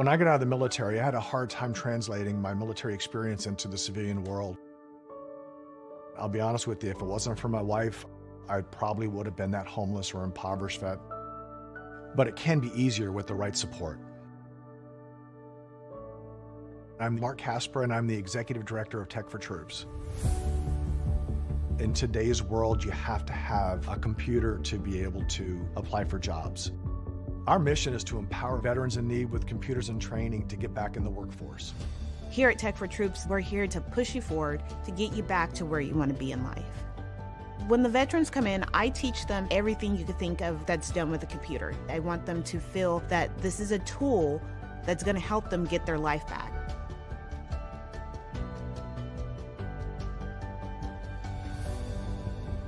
When I got out of the military, I had a hard time translating my military experience into the civilian world. I'll be honest with you, if it wasn't for my wife, I probably would have been that homeless or impoverished vet. But it can be easier with the right support. I'm Mark Casper, and I'm the Executive Director of Tech4Troops. In today's world, you have to have a computer to be able to apply for jobs. Our mission is to empower veterans in need with computers and training to get back in the workforce. Here at Tech4Troops, we're here to push you forward to get you back to where you want to be in life. When the veterans come in, I teach them everything you could think of that's done with a computer. I want them to feel that this is a tool that's going to help them get their life back.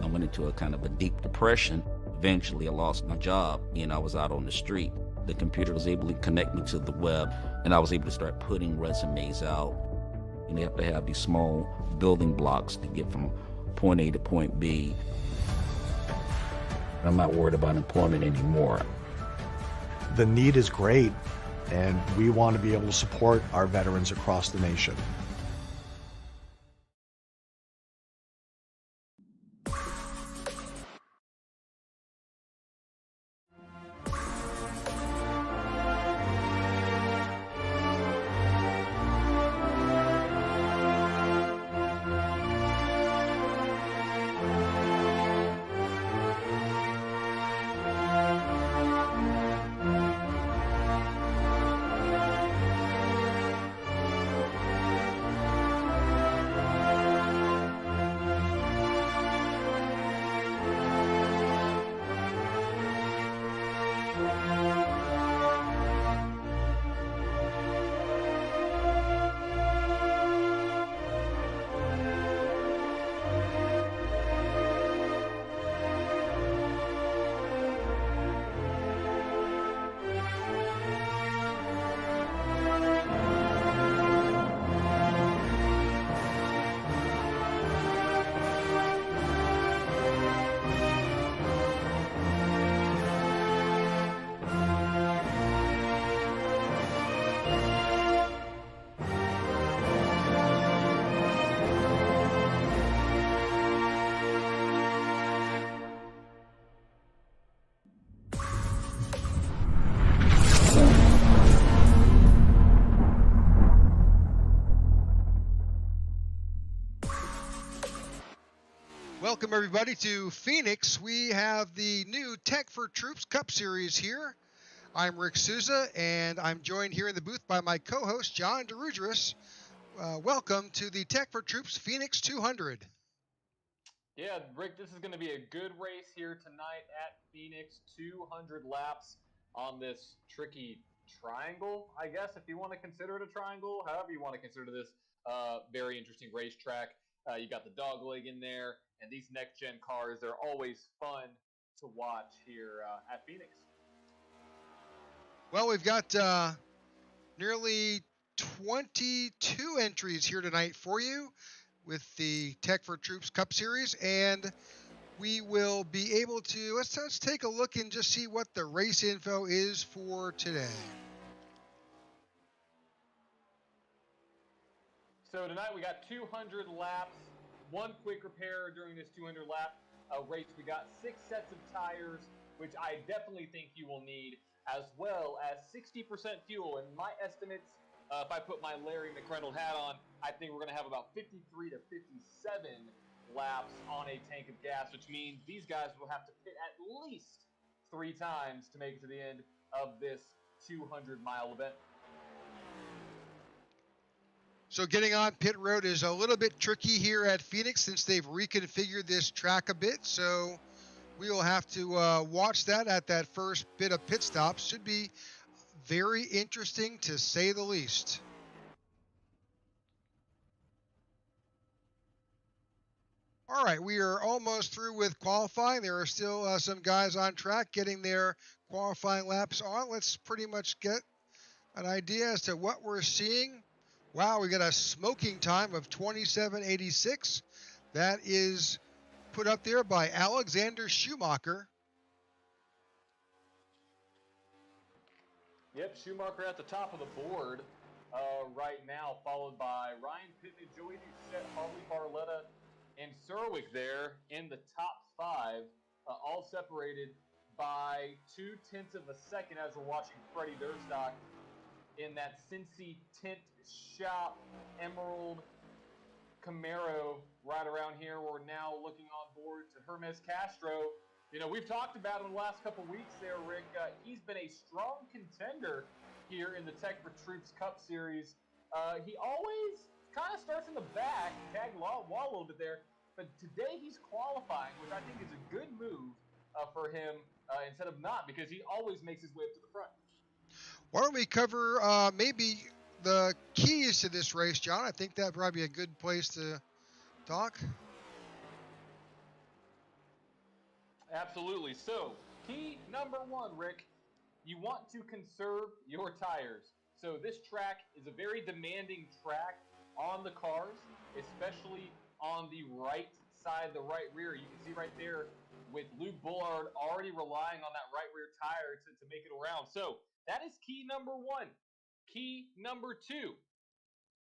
I went into a kind of a deep depression. Eventually, I lost my job and I was out on the street. The computer was able to connect me to the web, and I was able to start putting resumes out. And you have to have these small building blocks to get from point A to point B. I'm not worried about employment anymore. The need is great, and we want to be able to support our veterans across the nation. Welcome everybody to Phoenix. We have the new Tech4Troops Cup Series here. I'm Rick Souza, and I'm joined here in the booth by my co-host John DeRudris. Welcome to the Tech4Troops Phoenix 200. Yeah, Rick, this is going to be a good race here tonight at Phoenix. 200 laps on this tricky triangle, I guess, if you want to consider it a triangle. However you want to consider this very interesting racetrack. You got the dog leg in there, and these next-gen cars, they're always fun to watch here at Phoenix. Well, we've got nearly 22 entries here tonight for you with the Tech4Troops Cup Series, and we will be able to, let's take a look and just see what the race info is for today. So tonight we got 200 laps, one quick repair during this 200 lap race. We got 6 sets of tires, which I definitely think you will need, as well as 60% fuel. In my estimates, if I put my Larry McReynolds hat on, I think we're going to have about 53 to 57 laps on a tank of gas, which means these guys will have to pit at least 3 times to make it to the end of this 200-mile event. So getting on pit road is a little bit tricky here at Phoenix since they've reconfigured this track a bit. So we will have to watch that at that first bit of pit stops. Should be very interesting to say the least. All right, we are almost through with qualifying. There are still some guys on track getting their qualifying laps on. Let's pretty much get an idea as to what we're seeing. Wow, we got a smoking time of 27:86. That is put up there by Alexander Schumacher. Yep, Schumacher at the top of the board right now, followed by Ryan Pittman, Joey Doucette, Harley Barletta, and Serwick there in the top 5, all separated by 0.2 of a second as we're watching Freddie Durstock in that Cincy Tint Shop Emerald Camaro right around here. We're now looking on board to Hermes Castro. You know, we've talked about him the last couple weeks there, Rick. He's been a strong contender here in the Tech4Troops Cup Series. He always kind of starts in the back, tagged wall a little bit there, but today he's qualifying, which I think is a good move for him instead of not, because he always makes his way up to the front. Why don't we cover maybe the keys to this race, John? I think that'd probably be a good place to talk. Absolutely. So, key number 1, Rick, you want to conserve your tires. So this track is a very demanding track on the cars, especially on the right side, the right rear. You can see right there with Luke Bullard already relying on that right rear tire to make it around. So that is key number 1. Key number 2,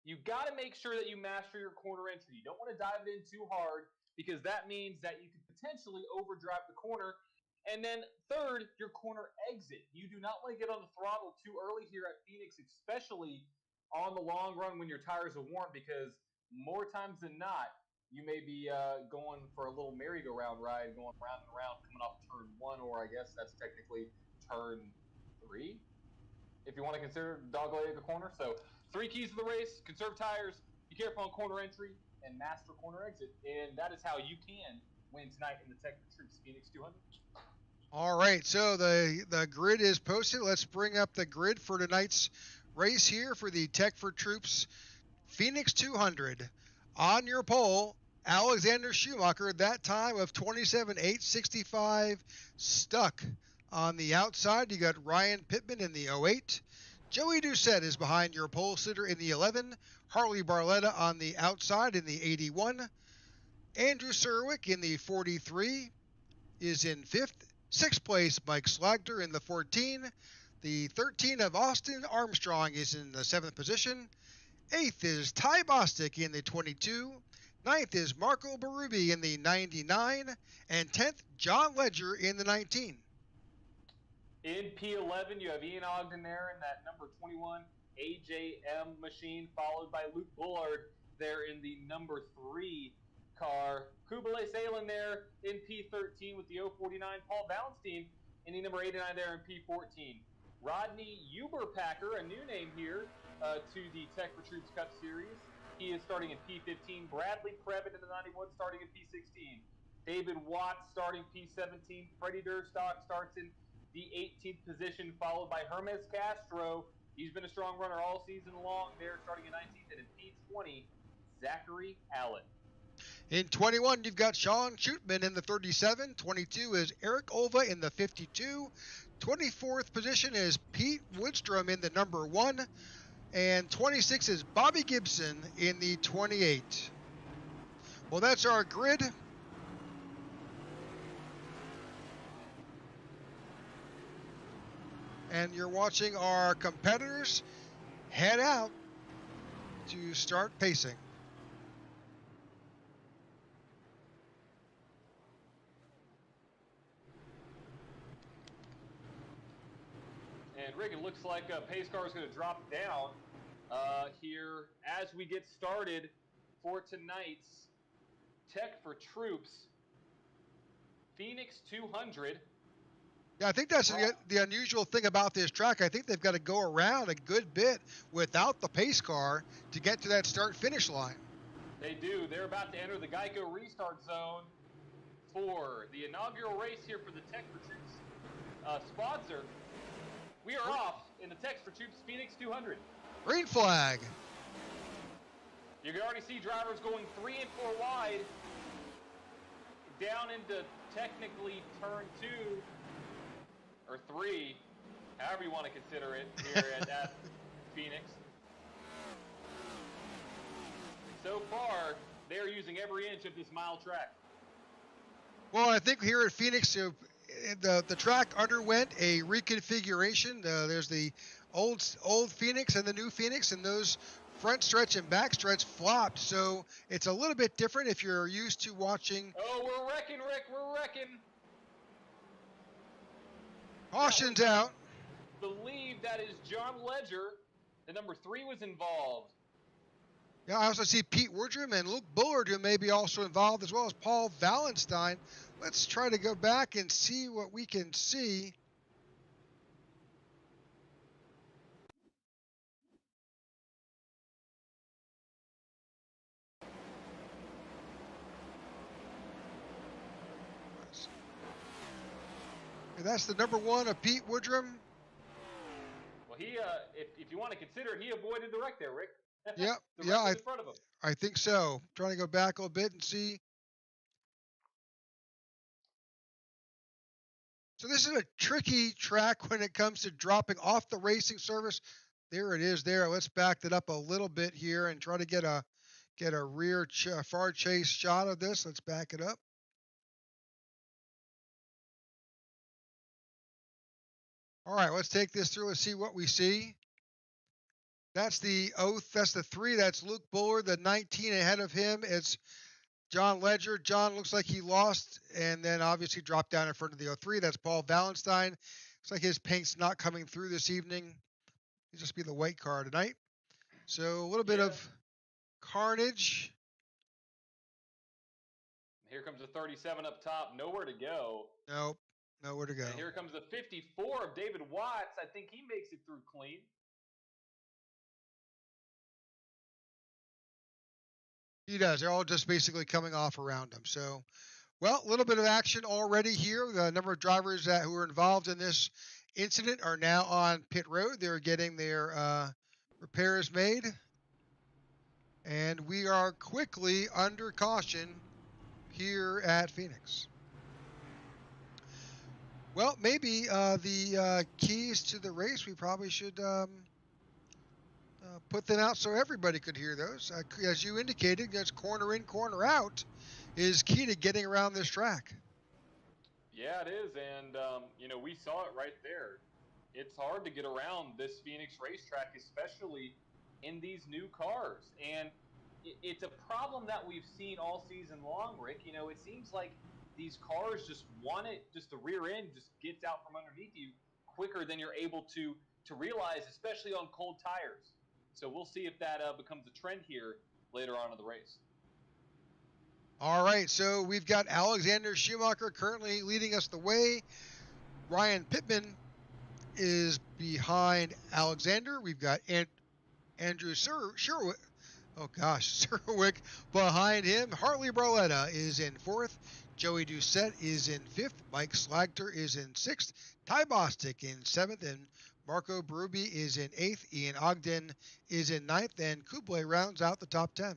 you got to make sure that you master your corner entry. You don't want to dive it in too hard, because that means that you could potentially overdrive the corner. And then third, your corner exit. You do not want to get on the throttle too early here at Phoenix, especially on the long run when your tires are warm, because more times than not, you may be going for a little merry-go-round ride, going round and around, coming off turn 1, or I guess that's technically turn 3, if you want to consider dogleg the corner. So 3 keys to the race: conserve tires, be careful on corner entry, and master corner exit. And that is how you can win tonight in the Tech4Troops Phoenix 200. All right, so the grid is posted. Let's bring up the grid for tonight's race here for the Tech4Troops Phoenix 200. On your pole, Alexander Schumacher, that time of 27.865, stuck. On the outside, you got Ryan Pittman in the 08. Joey Doucette is behind your pole sitter in the 11. Harley Barletta on the outside in the 81. Andrew Serwick in the 43 is in 5th. 6th place, Mike Slagter in the 14. The 13 of Austin Armstrong is in the 7th position. 8th is Ty Bostic in the 22. 9th is Marco Berube in the 99. And 10th, John Ledger in the 19. In P11, you have Ian Ogden there in that number 21 AJM machine, followed by Luke Bullard there in the number 3 car. Kubale Salen there in P13 with the 049. Paul Valenstein in the number 89 there in P14. Rodney Uberpacker, a new name here to the Tech4Troops Cup Series. He is starting in P15. Bradley Previtt in the 91 starting in P16. David Watts starting P17. Freddie Durstock starts in the 18th position, followed by Hermes Castro. He's been a strong runner all season long there, starting in 19th. And in P20, Zachary Allen. In 21, you've got Sean Shootman in the 37. 22 is Eric Olva in the 52. 24th position is Pete Woodstrom in the number 1. And 26 is Bobby Gibson in the 28. Well, that's our grid. And you're watching our competitors head out to start pacing. And Rick, it looks like pace car is going to drop down here as we get started for tonight's Tech4Troops Phoenix 200. Yeah, I think that's the unusual thing about this track. I think they've got to go around a good bit without the pace car to get to that start-finish line. They do. They're about to enter the Geico restart zone for the inaugural race here for the Tech4Troops sponsor. We are off in the Tech4Troops Phoenix 200. Green flag. You can already see drivers going 3 and 4 wide down into technically turn 2 or 3, however you want to consider it here at Phoenix. So far, they're using every inch of this mile track. Well, I think here at Phoenix, the track underwent a reconfiguration. There's the old Phoenix and the new Phoenix, and those front stretch and back stretch flopped. So it's a little bit different if you're used to watching. Oh, we're wrecking, Rick. We're wrecking. Caution's out. Believe that is John Ledger. The number 3 was involved. Yeah, I also see Pete Woodrum and Luke Bullard, who may be also involved, as well as Paul Valenstein. Let's try to go back and see what we can see. That's the number 1 of Pete Woodrum. Well, he, if you want to consider it, he avoided the wreck there, Rick. Yep, the yeah, wreck was in front of him. I think so. Trying to go back a little bit and see. So this is a tricky track when it comes to dropping off the racing surface. There it is there. Let's back that up a little bit here and try to get a rear far chase shot of this. Let's back it up. All right, let's take this through and see what we see. That's the 3. That's Luke Bullard. The 19 ahead of him is John Ledger. John looks like he lost and then obviously dropped down in front of the 03. That's Paul Valenstein. Looks like his paint's not coming through this evening. He'll just be the white car tonight. So a little bit of carnage. Here comes the 37 up top. Nowhere to go. Nope. Nowhere to go. And here comes the 54 of David Watts. I think he makes it through clean. He does. They're all just basically coming off around him. So, well, a little bit of action already here. The number of drivers who were involved in this incident are now on pit road. They're getting their repairs made. And we are quickly under caution here at Phoenix. Well, maybe the keys to the race, we probably should put them out so everybody could hear those. As you indicated, that's corner in, corner out is key to getting around this track. Yeah, it is. And, we saw it right there. It's hard to get around this Phoenix racetrack, especially in these new cars. And it's a problem that we've seen all season long, Rick. It seems like these cars just want it, just the rear end just gets out from underneath you quicker than you're able to realize, especially on cold tires. So we'll see if that becomes a trend here later on in the race. All right, so we've got Alexander Schumacher currently leading us the way. Ryan Pittman is behind Alexander. We've got Andrew Sherwick. Oh gosh, Sherwick behind him. Hartley Barletta is in 4th. Joey Doucette is in 5th. Mike Slagter is in 6th. Ty Bostic in 7th. And Marco Berube is in 8th. Ian Ogden is in 9th. And Kublai rounds out the top 10.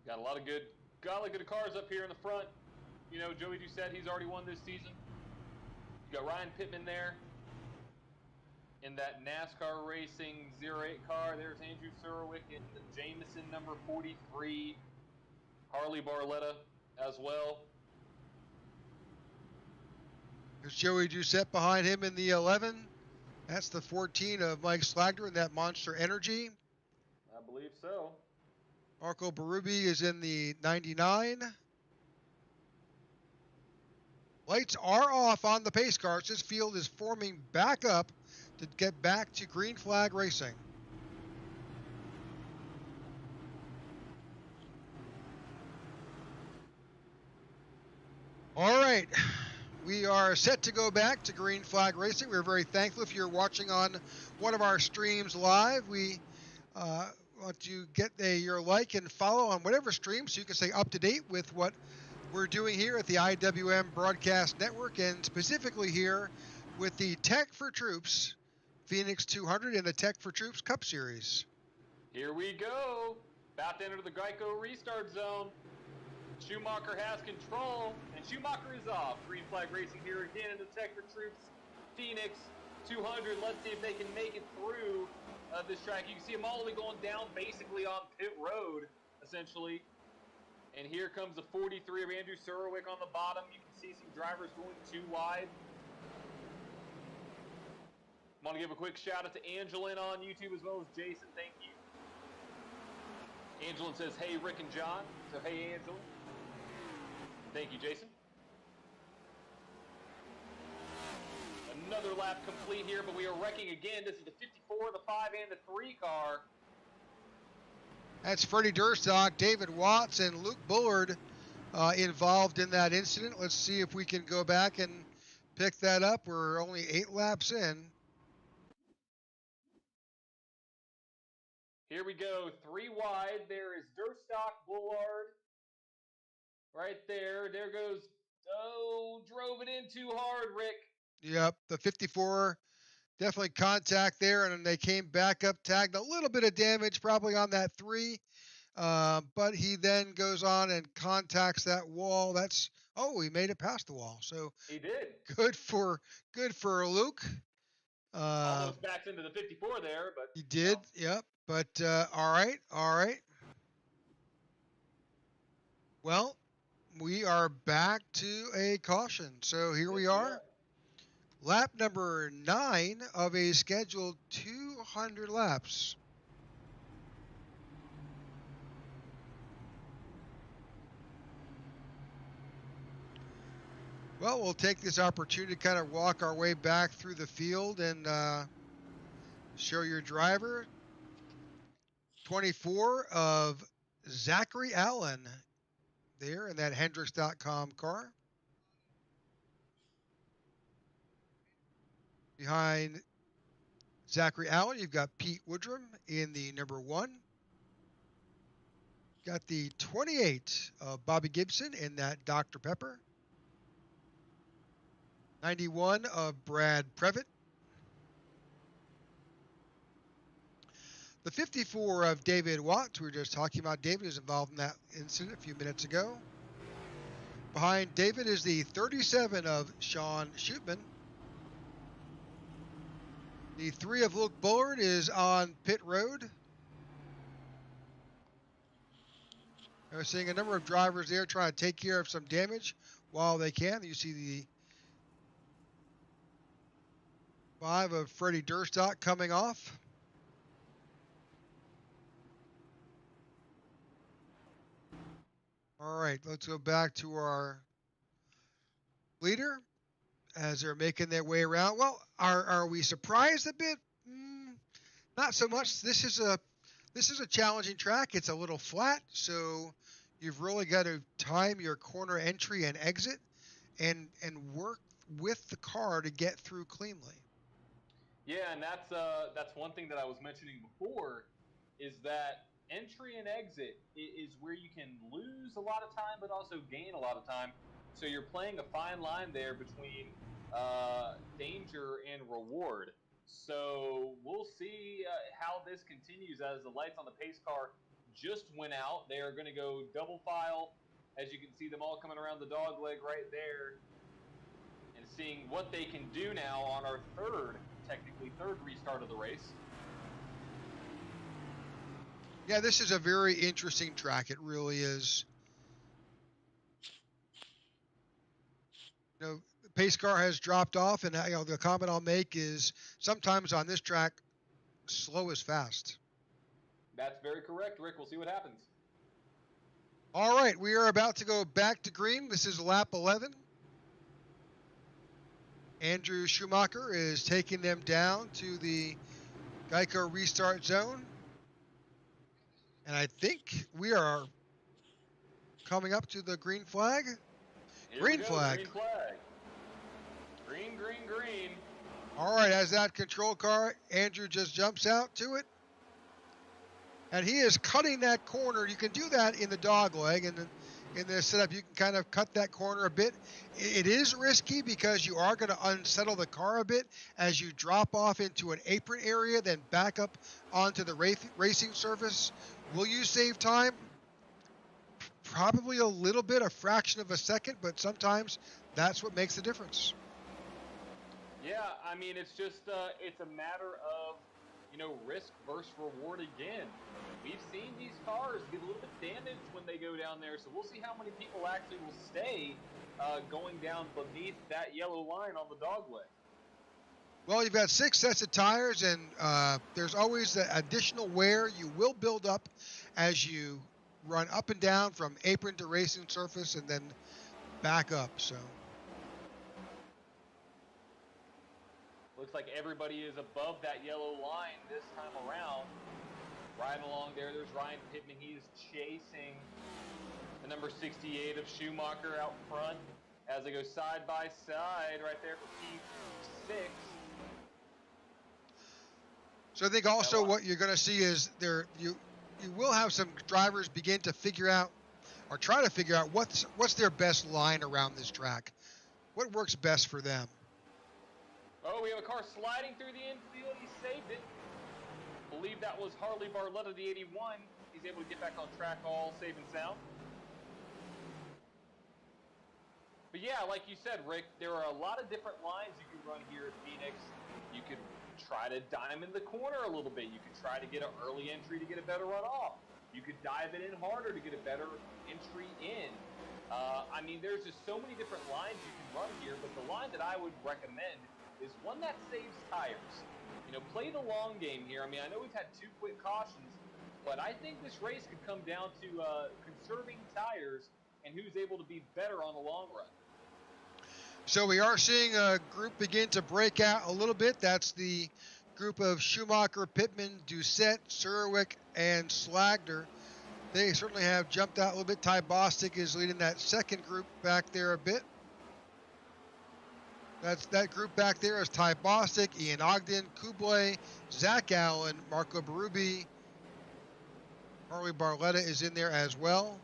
Got a lot of good cars up here in the front. Joey Doucette, he's already won this season. You got Ryan Pittman there. In that NASCAR Racing 08 car, there's Andrew Sherwick in the Jameson number 43. Harley Barletta as well. There's Joey Doucette behind him in the 11. That's the 14 of Mike Slagter in that Monster Energy. I believe so. Marco Berube is in the 99. Lights are off on the pace cars. This field is forming back up to get back to green flag racing. All right, we are set to go back to green flag racing. We're very thankful if you're watching on one of our streams live. We want to get your like and follow on whatever stream so you can stay up to date with what we're doing here at the IWM Broadcast Network, and specifically here with the Tech4Troops Phoenix 200 and the Tech4Troops Cup Series. Here we go. About to enter the Geico restart zone. Schumacher has control, and Schumacher is off. Green flag racing here again in the Tech4Troops Phoenix 200. Let's see if they can make it through this track. You can see them all the way going down basically on pit road, essentially. And here comes the 43 of Andrew Surwick on the bottom. You can see some drivers going too wide. I want to give a quick shout out to Angelin on YouTube as well as Jason. Thank you. Angelin says, hey, Rick and John. So, hey, Angelin. Thank you, Jason. Another lap complete here, but we are wrecking again. This is the 54, the 5, and the 3 car. That's Freddie Durstock, David Watts, and Luke Bullard involved in that incident. Let's see if we can go back and pick that up. We're only 8 laps in. Here we go, 3 wide. There is Durstock, Bullard, right there. There goes, oh, drove it in too hard, Rick. Yep, the 54, definitely contact there, and then they came back up, tagged a little bit of damage probably on that 3, but he then goes on and contacts that wall. That's, oh, he made it past the wall. So he did. Good for Luke. Almost backed into the 54 there, but he did. No. Yep. But all right. Well, we are back to a caution. So here we are. Lap number 9 of a scheduled 200 laps. Well, we'll take this opportunity to kind of walk our way back through the field and show your driver. 24 of Zachary Allen there in that Hendricks.com car. Behind Zachary Allen, you've got Pete Woodrum in the number 1. Got the 28 of Bobby Gibson in that Dr. Pepper. 91 of Brad Previtt. The 54 of David Watts, we were just talking about. David is involved in that incident a few minutes ago. Behind David is the 37 of Sean Shootman. The 3 of Luke Bullard is on pit road. We're seeing a number of drivers there trying to take care of some damage while they can. You see the 5 of Freddie Durstock coming off. All right, let's go back to our leader as they're making their way around. Well, are we surprised a bit? Not so much. This is a challenging track. It's a little flat, so you've really got to time your corner entry and exit and work with the car to get through cleanly. Yeah, and that's one thing that I was mentioning before, is that entry and exit is where you can lose a lot of time, but also gain a lot of time. So you're playing a fine line there between danger and reward. So we'll see how this continues as the lights on the pace car just went out. They are going to go double file, as you can see them all coming around the dog leg right there, and seeing what they can do now on our technically third restart of the race. Yeah, this is a very interesting track. It really is. You know, the pace car has dropped off, and the comment I'll make is sometimes on this track, slow is fast. That's very correct, Rick. We'll see what happens. All right, we are about to go back to green. This is lap 11. Andrew Schumacher is taking them down to the Geico restart zone. And I think we are coming up to the green flag. Green flag. Green flag. Green, green, green. All right, as that control car, Andrew just jumps out to it. And he is cutting that corner. You can do that in the dog leg, and in this setup, you can kind of cut that corner a bit. It is risky because you are going to unsettle the car a bit as you drop off into an apron area, then back up onto the racing surface. Will you save time? Probably a little bit, a fraction of a second, but sometimes that's what makes the difference. Yeah, I mean, it's just, it's a matter of, risk versus reward again. We've seen these cars get a little bit damaged when they they go down there. So we'll see how many people actually will stay going down beneath that yellow line on the dogleg. Well, you've got 6 sets of tires, and there's always the additional wear you will build up as you run up and down from apron to racing surface and then back up. So looks like everybody is above that yellow line this time around. Right along there's Ryan Pittman. He is chasing the number 68 of Schumacher out front as they go side by side right there for P6. So I think also what you're going to see is you will have some drivers begin to figure out or try to figure out what's their best line around this track. What works best for them? Oh, we have a car sliding through the infield. He saved it. I believe that was Harley Barletta, the 81. He's able to get back on track all safe and sound. But yeah, like you said, Rick, there are a lot of different lines you can run here at Phoenix. You could try to diamond the corner a little bit. You could try to get an early entry to get a better run off. You could dive it in harder to get a better entry in. I mean, there's just so many different lines you can run here, but the line that I would recommend is one that saves tires. You know, play the long game here. I mean, I know we've had 2 quick cautions, but I think this race could come down to conserving tires and who's able to be better on the long run. So we are seeing a group begin to break out a little bit. That's the group of Schumacher, Pittman, Doucette, Surwick, and Slagner. They certainly have jumped out a little bit. Ty Bostic is leading that second group back there a bit. That group back there is Ty Bostic, Ian Ogden, Kublai, Zach Allen, Marco Berube. Harley Barletta is in there as well.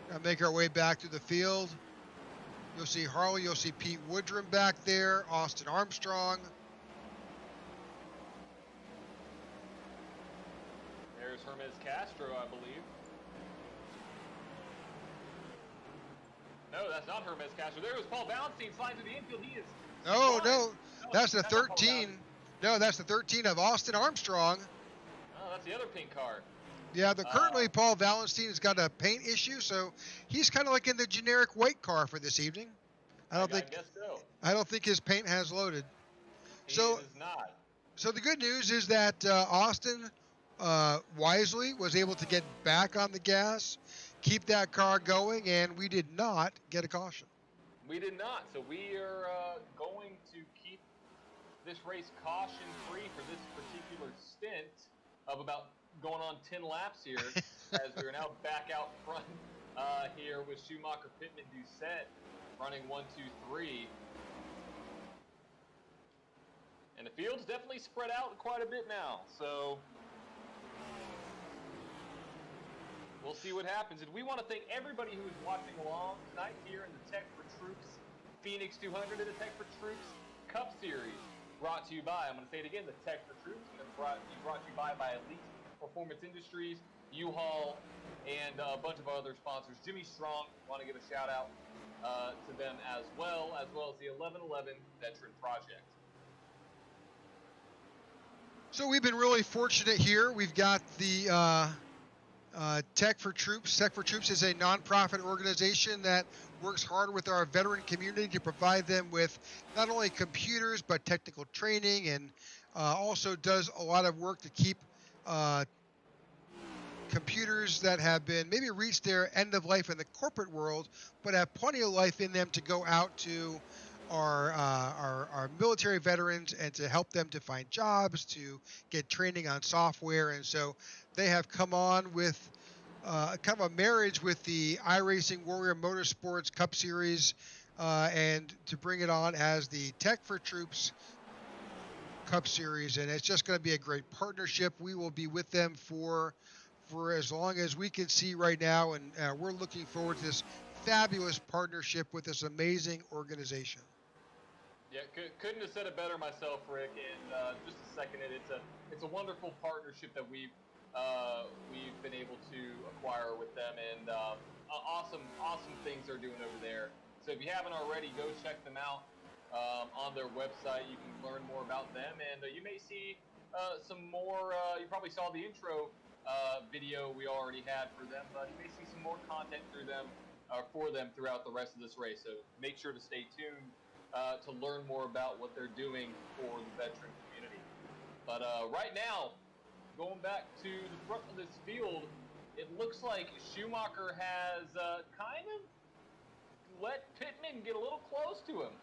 Now make our way back to the field. You'll see Harley, you'll see Pete Woodrum back there, Austin Armstrong. There's Hermes Castro, I believe. No, that's not Hermes Castro. There was Paul Valenstein sliding to the infield. He is. No, that's the 13. No, that's the 13 of Austin Armstrong. Oh, that's the other pink car. Yeah, currently Paul Valenstein has got a paint issue, so he's kind of like in the generic white car for this evening. I guess so. I don't think his paint has loaded. He is not. So the good news is that Austin wisely was able to get back on the gas, keep that car going, and we did not get a caution. We did not. So we are going to keep this race caution-free for this particular stint of about going on 10 laps here as we're now back out front here with Schumacher, Pittman, Doucette running 1, 2, 3. And the field's definitely spread out quite a bit now. So we'll see what happens. And we want to thank everybody who is watching along tonight here in the Tech4Troops Phoenix 200 and the Tech4Troops Cup Series. Brought to you by, I'm going to say it again, the Tech4Troops. And it's brought to you by Elite Performance Industries, U-Haul, and a bunch of other sponsors. Jimmy Strong, want to give a shout out to them as well as the 1111 Veteran Project. So we've been really fortunate here. We've got the Tech4Troops. Tech4Troops is a nonprofit organization that works hard with our veteran community to provide them with not only computers but technical training, and also does a lot of work to keep computers that have been maybe reached their end of life in the corporate world but have plenty of life in them to go out to our military veterans and to help them to find jobs, to get training on software. And so they have come on with kind of a marriage with the iRacing Warrior Motorsports Cup Series and to bring it on as the Tech4Troops Cup Series. And it's just going to be a great partnership. We will be with them for as long as we can see right now, and we're looking forward to this fabulous partnership with this amazing organization. Yeah, couldn't have said it better myself, Rick. And just to second it, it's a wonderful partnership that we've been able to acquire with them, and awesome things they're doing over there. So if you haven't already, go check them out on their website. You can learn more about them, and you may see some more. You probably saw the intro video we already had for them, but you may see some more content through them for them throughout the rest of this race. So make sure to stay tuned to learn more about what they're doing for the veteran community. But right now, going back to the front of this field, it looks like Schumacher has kind of let Pittman get a little close to him.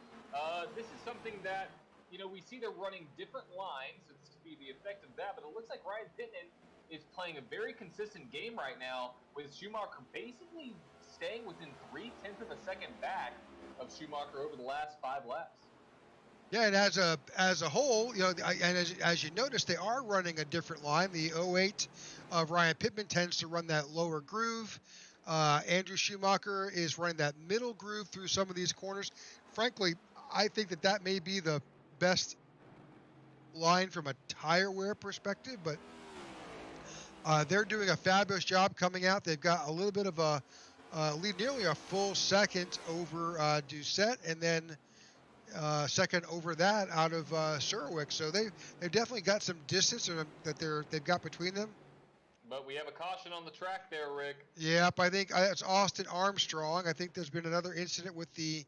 This is something that, we see they're running different lines, so this could be the effect of that, but it looks like Ryan Pittman is playing a very consistent game right now, with Schumacher basically staying within 0.3 of a second back of Schumacher over the last 5 laps. Yeah, and as a whole, and as you notice, they are running a different line. The 08 of Ryan Pittman tends to run that lower groove. Andrew Schumacher is running that middle groove through some of these corners. Frankly, I think that may be the best line from a tire wear perspective, but they're doing a fabulous job coming out. They've got a little bit of a lead, nearly a full second over Doucette, and then second over that out of Surwick. So they've definitely got some distance that they've got between them. But we have a caution on the track there, Rick. Yep, I think it's Austin Armstrong. I think there's been another incident with the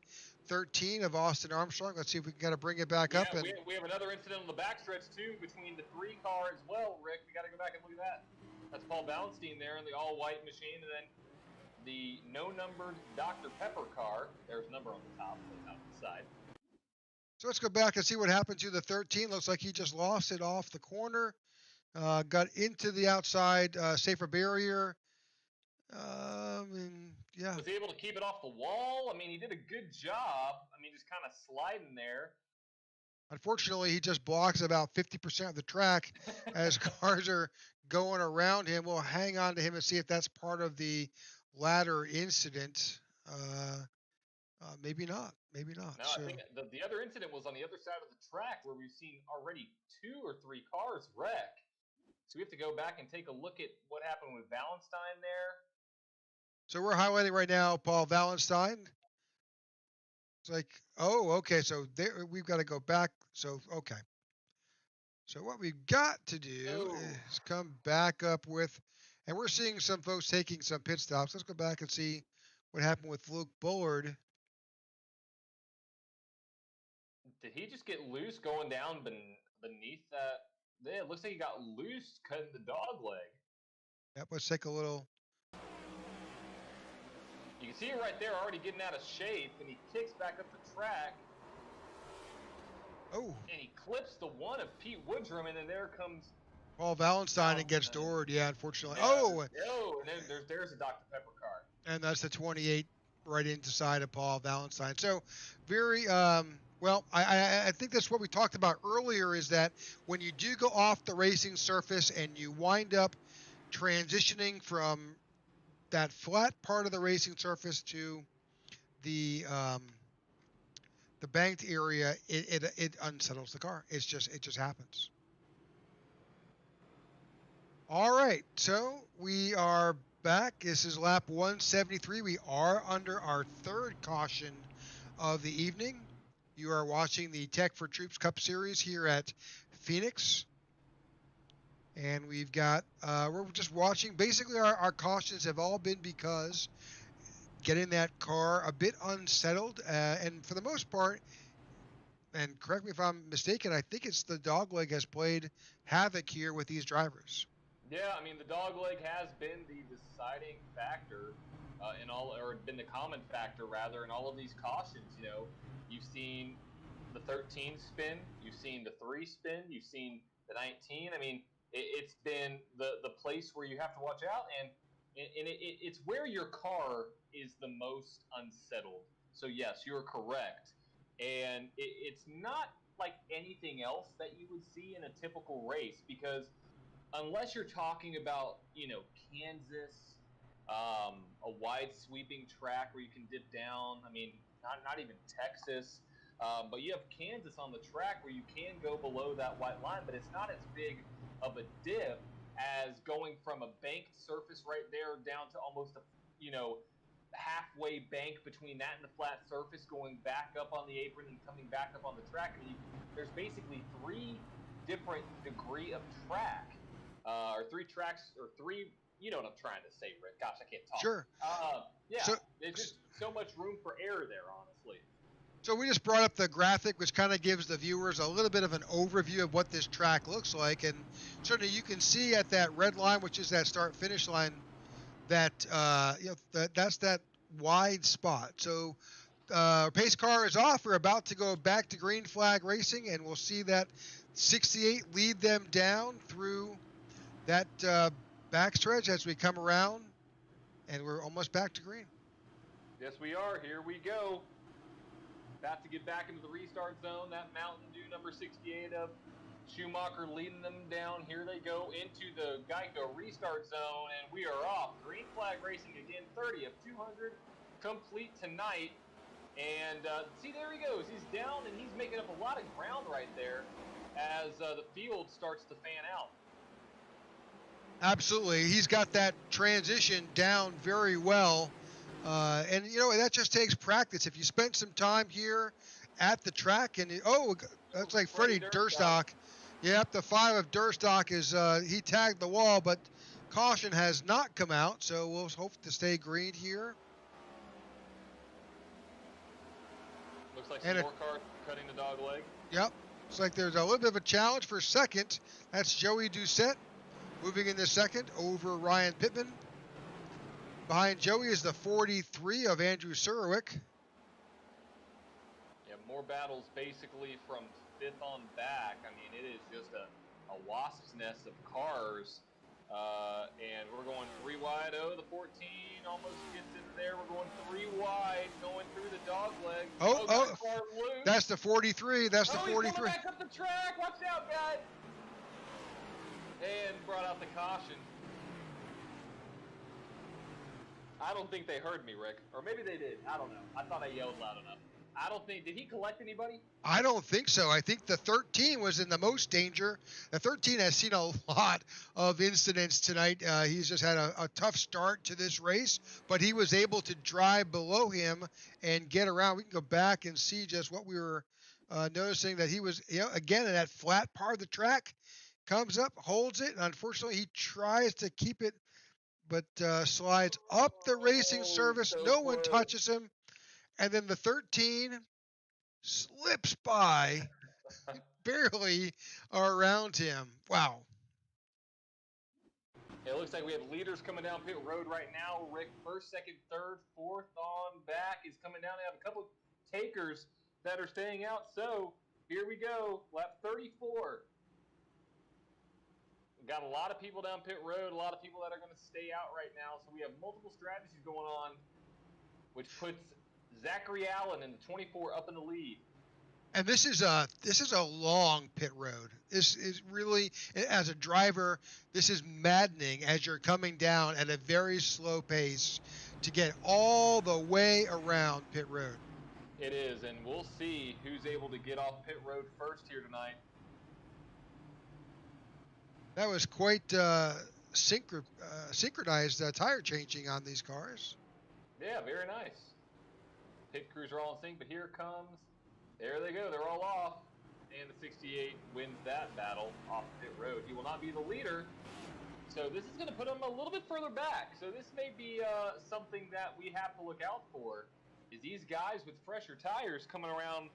13 of Austin Armstrong. Let's see if we can kind of bring it back up. And we have another incident on the backstretch, too, between the 3 car as well, Rick. We got to go back and look at that. That's Paul Ballenstein there in the all-white machine, and then the no-numbered Dr. Pepper car. There's a number on the top, but not on the side. So let's go back and see what happened to the 13. Looks like he just lost it off the corner. Got into the outside safer barrier. And yeah. Was he able to keep it off the wall? I mean, he did a good job. I mean, just kind of sliding there. Unfortunately, he just blocks about 50% of the track as cars are going around him. We'll hang on to him and see if that's part of the ladder incident. Maybe not. Maybe not. No, I think the other incident was on the other side of the track where we've seen already 2 or 3 cars wreck. So we have to go back and take a look at what happened with Ballenstein there. So we're highlighting right now Paul Ballenstein. It's like, oh, okay. So there, we've got to go back. So, okay. So what we've got to do is come back up with, and we're seeing some folks taking some pit stops. Let's go back and see what happened with Luke Bullard. Did he just get loose going down beneath that? Yeah, it looks like he got loose cutting the dog leg. Yep, let's take a little. You can see it right there already getting out of shape, and he kicks back up the track. Oh. And he clips the one of Pete Woodrum, and then there comes Paul Ballenstein and gets doored. Yeah, unfortunately. Yeah. Oh. And then there's a Dr. Pepper car. And that's the 28 right inside of Paul Ballenstein. So very, well, I think that's what we talked about earlier, is that when you do go off the racing surface and you wind up transitioning from that flat part of the racing surface to the banked area, it unsettles the car. It just happens. All right, so we are back. This is lap 173. We are under our 3rd caution of the evening. You are watching the Tech4Troops Cup Series here at Phoenix. And we've got, we're just watching. Basically, our cautions have all been because getting that car a bit unsettled. And for the most part, and correct me if I'm mistaken, I think it's the dogleg has played havoc here with these drivers. Yeah, I mean, the dogleg has been the deciding factor in all, or been the common factor, rather, in all of these cautions. You know, you've seen the 13 spin, you've seen the 3 spin, you've seen the 19. I mean, it's been the place where you have to watch out, and it's where your car is the most unsettled. So yes, you're correct, and it's not like anything else that you would see in a typical race, because unless you're talking about, you know, Kansas, a wide sweeping track where you can dip down. I mean, not even Texas, but you have Kansas on the track where you can go below that white line, but it's not as big of a dip as going from a banked surface right there down to almost a, you know, halfway bank between that and the flat surface, going back up on the apron and coming back up on the track. I mean, there's basically 3 different degree of track, or 3 tracks, or 3. You know what I'm trying to say, Rick. Gosh, I can't talk. Sure. Yeah, So, there's just so much room for error there, honestly. So we just brought up the graphic, which kind of gives the viewers a little bit of an overview of what this track looks like. And certainly you can see at that red line, which is that start-finish line, that that's that wide spot. So pace car is off. We're about to go back to green flag racing, and we'll see that 68 lead them down through that backstretch as we come around, and we're almost back to green. Yes, we are. Here we go. About to get back into the restart zone. That Mountain Dew number 68 of Schumacher leading them down. Here they go into the Geico restart zone, and we are off. Green flag racing again, 30 of 200 complete tonight. And see, there he goes. He's down, and he's making up a lot of ground right there as the field starts to fan out. Absolutely. He's got that transition down very well. And, that just takes practice. If you spent some time here at the track and, that's like Freddie Durstock. Yep, the 5 of Durstock is, he tagged the wall, but caution has not come out, so we'll hope to stay green here. Looks like some more cars cutting the dog leg. Yep. Looks like there's a little bit of a challenge for second. That's Joey Doucette moving into second over Ryan Pittman. Behind Joey is the 43 of Andrew Surwick. Yeah, more battles basically from 5th on back. I mean, it is just a wasp's nest of cars. And we're going 3 wide. Oh, the 14 almost gets into there. We're going 3 wide, going through the dog leg. That's the 43. That's the 43. He's coming back up the track. Watch out, guys. And brought out the caution. I don't think they heard me, Rick. Or maybe they did. I don't know. I thought I yelled loud enough. I don't think... Did he collect anybody? I don't think so. I think the 13 was in the most danger. The 13 has seen a lot of incidents tonight. He's just had a tough start to this race, but he was able to drive below him and get around. We can go back and see just what we were noticing, that he was, again, in that flat part of the track, comes up, holds it, and unfortunately he tries to keep it, but slides up the racing surface. No one touches him. And then the 13 slips by, barely around him. Wow. It looks like we have leaders coming down pit road right now. Rick, 1st, 2nd, 3rd, 4th on back is coming down. They have a couple takers that are staying out. So here we go, lap 34. We've got a lot of people down pit road, a lot of people that are going to stay out right now. So we have multiple strategies going on, which puts Zachary Allen in the 24 up in the lead. And this is a long pit road. This is really, as a driver, this is maddening as you're coming down at a very slow pace to get all the way around pit road. It is, and we'll see who's able to get off pit road first here tonight. That was quite synchronized tire changing on these cars. Yeah, very nice. Pit crews are all in sync, but here comes, there they go, they're all off. And the 68 wins that battle off pit road. He will not be the leader, so this is going to put him a little bit further back. So this may be something that we have to look out for, is these guys with fresher tires coming around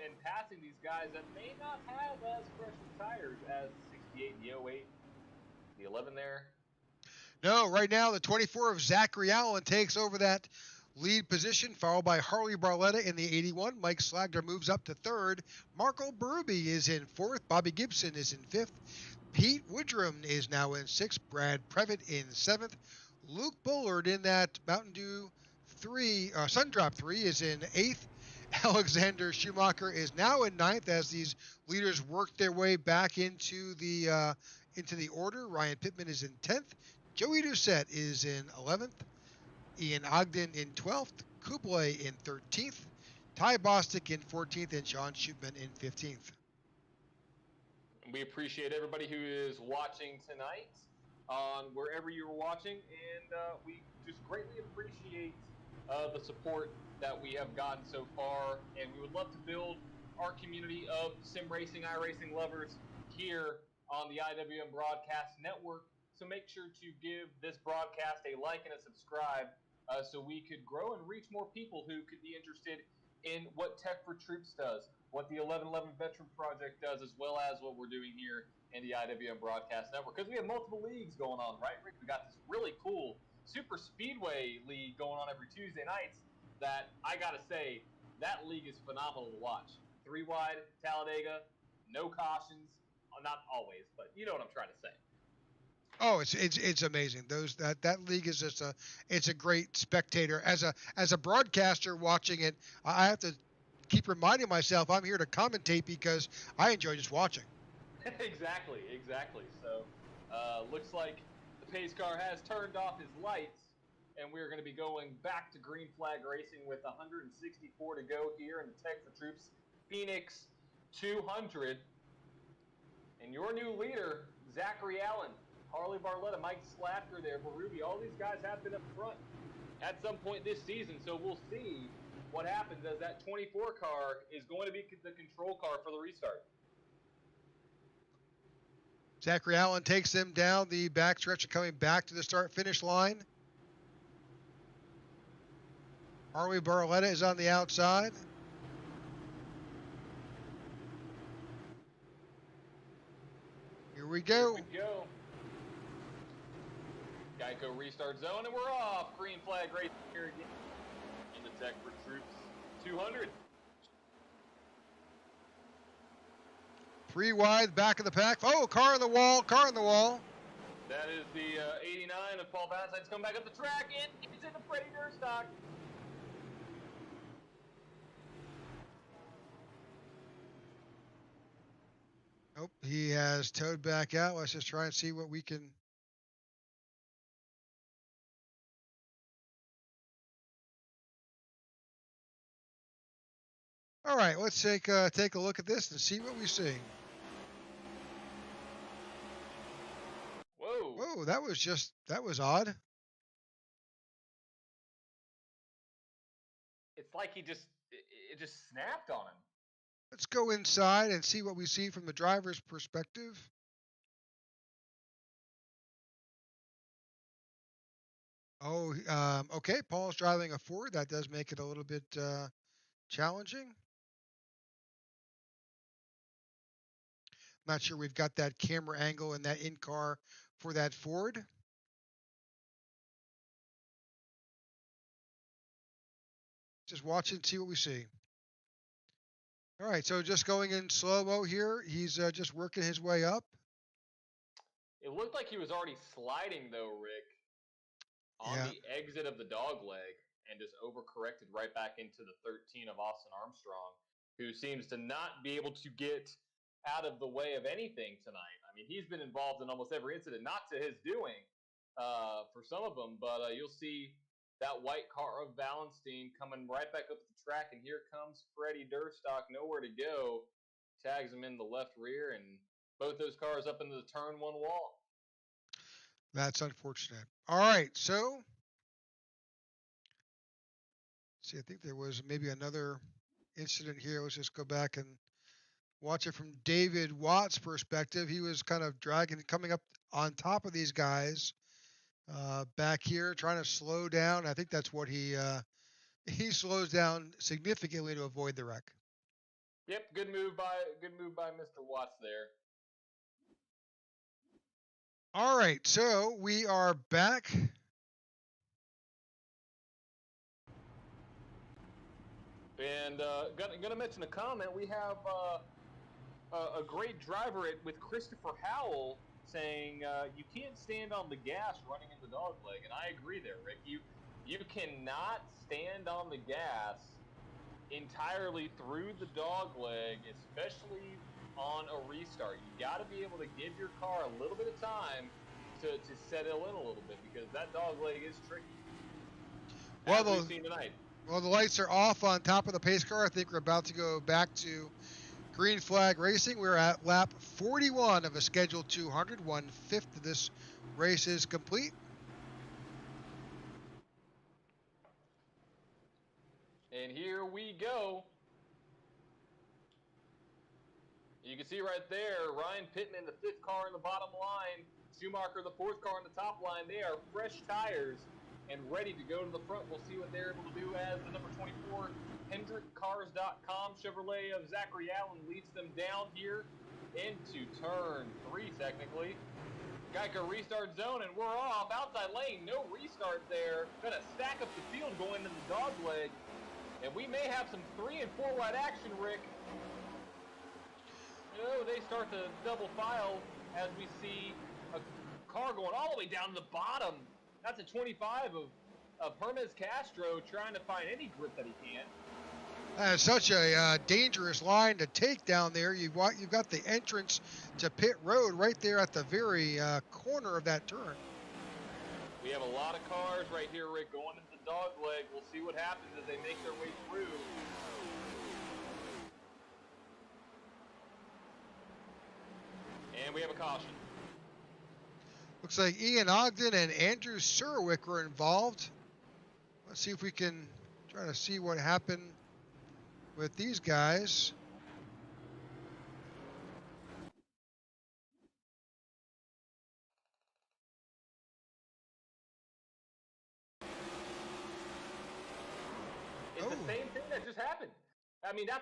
and passing these guys that may not have as fresh tires as the 68, the 08, the 11 there. No, right now the 24 of Zachary Allen takes over that lead position, followed by Harley Barletta in the 81. Mike Slagler moves up to 3rd. Marco Berube is in 4th. Bobby Gibson is in 5th. Pete Woodrum is now in 6th. Brad Previtt in 7th. Luke Bullard in that Mountain Dew 3, Sundrop 3 is in 8th. Alexander Schumacher is now in 9th as these leaders work their way back into the order. Ryan Pittman is in 10th. Joey Doucette is in 11th. Ian Ogden in 12th, Kublai in 13th, Ty Bostic in 14th, and John Schupman in 15th. We appreciate everybody who is watching tonight on wherever you're watching, and we just greatly appreciate the support that we have gotten so far, and we would love to build our community of sim racing, iRacing lovers here on the IWM Broadcast Network. So make sure to give this broadcast a like and a subscribe so we could grow and reach more people who could be interested in what Tech4Troops does, what the 1111 Veteran Project does, as well as what we're doing here in the IWM Broadcast Network. Because we have multiple leagues going on, right, Rick? We got this really cool Super Speedway League going on every Tuesday nights that I got to say, that league is phenomenal to watch. 3 wide, Talladega, no cautions. Not always, but you know what I'm trying to say. Oh, it's amazing. That league is just it's a great spectator. As a broadcaster watching it, I have to keep reminding myself I'm here to commentate because I enjoy just watching. Exactly. So, looks like the pace car has turned off his lights, and we're going to be going back to green flag racing with 164 to go here in the Tech4Troops Phoenix 200. And your new leader, Zachary Allen, Harley Barletta, Mike Slafter there, Berube, all these guys have been up front at some point this season. So we'll see what happens as that 24 car is going to be the control car for the restart. Zachary Allen takes them down the backstretch of coming back to the start-finish line. Harley Barletta is on the outside. Here we go. Here we go. Geico restart zone, and we're off. Green flag right here again in the Tech4Troops 200. 3 wide, back of the pack. Oh, car on the wall. That is the 89 of Paul Valentine's coming back up the track, and he's in the Freddie Durstock. Nope, he has towed back out. Let's just try and see what we can. All right, let's take a look at this and see what we see. Whoa, that was odd. It's like it just snapped on him. Let's go inside and see what we see from the driver's perspective. Oh, okay, Paul's driving a Ford. That does make it a little bit challenging. Not sure we've got that camera angle and that in-car for that Ford. Just watch and see what we see. All right, so just going in slow-mo here. He's just working his way up. It looked like he was already sliding, though, Rick, on the exit of the dog leg and just overcorrected right back into the 13 of Austin Armstrong, who seems to not be able to get out of the way of anything tonight. I mean, he's been involved in almost every incident, not to his doing for some of them, but you'll see that white car of Valenstein coming right back up the track, and here comes Freddie Durstock, nowhere to go, tags him in the left rear, and both those cars up into the turn 1 wall. That's unfortunate. All right, so see, I think there was maybe another incident here. Let's just go back and watch it from David Watt's perspective. He was kind of coming up on top of these guys back here, trying to slow down. I think that's what he slows down significantly to avoid the wreck. Yep, good move by Mr. Watts there. All right, so we are back. And gonna mention a comment. We have a great driver with Christopher Howell saying you can't stand on the gas running in the dog leg, and I agree there, Rick. You cannot stand on the gas entirely through the dog leg, especially on a restart. You got to be able to give your car a little bit of time to settle in a little bit, because that dog leg is tricky. As we've seen tonight. Well, the lights are off on top of the pace car. I think we're about to go back to green flag racing. We're at lap 41 of a scheduled 200. 1/5 of this race is complete. And here we go. You can see right there, Ryan Pittman, the 5th car in the bottom line, Schumacher, the 4th car in the top line. They are fresh tires and ready to go to the front. We'll see what they're able to do as the number 24 HendrickCars.com Chevrolet of Zachary Allen leads them down here into turn 3, technically. Geico restart zone, and we're off. Outside lane, no restart there. Gonna stack up the field going into the dog leg. And we may have some 3 and 4 wide action, Rick. They start to double file as we see a car going all the way down to the bottom. That's a 25 of Hermes Castro trying to find any grip that he can. That's such a dangerous line to take down there. You've got the entrance to pit road right there at the very corner of that turn. We have a lot of cars right here, Rick, going into the dog leg. We'll see what happens as they make their way through. And we have a caution. Looks like Ian Ogden and Andrew Surwick were involved. Let's see if we can try to see what happened with these guys. It's the same thing that just happened. I mean, that's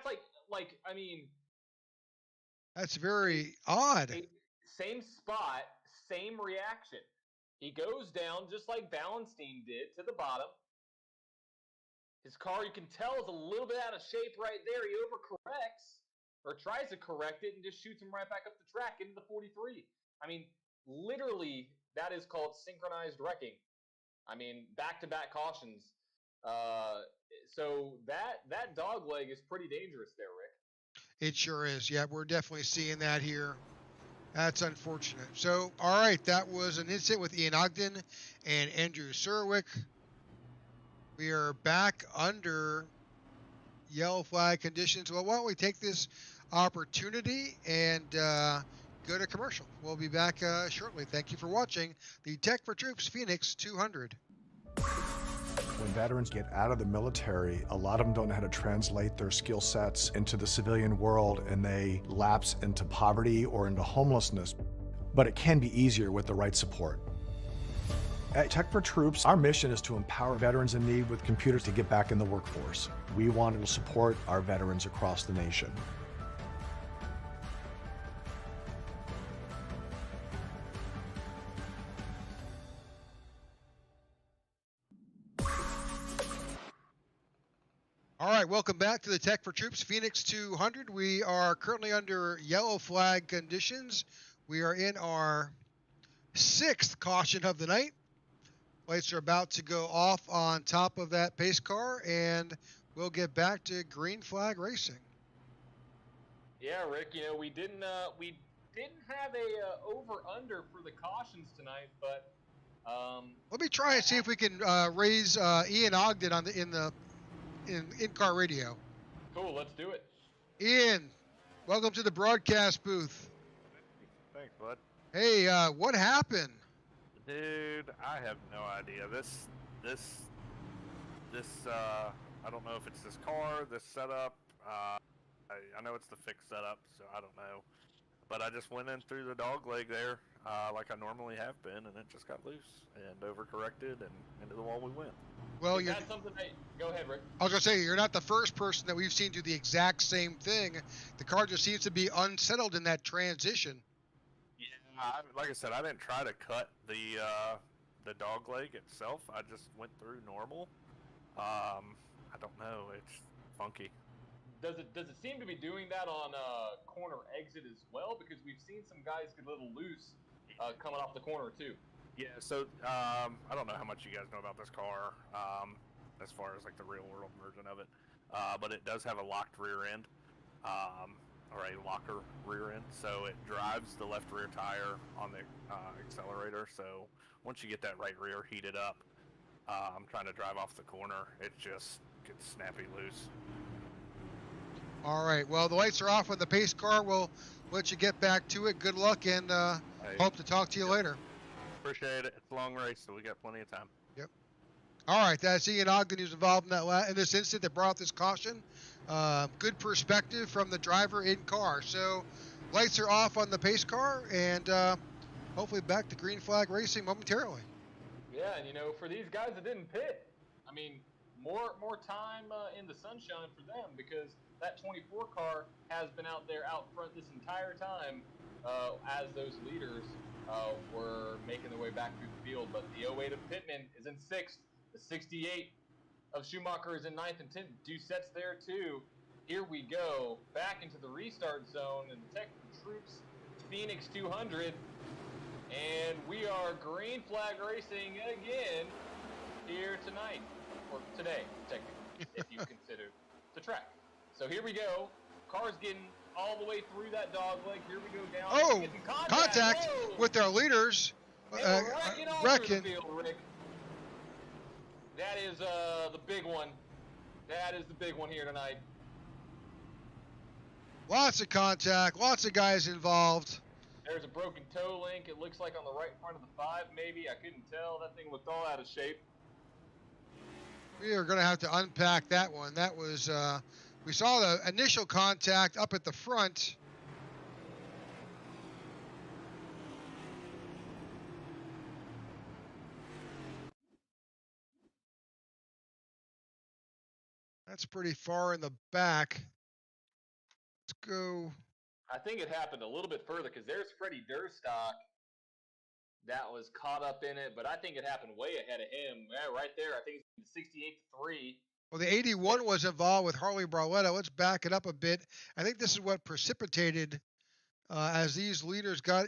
That's very odd. Same spot, same reaction. He goes down just like Ballenstein did to the bottom. His car, you can tell, is a little bit out of shape right there. He overcorrects or tries to correct it and just shoots him right back up the track into the 43. I mean, literally, that is called synchronized wrecking. I mean, back-to-back cautions. So that dog leg is pretty dangerous there, Rick. It sure is. Yeah, we're definitely seeing that here. That's unfortunate. So, all right, that was an incident with Ian Ogden and Andrew Surwick. We are back under yellow flag conditions. Well, why don't we take this opportunity and go to commercial. We'll be back shortly. Thank you for watching the Tech4Troops Phoenix 200. When veterans get out of the military, a lot of them don't know how to translate their skill sets into the civilian world, and they lapse into poverty or into homelessness. But it can be easier with the right support. At Tech4Troops, our mission is to empower veterans in need with computers to get back in the workforce. We want to support our veterans across the nation. All right, welcome back to the Tech4Troops Phoenix 200. We are currently under yellow flag conditions. We are in our 6th caution of the night. Lights are about to go off on top of that pace car, and we'll get back to green flag racing. Yeah, Rick. You know, we didn't have a over under for the cautions tonight, but let me try and see if we can raise Ian Ogden on in-car radio. Cool, let's do it. Ian, welcome to the broadcast booth. Thanks, bud. Hey, what happened? Dude, I have no idea. This, I don't know if it's this car, this setup. I know it's the fixed setup, so I don't know. But I just went in through the dog leg there, like I normally have been, and it just got loose and overcorrected, and into the wall we went. Well, Is that something that, go ahead, Rick. I was gonna say, you're not the first person that we've seen do the exact same thing. The car just seems to be unsettled in that transition. Yeah, like I said, I didn't try to cut the dog leg itself. I just went through normal. I don't know. It's funky. Does it seem to be doing that on corner exit as well? Because we've seen some guys get a little loose coming off the corner too. Yeah, so I don't know how much you guys know about this car as far as like the real world version of it, but it does have a locked rear end, or a locker rear end, so it drives the left rear tire on the accelerator. So once you get that right rear heated up, I'm trying to drive off the corner, it just gets snappy loose. All right, well, the lights are off on the pace car. We'll let you get back to it. Good luck, and hope to talk to you later. Appreciate it. It's a long race, so we got plenty of time. Yep. All right, that's Ian Ogden, who's involved in this incident that brought this caution. good perspective from the driver in car. So lights are off on the pace car, and hopefully back to green flag racing momentarily. Yeah, and for these guys that didn't pit, I mean, more time in the sunshine for them, because that 24 car has been out there out front this entire time as those leaders were making their way back through the field. But the 08 of Pittman is in 6th. The 68 of Schumacher is in 9th and 10th. Doucette's there too. Here we go back into the restart zone in the Tech4Troops Phoenix 200. And we are green flag racing again here tonight, or today, technically, if you consider the track. So here we go. Car's getting all the way through that dog leg. Here we go down. Oh, Getting contact Whoa. with their leaders. And wrecking all wrecking. through the field, Rick. That is the big one. That is the big one here tonight. Lots of contact, lots of guys involved. There's a broken toe link. It looks like on the right front of the 5, maybe. I couldn't tell. That thing looked all out of shape. We are going to have to unpack that one. That was, we saw the initial contact up at the front. That's pretty far in the back. Let's go. I think it happened a little bit further, because there's Freddie Durstock that was caught up in it, but I think it happened way ahead of him. Yeah, right there. I think it's 68-3. Well, the 81 was involved with Harley Barletta. Let's back it up a bit. I think this is what precipitated as these leaders got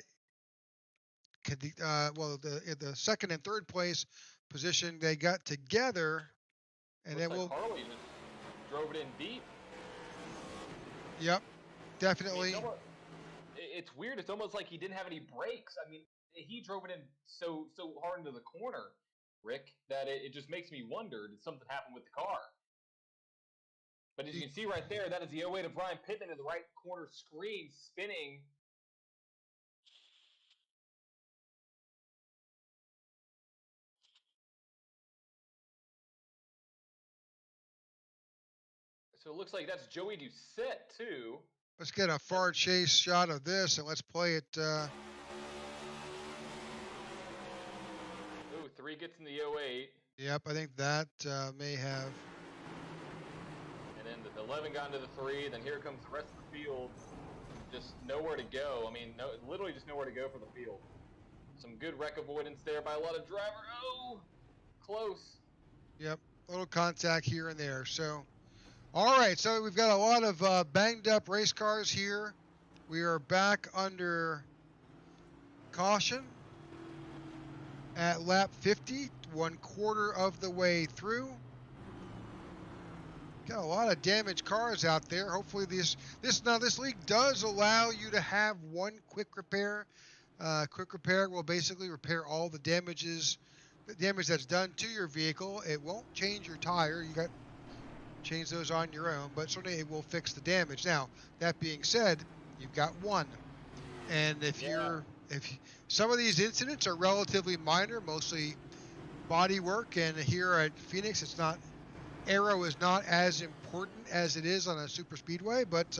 in the second and third place position. They got together, and Looks then like Harley just drove it in deep. Yep, definitely. I mean, it's weird. It's almost like he didn't have any brakes. I mean, he drove it in so hard into the corner, Rick, that it just makes me wonder, did something happen with the car? But as you can see right there, that is the 08 of Brian Pittman in the right corner screen, spinning. So it looks like that's Joey Doucette, too. Let's get a far chase shot of this, and let's play it. Ooh, 3 gets in the 08. Yep, I think that may have. And then the 11 got into the 3. Then here comes the rest of the field. Just nowhere to go. I mean, literally just nowhere to go for the field. Some good wreck avoidance there by a lot of driver. Oh, close. Yep, little contact here and there. So, all right. So we've got a lot of banged up race cars here. We are back under caution at lap 50, 1/4 of the way through. Got a lot of damaged cars out there. Hopefully this league does allow you to have one quick repair. Quick repair will basically repair all the damage that's done to your vehicle. It won't change your tire. You got to change those on your own, but certainly it will fix the damage. Now, that being said, you've got one. And if some of these incidents are relatively minor, mostly body work, and here at Phoenix, aero is not as important as it is on a super speedway, but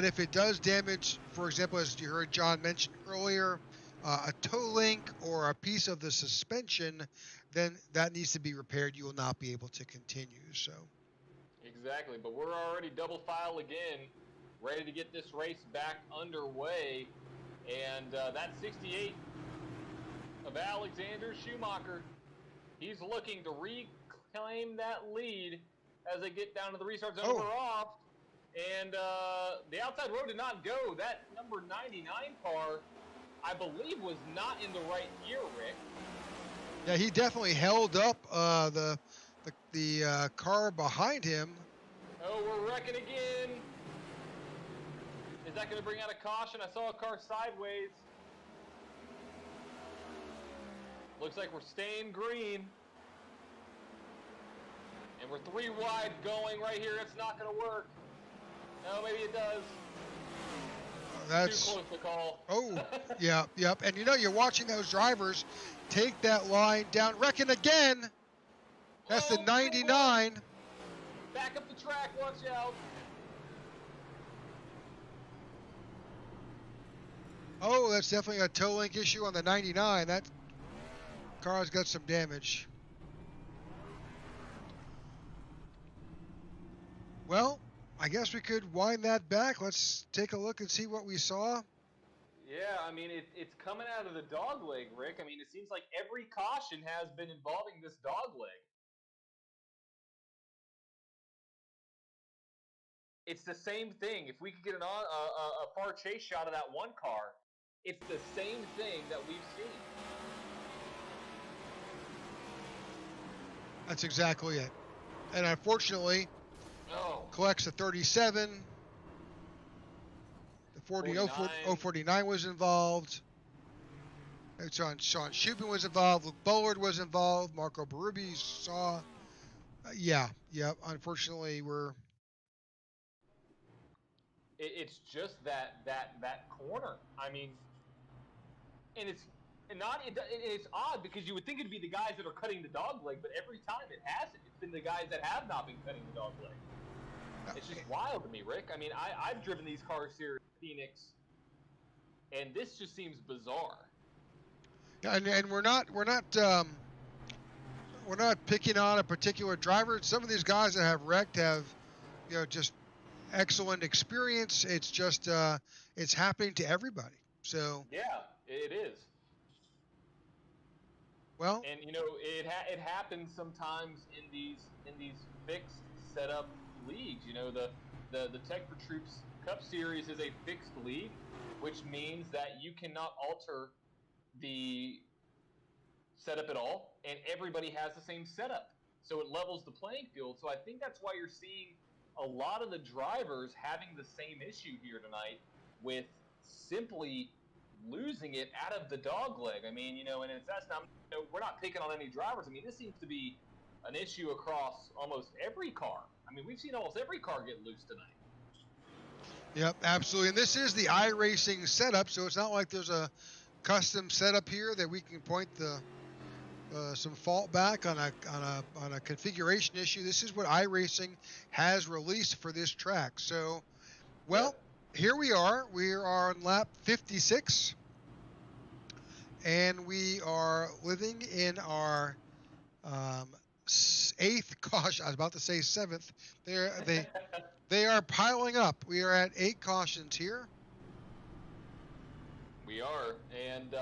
if it does damage, for example, as you heard John mention earlier, a toe link or a piece of the suspension, then that needs to be repaired. You will not be able to continue. So Exactly, but we're already double file again, ready to get this race back underway. And that 68 of Alexander Schumacher, he's looking to reclaim that lead as they get down to the restart zone. We're off. And the outside road did not go. That number 99 car, I believe, was not in the right gear, Rick. Yeah, he definitely held up the car behind him. Oh, we're wrecking again. Is that going to bring out a caution? I saw a car sideways. Looks like we're staying green. And we're 3 wide going right here. It's not going to work. No, maybe it does. That's too close to call. Oh, yeah, yep. And you're watching those drivers take that line down. Wrecking again. That's the 99. Back up the track, watch out. Oh, that's definitely a toe link issue on the 99. That car's got some damage. Well, I guess we could wind that back. Let's take a look and see what we saw. Yeah, I mean, it's coming out of the dog leg, Rick. I mean, it seems like every caution has been involving this dog leg. It's the same thing. If we could get a far chase shot of that one car, it's the same thing that we've seen. That's exactly it. And unfortunately, collects a 37. The 049 was involved. Sean Shubin was involved. Luke Bullard was involved. Marco Berube saw. Yeah. Unfortunately, It's just that corner. I mean, and it's odd because you would think it'd be the guys that are cutting the dog leg, but every time it hasn't. It's been the guys that have not been cutting the dog leg. It's just wild to me, Rick. I mean, I've driven these cars here in Phoenix, and this just seems bizarre. Yeah, and we're not picking on a particular driver. Some of these guys that have wrecked have, just excellent experience. It's just it's happening to everybody. So yeah, it is. Well, and it happens sometimes in these fixed setup leagues. The Tech4Troops Cup Series is a fixed league, which means that you cannot alter the setup at all, and everybody has the same setup. So it levels the playing field. So I think that's why you're seeing a lot of the drivers having the same issue here tonight with simply losing it out of the dog leg. I mean, and that's not, we're not picking on any drivers. I mean, this seems to be an issue across almost every car. I mean, we've seen almost every car get loose tonight. Yep, absolutely. And this is the iRacing setup, so it's not like there's a custom setup here that we can point some fault back on a configuration issue. This is what iRacing has released for this track. So, well, here we are. We are on lap 56, and we are living in our 8th caution. I was about to say 7th. They are piling up. We are at 8 cautions here. We are, and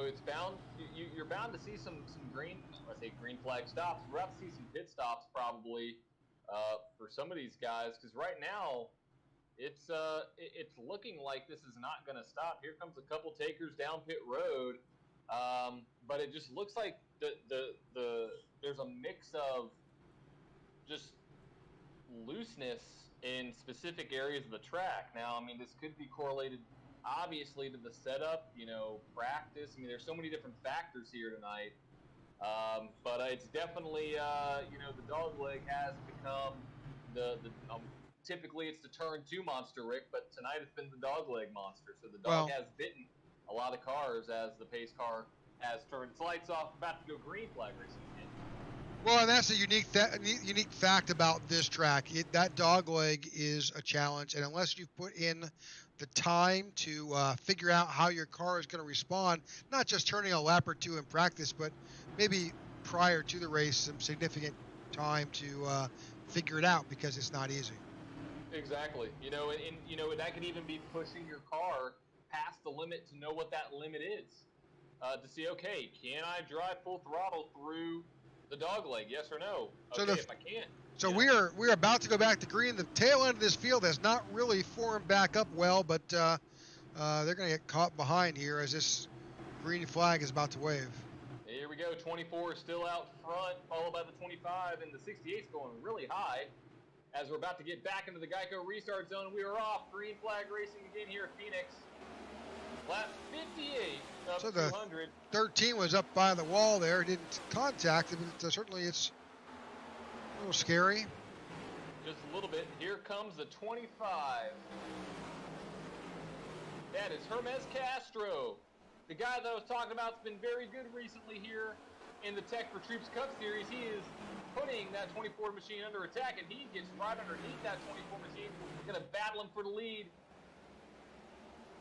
it's bound. You're bound to see some green. I say green flag stops. We're about to see some pit stops probably for some of these guys, because right now it's looking like this is not going to stop. Here comes a couple takers down pit road, but it just looks like there's a mix of just looseness in specific areas of the track. Now, I mean, this could be correlated obviously to the setup, practice. I mean, there's so many different factors here tonight. But it's definitely, the dog leg has become typically it's the turn 2 monster, Rick, but tonight it's been the dog leg monster. So the dog has bitten a lot of cars as the pace car has turned its lights off, about to go green flag racing again. Well, and that's a unique fact about this track. That dog leg is a challenge, and unless you put in the time to figure out how your car is going to respond, not just turning a lap or two in practice, but maybe prior to the race, some significant time to figure it out, because it's not easy. Exactly. And that could even be pushing your car past the limit to know what that limit is. To see, okay, can I drive full throttle through the dog leg? Yes or no? Okay, if I can. So we're about to go back to green. The tail end of this field has not really formed back up well, but they're going to get caught behind here as this green flag is about to wave. Here we go. 24 is still out front, followed by the 25, and the 68 is going really high. As we're about to get back into the Geico restart zone, we are off. Green flag racing again here at Phoenix. Lap 58 up so the 200. 13 was up by the wall there. Didn't contact it, but certainly it's a little scary. Just a little bit. Here comes the 25. That is Hermes Castro. The guy that I was talking about has been very good recently here in the Tech4Troops Cup Series, he is putting that 24 machine under attack, and he gets right underneath that 24 machine. Going to battle him for the lead.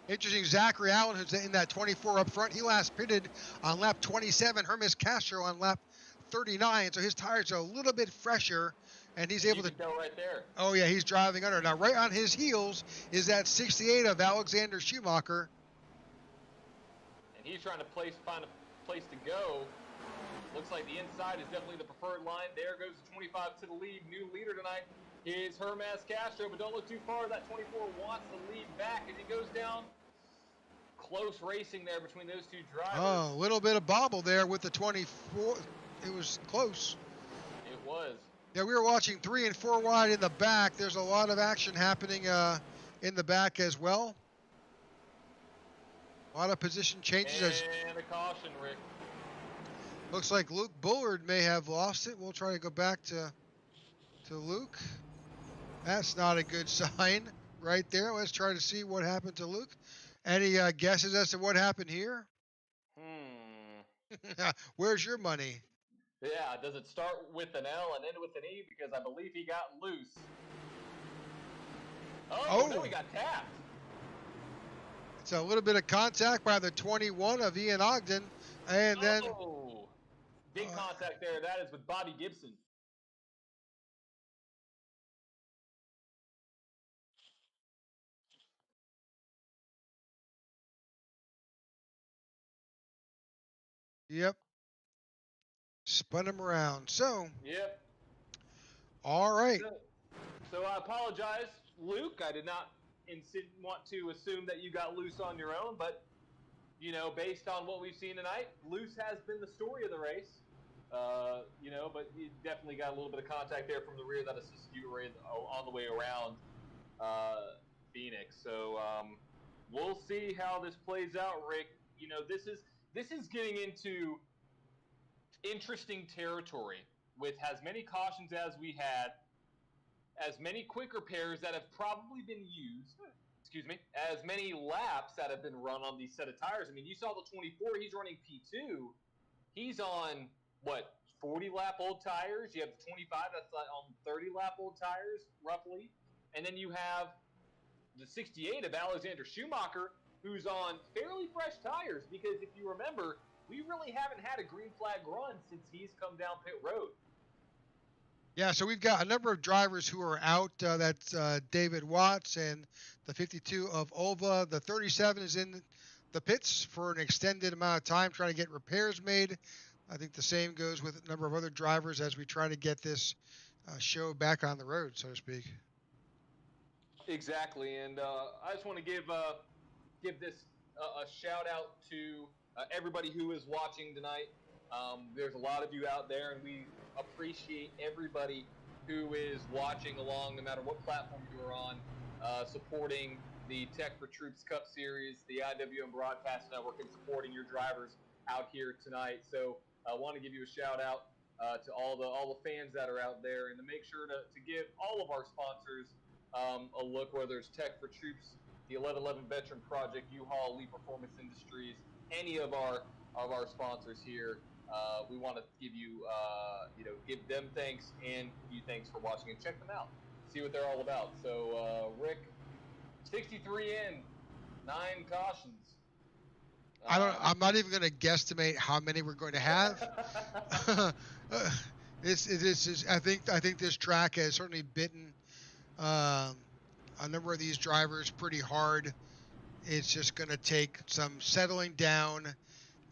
Interesting, Zachary Allen, who's in that 24 up front, he last pitted on lap 27. Hermes Castro on lap 39, so his tires are a little bit fresher, and he's able you to. Can tell right there. Oh yeah, he's driving under. Now, right on his heels is that 68 of Alexander Schumacher. And he's trying to find a place to go. Looks like the inside is definitely the preferred line. There goes the 25 to the lead. New leader tonight is Hermes Castro, but don't look too far. That 24 wants the lead back as he goes down. Close racing there between those two drivers. Oh, a little bit of bobble there with the 24. It was close. It was. Yeah, we were watching 3 and 4 wide in the back. There's a lot of action happening in the back as well. A lot of position changes. And a caution, Rick. Looks like Luke Bullard may have lost it. We'll try to go back to Luke. That's not a good sign right there. Let's try to see what happened to Luke. Any guesses as to what happened here? Where's your money? Yeah, does it start with an L and end with an E? Because I believe he got loose. Oh, no, he got tapped. It's a little bit of contact by the 21 of Ian Ogden. And then... Big contact there. That is with Bobby Gibson. Yep. Spun him around. So. Yep. All right. So I apologize, Luke. I did not want to assume that you got loose on your own, but, you know, based on what we've seen tonight, loose has been the story of the race. You know, but you definitely got a little bit of contact there from the rear that assisted you on the way around Phoenix. So we'll see how this plays out, Rick. You know, this is getting into interesting territory with as many cautions as we had, as many quick repairs that have probably been used, as many laps that have been run on these set of tires. I mean, you saw the 24, he's running P2. He's on, what, 40-lap old tires? You have the 25, that's on 30-lap old tires, roughly. And then you have the 68 of Alexander Schumacher, who's on fairly fresh tires, because if you remember, we really haven't had a green flag run since he's come down pit road. Yeah, so we've got a number of drivers who are out. That's David Watts and the 52 of Ulva. The 37 is in the pits for an extended amount of time trying to get repairs made. I think the same goes with a number of other drivers as we try to get this show back on the road, so to speak. Exactly, and I just want to give this a shout out to everybody who is watching tonight. There's a lot of you out there, and we appreciate everybody who is watching along, no matter what platform you are on, supporting the Tech4Troops Cup Series, the IWM Broadcast Network, and supporting your drivers out here tonight. So I want to give you a shout out to all the fans that are out there, and to make sure to give all of our sponsors a look, whether it's Tech4Troops, the 1111 Veteran Project, U-Haul, Lee Performance Industries, any of our sponsors here. We want to give you, give them thanks and you thanks for watching, and check them out. See what they're all about. So, Rick, 63 in, 9 cautions. I'm not even going to guesstimate how many we're going to have. I think this track has certainly bitten a number of these drivers pretty hard. It's just going to take some settling down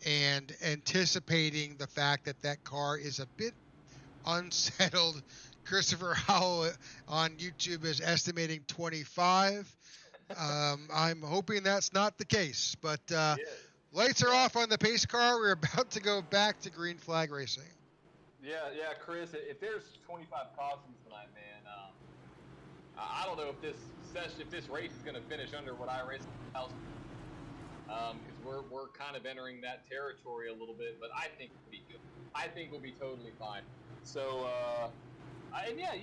and anticipating the fact that car is a bit unsettled. Christopher Howell on YouTube is estimating 25. I'm hoping that's not the case, but lights are off on the pace car. We're about to go back to green flag racing. Yeah, Chris, if there's 25 cautions tonight, man, I don't know if this race is going to finish under what I raced house. Because we're kind of entering that territory a little bit, but I think we'll be good. I think we'll be totally fine. So,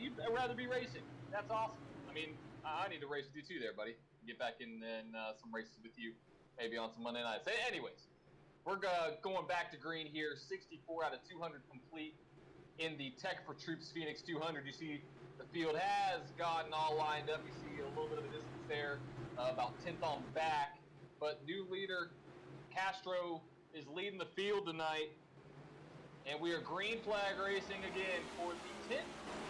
you'd rather be racing. That's awesome. I mean, I need to race with you too there, buddy. Get back in some races with you, maybe on some Monday nights. Anyways, We're going back to green here, 64 out of 200 complete in the Tech4Troops Phoenix 200. You see the field has gotten all lined up. You see a little bit of a distance there, about 10th on back. But new leader, Castro, is leading the field tonight. And we are green flag racing again for the 10th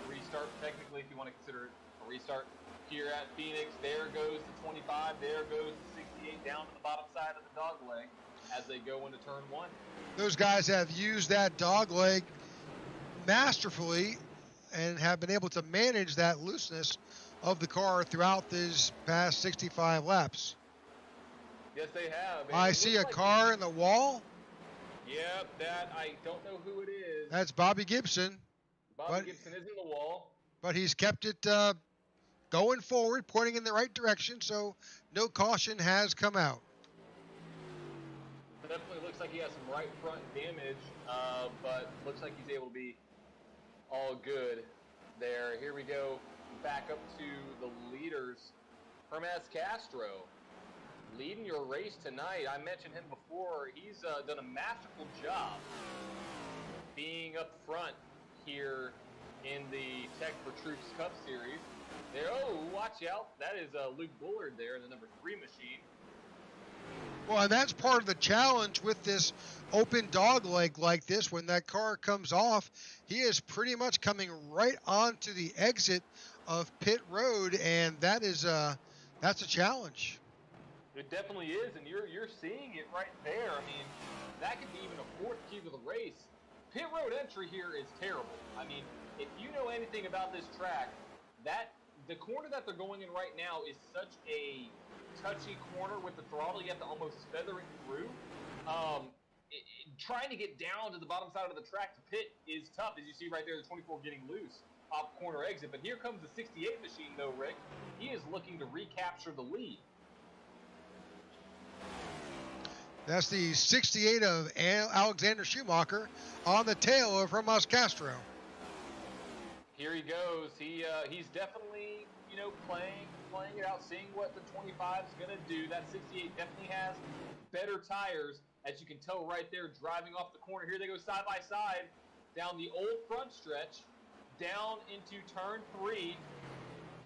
restart, technically, if you want to consider it a restart here at Phoenix. There goes the 25. There goes the 68 down to the bottom side of the dog leg as they go into turn 1. Those guys have used that dog leg masterfully and have been able to manage that looseness of the car throughout these past 65 laps. Yes, they have. And I see a car in the wall. Yep, that I don't know who it is. That's Bobby Gibson. Bobby Gibson is in the wall. But he's kept it going forward, pointing in the right direction, so no caution has come out. Definitely looks like he has some right front damage, but looks like he's able to be all good there. Here we go, back up to the leaders. Hermes Castro leading your race tonight. I mentioned him before. He's done a masterful job being up front here in the Tech4Troops Cup Series. There, oh, watch out. That is Luke Bullard there in the number 3 machine. Well, and that's part of the challenge with this open dog leg like this. When that car comes off, he is pretty much coming right onto the exit of pit road, and that is that's a challenge. It definitely is, and you're seeing it right there. I mean, that could be even a 4th key to the race. Pit road entry here is terrible. I mean, if you know anything about this track, the corner that they're going in right now is such a touchy corner with the throttle. You have to almost feather it through. Trying to get down to the bottom side of the track to pit is tough, as you see right there, the 24 getting loose off corner exit. But here comes the 68 machine, though, Rick. He is looking to recapture the lead. That's the 68 of Alexander Schumacher on the tail of Hermes Castro. Here he goes. He's definitely, playing it out, seeing what the 25 is going to do. That 68 definitely has better tires, as you can tell right there, driving off the corner. Here they go side by side down the old front stretch, down into turn 3.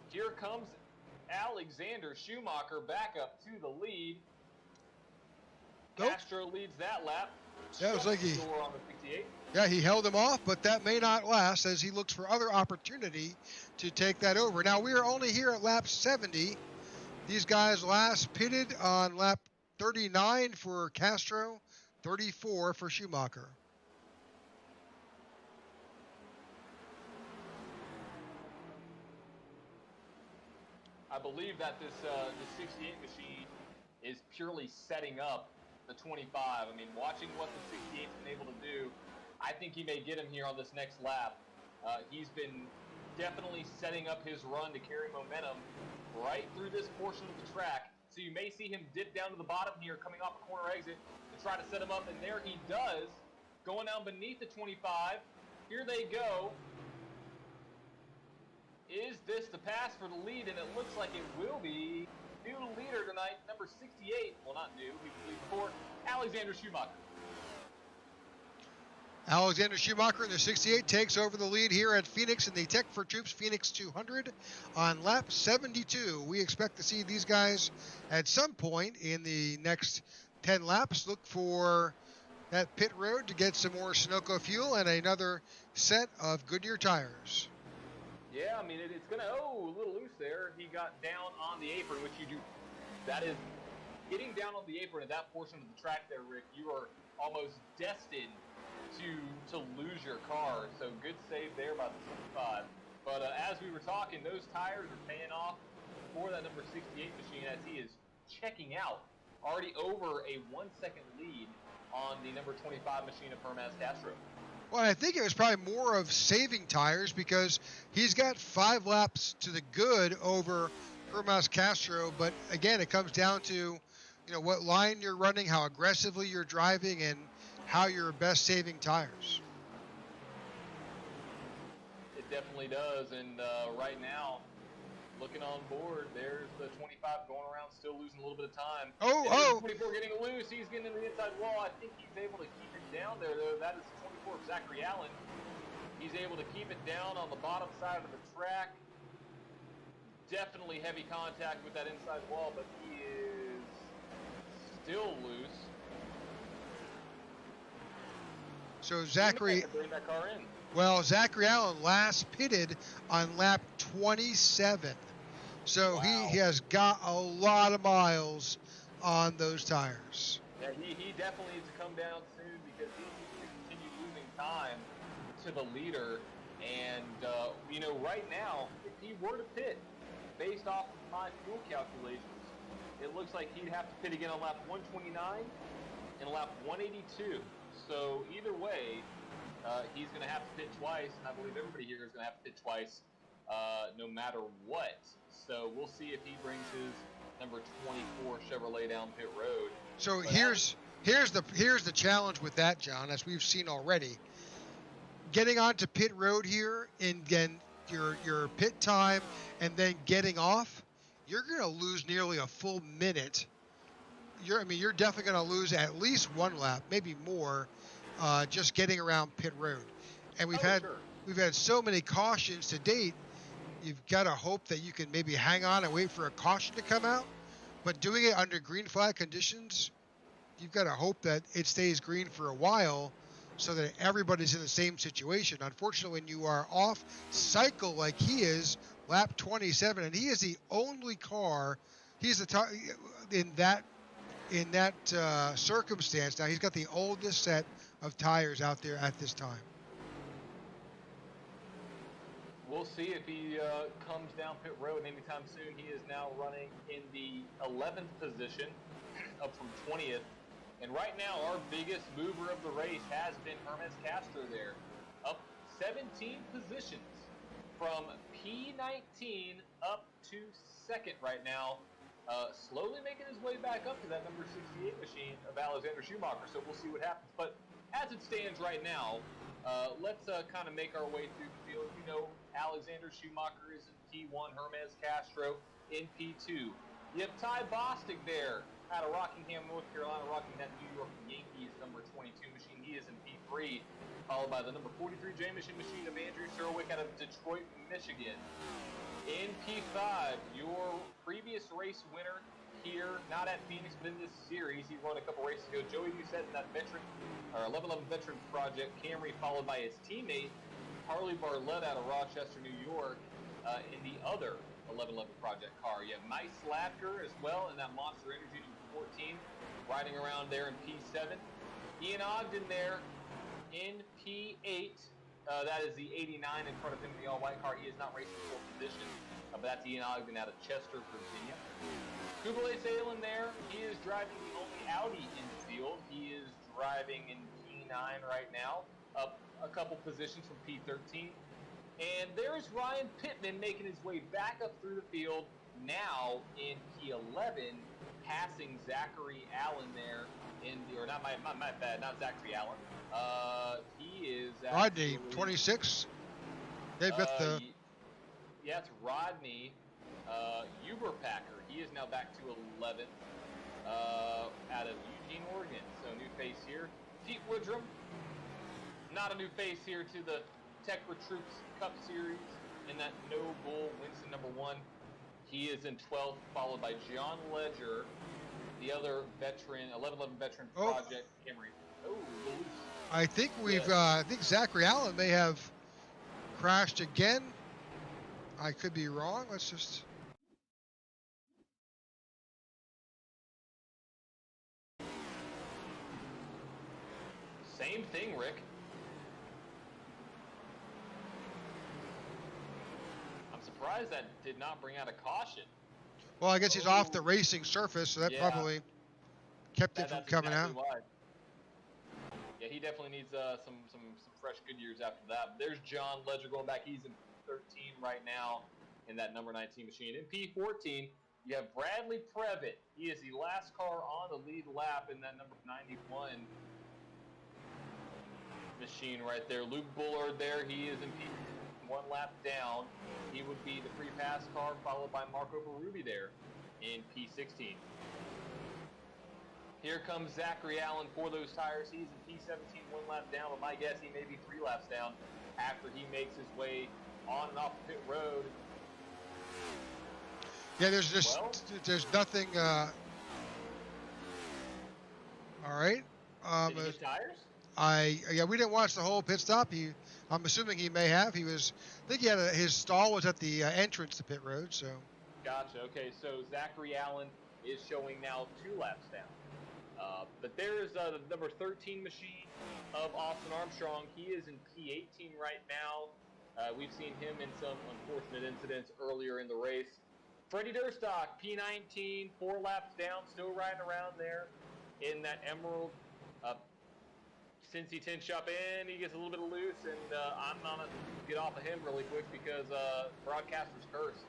Here comes Alexander Schumacher back up to the lead. Castro leads that lap. That was like he, on the 68. yeah, he held him off, but that may not last as he looks for other opportunity to take that over. Now, we are only here at lap 70. These guys last pitted on lap 39 for Castro, 34 for Schumacher. I believe that this 68 machine is purely setting up the 25. I mean, watching what the 68's been able to do, I think he may get him here on this next lap. He's been definitely setting up his run to carry momentum right through this portion of the track. So you may see him dip down to the bottom here, coming off a corner exit to try to set him up, and there he does, going down beneath the 25. Here they go. Is this the pass for the lead? And it looks like it will be. New leader tonight, number 68. Well, not new. He was before. Alexander Schumacher. Alexander Schumacher in the 68 takes over the lead here at Phoenix in the Tech4Troops Phoenix 200 on lap 72. We expect to see these guys at some point in the next 10 laps. Look for that pit road to get some more Sunoco fuel and another set of Goodyear tires. Yeah, I mean, it's going to, a little loose there. He got down on the apron, which you do. That is, getting down on the apron at that portion of the track there, Rick, you are almost destined to lose your car. So good save there by the 65. But as we were talking, those tires are paying off for that number 68 machine as he is checking out. Already over a 1-second lead on the number 25 machine of Hermes Castro. Well, I think it was probably more of saving tires because he's got 5 laps to the good over Hermes Castro. But again, it comes down to, what line you're running, how aggressively you're driving, and how you're best saving tires. It definitely does. And right now, looking on board. There's the 25 going around, still losing a little bit of time. Oh, And there's oh! 24 getting loose. He's getting in the inside wall. I think he's able to keep it down there, though. That is 24 of Zachary Allen. He's able to keep it down on the bottom side of the track. Definitely heavy contact with that inside wall, but he is still loose. So Zachary, Bring that car in. well, Zachary Allen last pitted on lap 27. So Wow. he has got a lot of miles on those tires. Yeah, he definitely needs to come down soon because he needs to continue losing time to the leader. And, right now, if he were to pit, based off of my fuel calculations, it looks like he'd have to pit again on lap 129 and lap 182. So either way, he's going to have to pit twice, and I believe everybody here is going to have to pit twice, no matter what. So we'll see if he brings his number 24 Chevrolet down pit road. So But here's the challenge with that, John, as we've seen already. Getting onto pit road here and then your pit time and then getting off, you're going to lose nearly a full minute. You're definitely going to lose at least one lap, maybe more, just getting around pit road. And we've had so many cautions to date. You've got to hope that you can maybe hang on and wait for a caution to come out. But doing it under green flag conditions, you've got to hope that it stays green for a while so that everybody's in the same situation. Unfortunately, when you are off cycle like he is, lap 27, and he is the only car, he's the top in that circumstance. Now, he's got the oldest set of tires out there at this time. We'll see if he comes down pit road anytime soon. He is now running in the 11th position, up from 20th. And right now, our biggest mover of the race has been Hermes Castro there, up 17 positions from P19 up to second right now. Slowly making his way back up to that number 68 machine of Alexander Schumacher. So we'll see what happens. But as it stands right now, let's kind of make our way through the field. Alexander Schumacher is in P1, Hermes Castro in P2. You have Ty Bostic there out of Rockingham, North Carolina, rocking that New York Yankees number 22 machine. He is in P3, followed by the number 43 J machine of Andrew Sherwick out of Detroit, Michigan. In P5, your previous race winner here, not at Phoenix, but in this series, he won a couple races ago. Joey Doucette in that 1111 veteran project Camry, followed by his teammate Harley Barlett out of Rochester, New York, in the other 1111 project car. You have Mike Slatker as well in that Monster Energy 14, riding around there in P7. Ian Ogden there in P8. That is the 89 in front of him in the all-white car. He is not racing for position, but that's Ian Ogden out of Chester, Virginia. Kublai Salen there. He is driving the only Audi in the field. He is driving in P9 right now, up a couple positions from P13. And there's Ryan Pittman making his way back up through the field, now in P11, passing Zachary Allen there my bad, not Zachary Allen. He is Rodney, 26. They've got the... Yeah, it's Rodney Uberpacker. He is now back to 11th out of Eugene, Oregon. So new face here. Pete Woodrum, not a new face here to the Tech4Troops Cup Series in that No Bull Winston number 1. He is in 12th, followed by John Ledger, the other veteran, 1111 veteran project Camry. Oh, loose. I think I think Zachary Allen may have crashed again. I could be wrong. Let's just... Same thing, Rick. I'm surprised that did not bring out a caution. Well, I guess he's off the racing surface, so that probably kept it from coming out. Why. Yeah, he definitely needs some fresh Goodyears after that. But there's John Ledger going back. He's in 13 right now in that number 19 machine. In P14, you have Bradley Previtt. He is the last car on the lead lap in that number 91 machine right there. Luke Bullard there. He is in 1 lap down, he would be the free pass car, followed by Marco Berube there in P16. Here comes Zachary Allen for those tires. He's in P17, 1 lap down, but my guess he may be 3 laps down after he makes his way on and off the pit road. Yeah, there's nothing. All right. Did he get tires? We didn't watch the whole pit stop. I'm assuming he may have. I think his stall was at the entrance to pit road. So. Gotcha. Okay, so Zachary Allen is showing now 2 laps down. But there's the number 13 machine of Austin Armstrong. He is in P18 right now. We've seen him in some unfortunate incidents earlier in the race. Freddie Durstock, P19, 4 laps down, still riding around there in that Emerald. Cincy tin shop in, he gets a little bit loose, and I'm going to get off of him really quick because broadcaster's curse.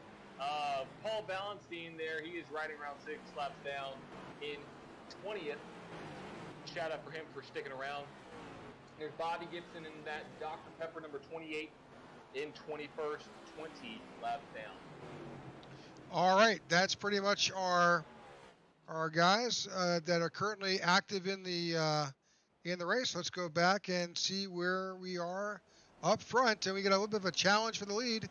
Paul Valenstein there, he is riding around 6 laps down in 20th. Shout out for him for sticking around. There's Bobby Gibson in that Dr. Pepper number 28 in 21st, 20 laps down. All right, that's pretty much our guys that are currently active in the race. Let's go back and see where we are up front, and we get a little bit of a challenge for the lead.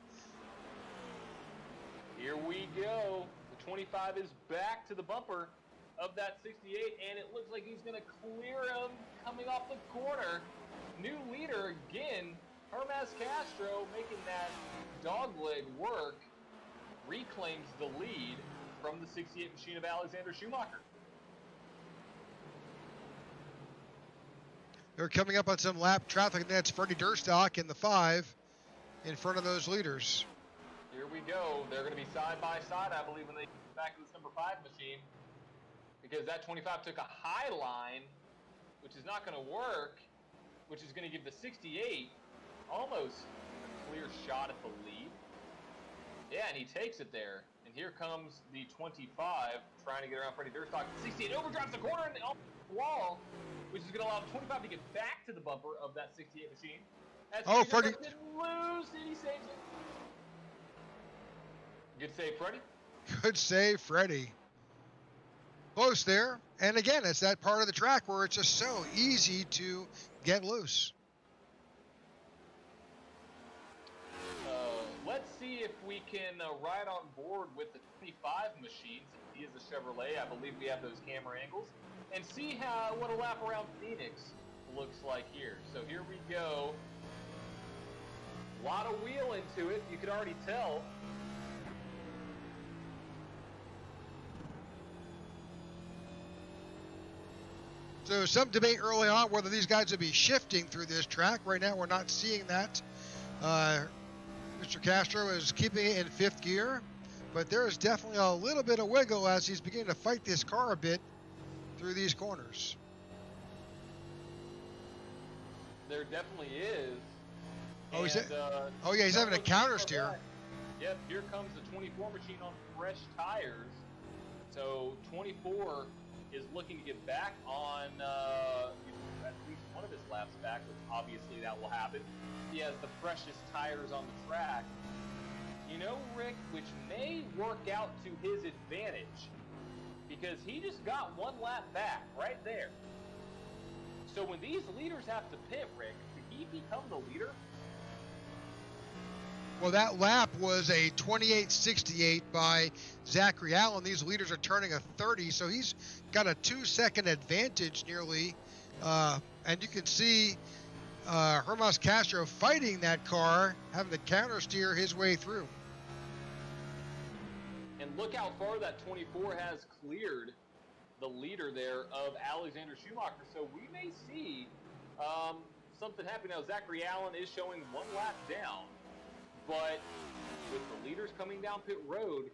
Here we go. The 25 is back to the bumper of that 68, and it looks like he's going to clear him coming off the corner. New leader again, Hermes Castro, making that dogleg work, reclaims the lead from the 68 machine of Alexander Schumacher. They're coming up on some lap traffic, and that's Freddie Durstock in the 5 in front of those leaders. Here we go. They're going to be side by side, I believe, when they get back to this number 5 machine, because that 25 took a high line, which is not going to work, which is going to give the 68 almost a clear shot at the lead. Yeah, and he takes it there. And here comes the 25 trying to get around Freddie Durstock. 68 overdrives the corner and off the wall, which is going to allow 25 to get back to the bumper of that 68 machine. That's Freddie loose, and he saves it. Good save, Freddie. Good save, Freddie. Close there. And again, it's that part of the track where it's just so easy to get loose. Let's see if we can ride on board with the 25 machine. He is a Chevrolet. I believe we have those camera angles. And see what a lap around Phoenix looks like here. So here we go. A lot of wheel into it. You could already tell. So some debate early on whether these guys would be shifting through this track. Right now we're not seeing that. Mr. Castro is keeping it in 5th gear, but there is definitely a little bit of wiggle as he's beginning to fight this car a bit through these corners. There definitely is. Oh, and, he's having a counter steer. Yep, here comes the 24 machine on fresh tires. So 24 is looking to get back on at least one of his laps back, which obviously that will happen. He has the freshest tires on the track. You know, Rick, which may work out to his advantage, because he just got 1 lap back right there. So when these leaders have to pit, Rick, could he become the leader? Well, that lap was a 28.68 by Zachary Allen. These leaders are turning a 30, so he's got a 2-second advantage nearly. And you can see Hermes Castro fighting that car, having to counter steer his way through. And look how far that 24 has cleared the leader there of Alexander Schumacher. So we may see something happen. Now, Zachary Allen is showing 1 lap down. But with the leaders coming down pit road,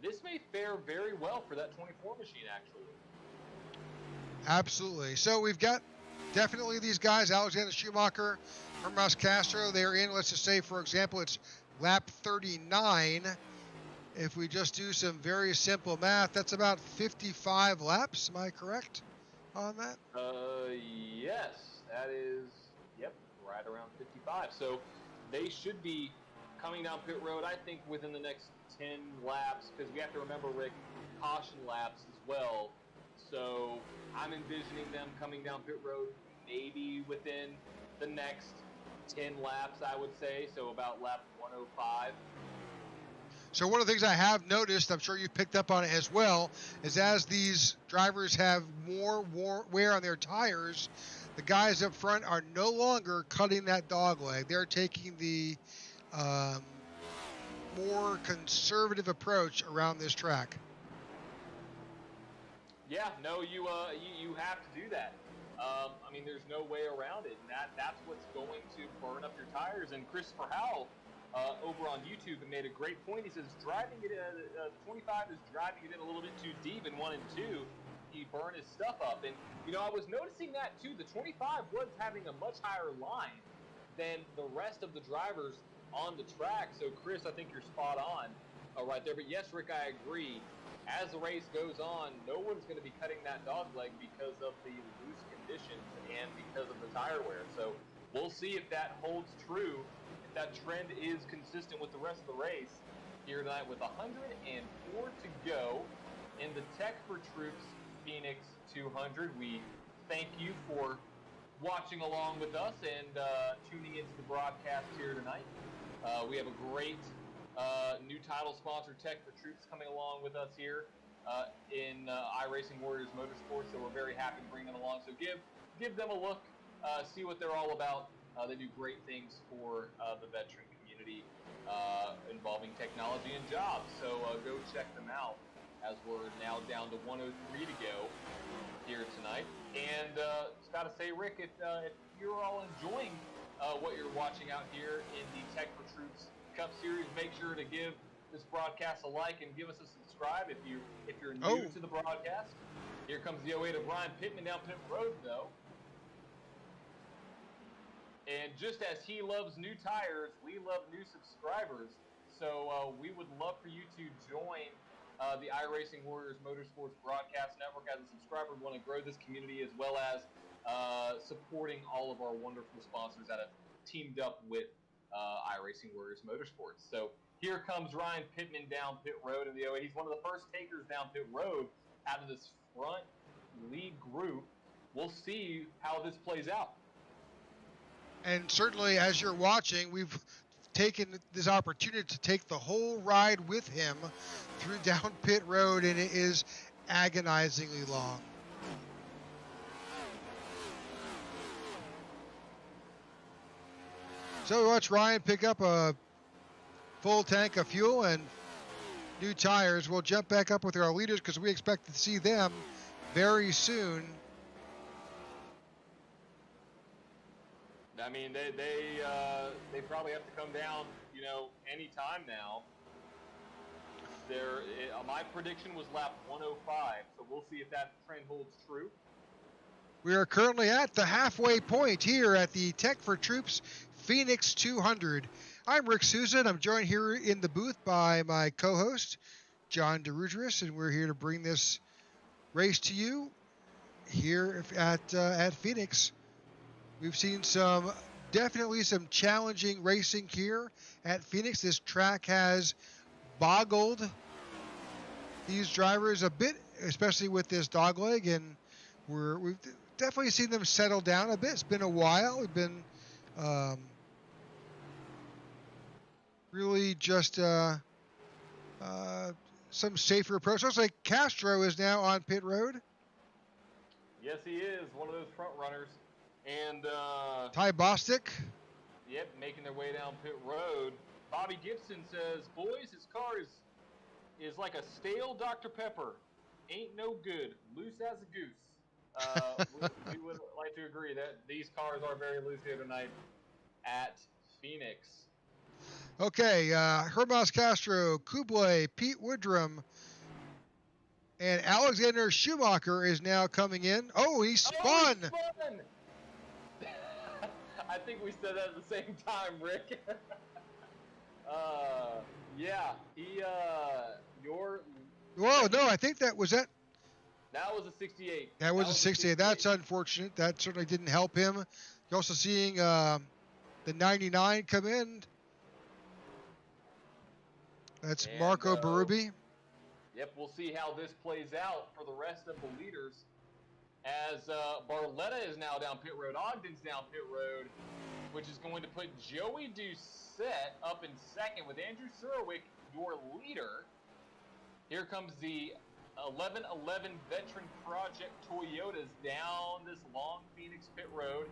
this may fare very well for that 24 machine, actually. Absolutely. So we've got definitely these guys, Alexander Schumacher, Hermes Castro. They're in, let's just say, for example, it's lap 39. If we just do some very simple math, that's about 55 laps. Am I correct on that? Yes. That is, yep, right around 55. So they should be coming down pit road, I think, within the next 10 laps, because we have to remember, Rick, caution laps as well. So I'm envisioning them coming down pit road maybe within the next 10 laps, I would say, so about lap 105. So one of the things I have noticed, I'm sure you picked up on it as well, is as these drivers have more wear on their tires, the guys up front are no longer cutting that dog leg. They're taking the more conservative approach around this track. Yeah, no, you have to do that. I mean, there's no way around it, and that's what's going to burn up your tires. And Christopher Howell over on YouTube made a great point. He says driving it 25 is driving it in a little bit too deep in 1 and 2. He burned his stuff up, and I was noticing that too. The 25 was having a much higher line than the rest of the drivers on the track. So Chris, I think you're spot on right there. But yes, Rick, I agree. As the race goes on, no one's going to be cutting that dog leg because of the loose conditions and because of the tire wear. So we'll see if that holds true, if that trend is consistent with the rest of the race here tonight with 104 to go in the Tech4Troops Phoenix 200. We thank you for watching along with us and tuning into the broadcast here tonight. We have a great new title sponsor, Tech4Troops, coming along with us here in iRacing Warriors Motorsports, so we're very happy to bring them along. So give them a look, see what they're all about. They do great things for the veteran community involving technology and jobs. So go check them out as we're now down to 103 to go here tonight. And just got to say, Rick, if you're all enjoying what you're watching out here in the Tech4Troops Cup Series, make sure to give this broadcast a like and give us a subscribe if you're new to the broadcast. Here comes the 08 of Ryan Pittman down pit road, though. And just as he loves new tires, we love new subscribers. So we would love for you to join the iRacing Warriors Motorsports Broadcast Network as a subscriber. We want to grow this community as well as supporting all of our wonderful sponsors that have teamed up with iRacing Warriors Motorsports. So here comes Ryan Pittman down pit road in the 08. He's one of the first takers down pit road out of this front lead group. We'll see how this plays out. And certainly, as you're watching, we've taken this opportunity to take the whole ride with him through down pit road, and it is agonizingly long. So we watch Ryan pick up a full tank of fuel and new tires. We'll jump back up with our leaders because we expect to see them very soon. I mean, they probably have to come down, any time now. My prediction was lap 105, so we'll see if that trend holds true. We are currently at the halfway point here at the Tech4Troops Phoenix 200. I'm Rick Souza. I'm joined here in the booth by my co-host, John DeRudris, and we're here to bring this race to you here at Phoenix. We've seen definitely some challenging racing here at Phoenix. This track has boggled these drivers a bit, especially with this dogleg, and we've definitely seen them settle down a bit. It's been a while. We've been really just some safer approach. Looks like Castro is now on pit road. Yes, he is one of those front runners. And Ty Bostic. Yep, making their way down pit road. Bobby Gibson says, "Boys, his car is like a stale Dr. Pepper. Ain't no good. Loose as a goose." We would like to agree that these cars are very loose here tonight at Phoenix. Okay, Hermas Castro, Kublai, Pete Woodrum, and Alexander Schumacher is now coming in. Oh, he spun! Oh, he spun! I think we said that at the same time, Rick. Yeah, Whoa, no, I think that was it. That was a 68. That was a 68. That's unfortunate. That certainly didn't help him. You're also seeing the 99 come in. That's And, Marco Berube. Yep, we'll see how this plays out for the rest of the leaders. As Barletta is now down pit road, Ogden's down pit road, which is going to put Joey Doucette up in second with Andrew Surwick, your leader. Here comes the 1111 Veteran Project Toyotas down this long Phoenix pit road.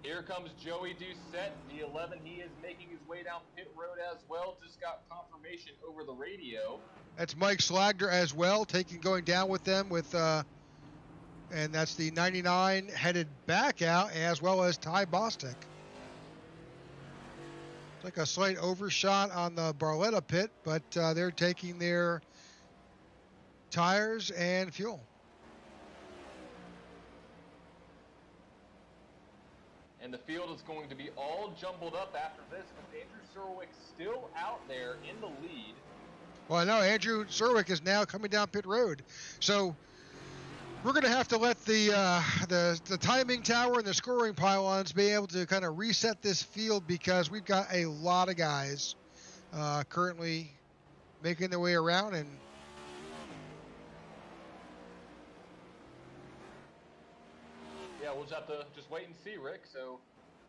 Here comes Joey Doucette, the 11. He is making his way down pit road as well. Just got confirmation over the radio. That's Mike Slagder as well, going down with them with, and that's the 99 headed back out, as well as Ty Bostic. It's like a slight overshot on the Barletta pit, but they're taking their tires and fuel. And the field is going to be all jumbled up after this, with Andrew Surwick still out there in the lead. Well, no, Andrew Surwick is now coming down pit road. So we're going to have to let the timing tower and the scoring pylons be able to kind of reset this field, because we've got a lot of guys currently making their way around. And yeah, we'll just have to just wait and see, Rick. So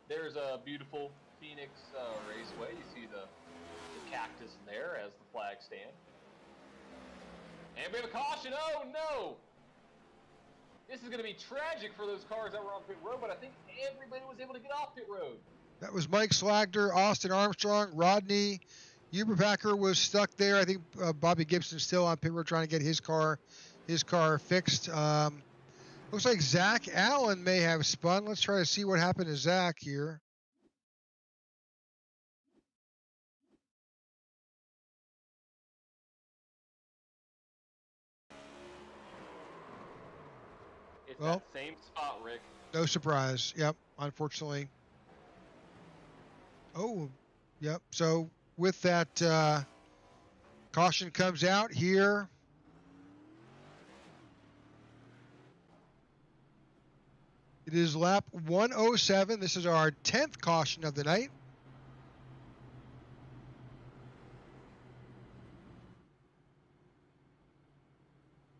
there's a beautiful Phoenix Raceway. You see the cactus there as the flag stand. And we have a caution. Oh, no! This is going to be tragic for those cars that were on pit road, but I think everybody was able to get off pit road. that was Mike Slagder, Austin Armstrong, Rodney Uberpacker was stuck there. I think Bobby Gibson's still on pit road trying to get his car fixed. Looks like Zach Allen may have spun. Let's try to see what happened to Zach here. It's Well, that same spot, Rick. no surprise. Yep, unfortunately. Oh, yep. So with that, caution comes out here. It is lap 107. This is our 10th caution of the night.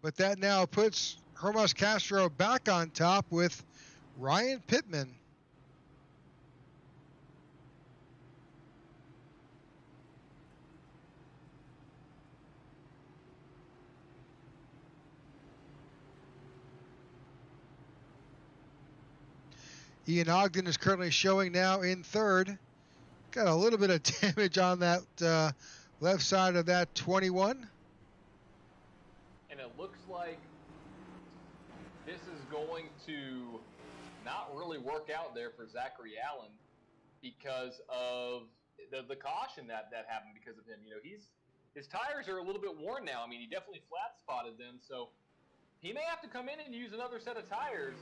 But that now puts Hermas Castro back on top with Ryan Pittman. Ian Ogden is currently showing now in third. Got a little bit of damage on that left side of that 21. And it looks like this is going to not really work out there for Zachary Allen because of the caution that happened because of him. You know, his tires are a little bit worn now. I mean, he definitely flat spotted them, so he may have to come in and use another set of tires,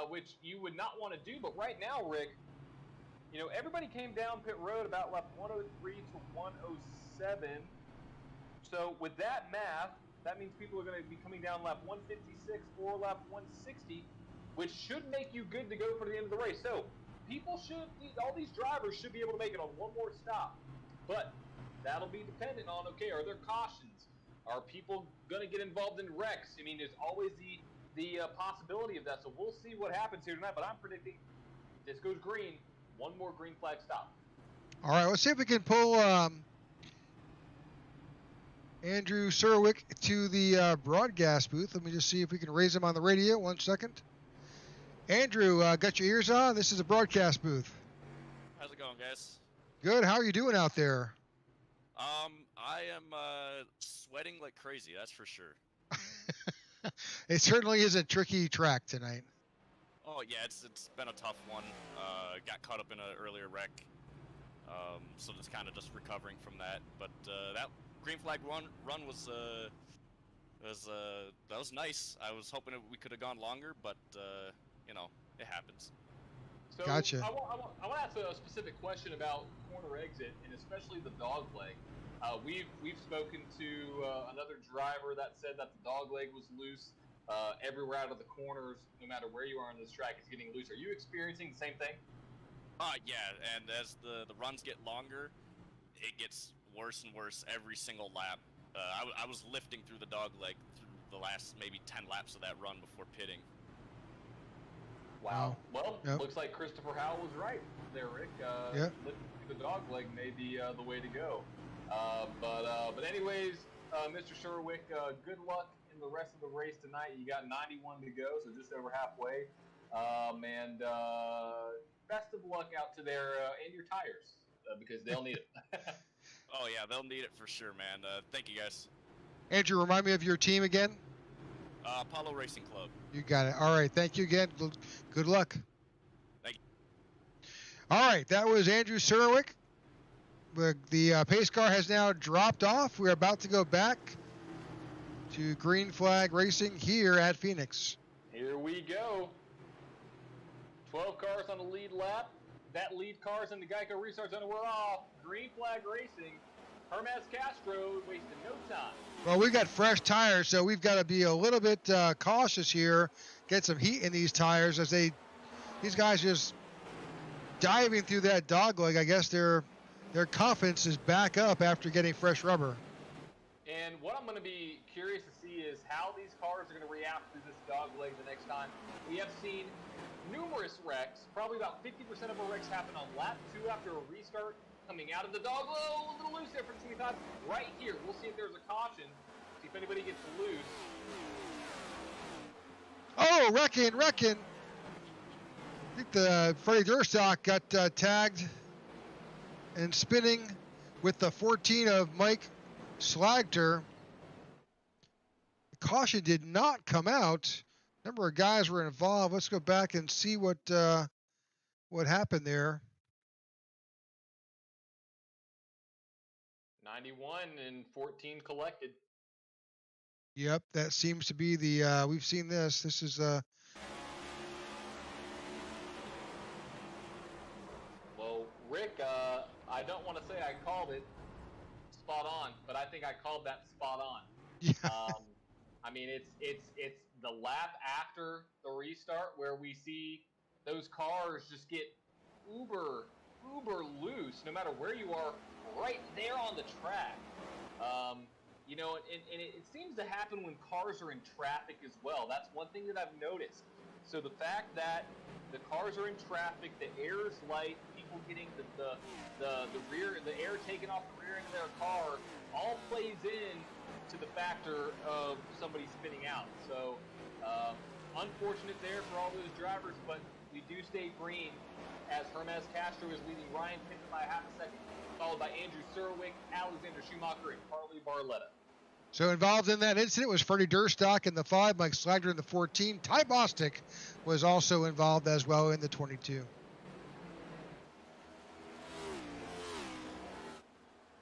which you would not want to do. But right now, Rick, you know, everybody came down pit road about lap 103 to 107. So with that math, that means people are going to be coming down lap 156 or lap 160, which should make you good to go for the end of the race. So all these drivers should be able to make it on one more stop. But that'll be dependent on, okay, are there cautions? Are people going to get involved in wrecks? I mean, there's always the possibility of that. So we'll see what happens here tonight. But I'm predicting this goes green, one more green flag stop. All right, let's see if we can pull Andrew Surwick to the broadcast booth. Let me just see if we can raise him on the radio. 1 second. Andrew, got your ears on? This is a broadcast booth. How's it going, guys? Good. How are you doing out there? I am sweating like crazy, that's for sure. It certainly is a tricky track tonight. Oh yeah, it's been a tough one. Got caught up in an earlier wreck, so just kind of just recovering from that. But that green flag run was that was nice. I was hoping we could have gone longer, but you know, it happens. So Gotcha. I want to ask a specific question about corner exit and especially the dog leg. We've spoken to another driver that said that the dog leg was loose everywhere out of the corners. No matter where you are on this track, it's getting loose. Are you experiencing the same thing? Yeah, and as the runs get longer, it gets worse and worse every single lap. I was lifting through the dog leg through the last maybe 10 laps of that run before pitting. Wow. Well, Yep. Looks like Christopher Howell was right there, Rick. Yep. Lifting through the dog leg may be the way to go. But anyways, Mr. Sherwick, good luck in the rest of the race tonight. You got 91 to go, so just over halfway. And best of luck out to there and your tires because they'll need it. Oh yeah, they'll need it for sure, man. Thank you guys. Andrew, remind me of your team again. Apollo Racing Club. You got it. All right. Thank you again. Good luck. Thank you. All right. That was Andrew Surwick. The pace car has now dropped off. We're about to go back to Green Flag Racing here at Phoenix. Here we go. 12 cars on the lead lap. That lead car's in the Geico restart zone. We're off. Green Flag Racing. Hermes Castro wasting no time. Well, we've got fresh tires, so we've got to be a little bit cautious here. Get some heat in these tires as these guys just diving through that dog leg. I guess their confidence is back up after getting fresh rubber. And what I'm going to be curious to see is how these cars are going to react to this dog leg the next time. We have seen numerous wrecks. Probably about 50% of our wrecks happen on lap 2 after a restart. Coming out of the dog, a little loose there for 25. Right here, we'll see if there's a caution. See if anybody gets loose. Oh, wrecking. I think the Freddie Durstock got tagged and spinning with the 14 of Mike Slagter. The caution did not come out. A number of guys were involved. Let's go back and see what happened there. 91 and 14 collected. Yep, that seems to be the, we've seen this. This is, Well, Rick, I don't want to say I called it spot on, but I think I called that spot on. yeah. I mean, it's the lap after the restart where we see those cars just get uber loose, no matter where you are, right there on the track. You know, and it seems to happen when cars are in traffic as well. That's one thing that I've noticed. So the fact that the cars are in traffic, the air is light, people getting the air taken off the rear end of their car, all plays in to the factor of somebody spinning out. So unfortunate there for all those drivers, but we do stay green as Hermes Castro is leading Ryan Pittman by half a second, followed by Andrew Surwick, Alexander Schumacher, and Carly Barletta. So involved in that incident was Freddie Durstock in the 5, Mike Slagter in the 14. Ty Bostic was also involved as well in the 22.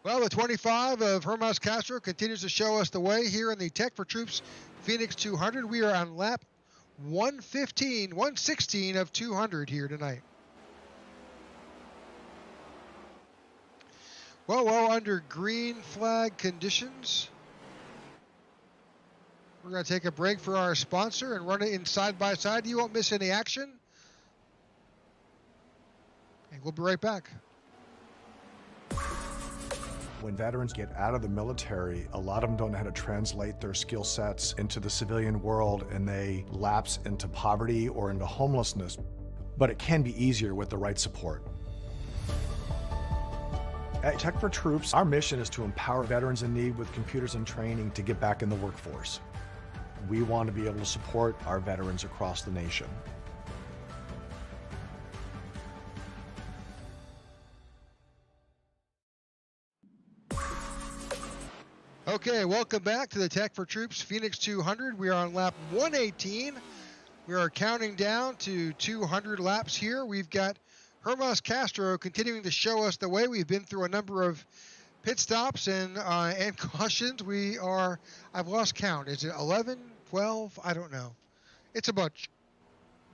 Well, the 25 of Hermes Castro continues to show us the way here in the Tech4Troops Phoenix 200. We are on lap 116 of 200 here tonight. Well, under green flag conditions, we're going to take a break for our sponsor and run it in side by side. You won't miss any action. And we'll be right back. When veterans get out of the military, a lot of them don't know how to translate their skill sets into the civilian world, and they lapse into poverty or into homelessness. But it can be easier with the right support. At Tech4Troops, our mission is to empower veterans in need with computers and training to get back in the workforce. We want to be able to support our veterans across the nation. Okay, welcome back to the Tech4Troops Phoenix 200. We are on lap 118. We are counting down to 200 laps here. We've got Hermes Castro continuing to show us the way. We've been through a number of pit stops and cautions. I've lost count. Is it 11, 12? I don't know. It's a bunch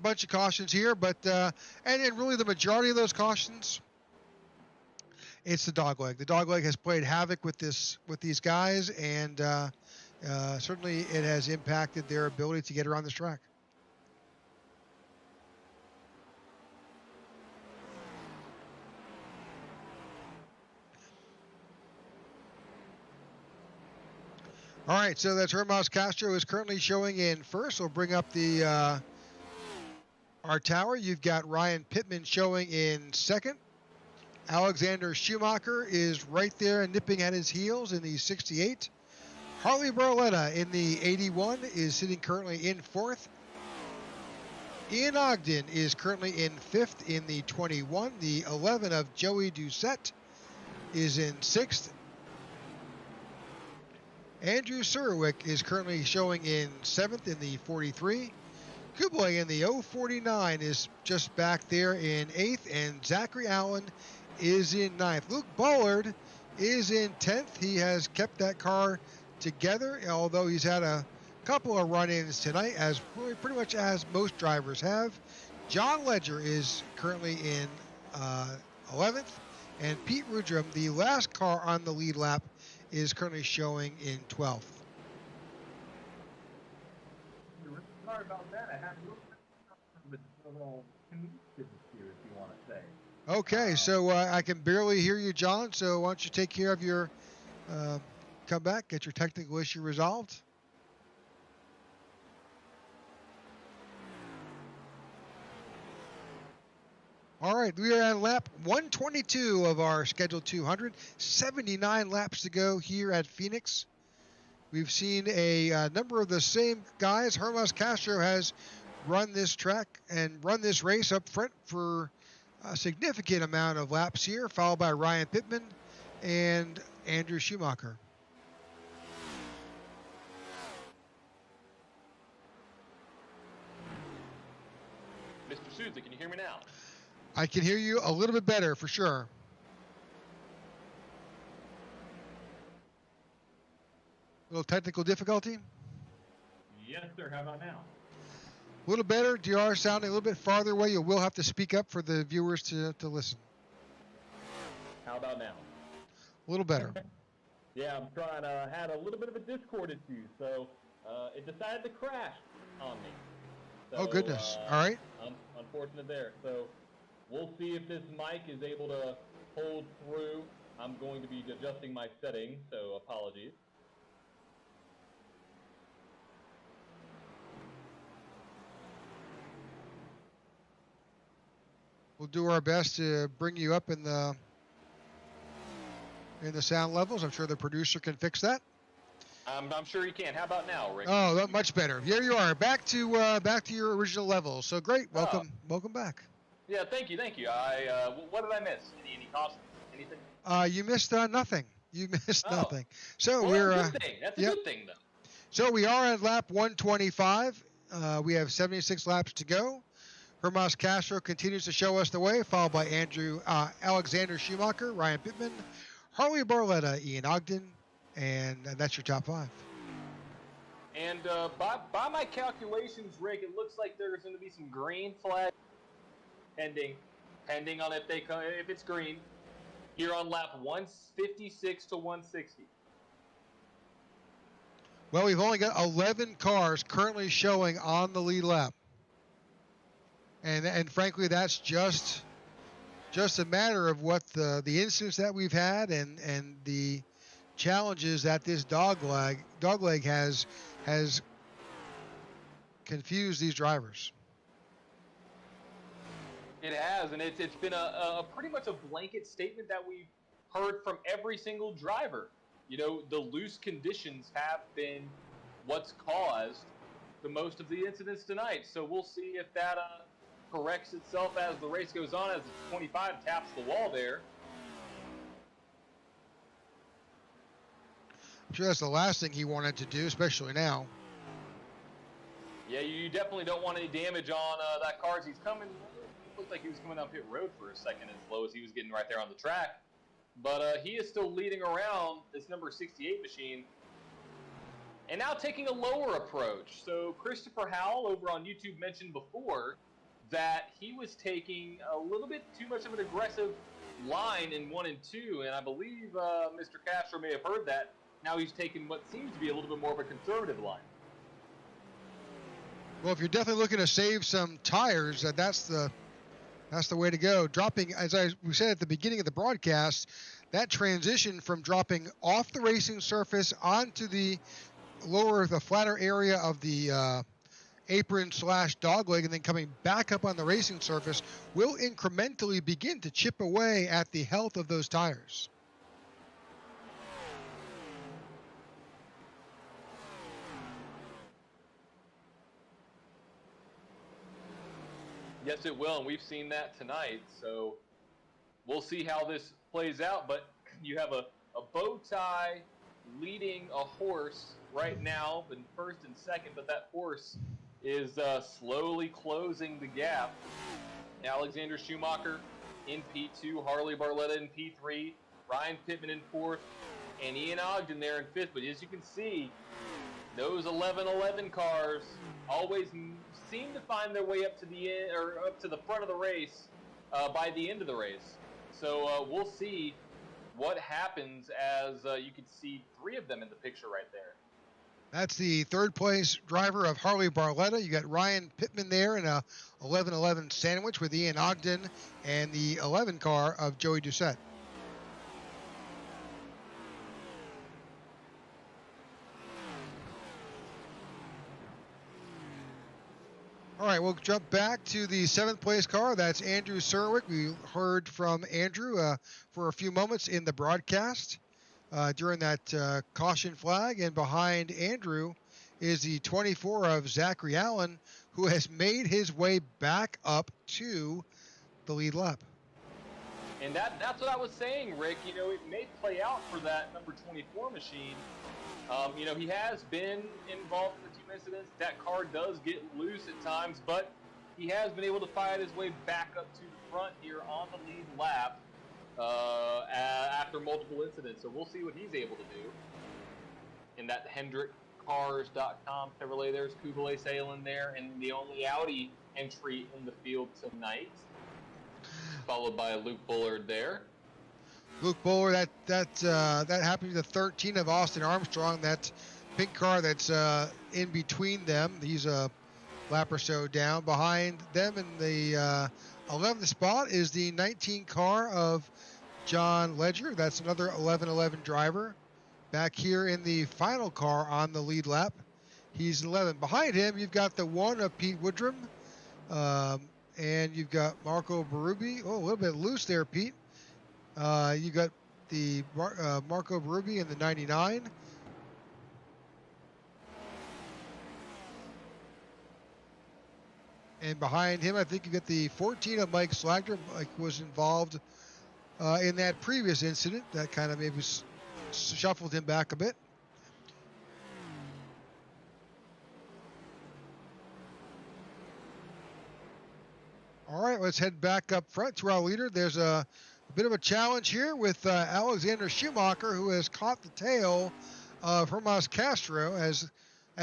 of cautions here, but and really the majority of those cautions, it's the dogleg. The dogleg has played havoc with these guys, and certainly it has impacted their ability to get around this track. All right, so that's Hermas Castro is currently showing in first. We'll bring up the our tower. You've got Ryan Pittman showing in second. Alexander Schumacher is right there nipping at his heels in the 68. Harley Barletta in the 81 is sitting currently in fourth. Ian Ogden is currently in fifth in the 21. The 11 of Joey Doucette is in sixth. Andrew Surwick is currently showing in seventh in the 43. Kublai in the 049 is just back there in eighth, and Zachary Allen is in ninth. Luke Bullard is in 10th. He has kept that car together, although he's had a couple of run-ins tonight, as pretty much as most drivers have. John Ledger is currently in 11th, and Pete Rudrum, the last car on the lead lap, is currently showing in 12th. Sorry about that. I had a little connection here, if you want to say. Okay, so I can barely hear you, John. So why don't you take care of your comeback, get your technical issue resolved. All right, we are at lap 122 of our scheduled 200. 79 laps to go here at Phoenix. We've seen a number of the same guys. Hermas Castro has run this track and run this race up front for a significant amount of laps here, followed by Ryan Pittman and Andrew Schumacher. Mr. Souza, can you hear me now? I can hear you a little bit better, for sure. A little technical difficulty? Yes, sir. How about now? A little better. DR sounding a little bit farther away. You will have to speak up for the viewers to listen. How about now? A little better. Yeah, I'm trying to had a little bit of a Discord issue, so it decided to crash on me. So, Oh, goodness. All right. Unfortunate there. So we'll see if this mic is able to hold through. I'm going to be adjusting my settings, so apologies. We'll do our best to bring you up in the sound levels. I'm sure the producer can fix that. I'm sure you can. How about now, Rick? Oh, much better. Here you are, back to your original levels. So great. Welcome back. Yeah, thank you. What did I miss? Any cautions? Anything? You missed nothing. You missed nothing. So Well, we're that's a good thing. That's a good thing, though. So we are at lap 125. We have 76 laps to go. Hermas Castro continues to show us the way, followed by Alexander Schumacher, Ryan Pittman, Harley Barletta, Ian Ogden, and that's your top five. And by my calculations, Rick, it looks like there's going to be some green flag pending on if it's green, here on lap 156 to 160. Well, we've only got 11 cars currently showing on the lead lap. And frankly, that's just a matter of what the incidents that we've had and the challenges that this dogleg has confused these drivers. It has, and it's been a pretty much a blanket statement that we've heard from every single driver. You know, the loose conditions have been what's caused the most of the incidents tonight. So we'll see if that corrects itself as the race goes on, as the 25 taps the wall there. I'm sure that's the last thing he wanted to do, especially now. Yeah, you definitely don't want any damage on that car as he's coming. It looked like he was coming down pit road for a second as low as he was getting right there on the track. But he is still leading around this number 68 machine. And now taking a lower approach. So Christopher Howell over on YouTube mentioned before that he was taking a little bit too much of an aggressive line in 1 and 2. And I believe Mr. Castro may have heard that. Now he's taking what seems to be a little bit more of a conservative line. Well, if you're definitely looking to save some tires, that's the way to go. Dropping, as we said at the beginning of the broadcast, that transition from dropping off the racing surface onto the lower the flatter area of the apron / dogleg, and then coming back up on the racing surface will incrementally begin to chip away at the health of those tires. Yes, it will, and we've seen that tonight. So we'll see how this plays out. But you have a bow tie leading a horse right now in first and second, but that horse is slowly closing the gap. Alexander Schumacher in P2, Harley Barletta in P3, Ryan Pittman in fourth, and Ian Ogden there in fifth. But as you can see, those 11-11 cars always seem to find their way up to the end, or up to the front of the race by the end of the race. So we'll see what happens as you can see three of them in the picture right there. That's the third place driver of Harley Barletta. You got Ryan Pittman there in a 11-11 sandwich with Ian Ogden and the 11 car of Joey Doucette. All right, we'll jump back to the seventh place car. That's Andrew Serwick. We heard from Andrew for a few moments in the broadcast during that caution flag. And behind Andrew is the 24 of Zachary Allen, who has made his way back up to the lead lap. And that's what I was saying, Rick. You know, it may play out for that number 24 machine. You know, he has been involved in a few incidents. That car does get loose at times, but he has been able to fight his way back up to the front here on the lead lap after multiple incidents. So we'll see what he's able to do. In that HendrickCars.com Chevrolet, there's Kublai Salen there, and the only Audi entry in the field tonight, followed by Luke Bullard there. Luke Bullard, that happened to the 13 of Austin Armstrong. That pink car that's in between them. He's a lap or so down. Behind them in the 11th spot is the 19 car of John Ledger. That's another 11-11 driver. Back here in the final car on the lead lap, he's 11. Behind him, you've got the 1 of Pete Woodrum, and you've got Marco Berube. Oh, a little bit loose there, Pete. You got the Marco Berube in the 99. And behind him, I think you got the 14 of Mike Slagner. Mike was involved in that previous incident. That kind of maybe shuffled him back a bit. All right, let's head back up front to our leader. There's a bit of a challenge here with Alexander Schumacher, who has caught the tail of Hermas Castro, as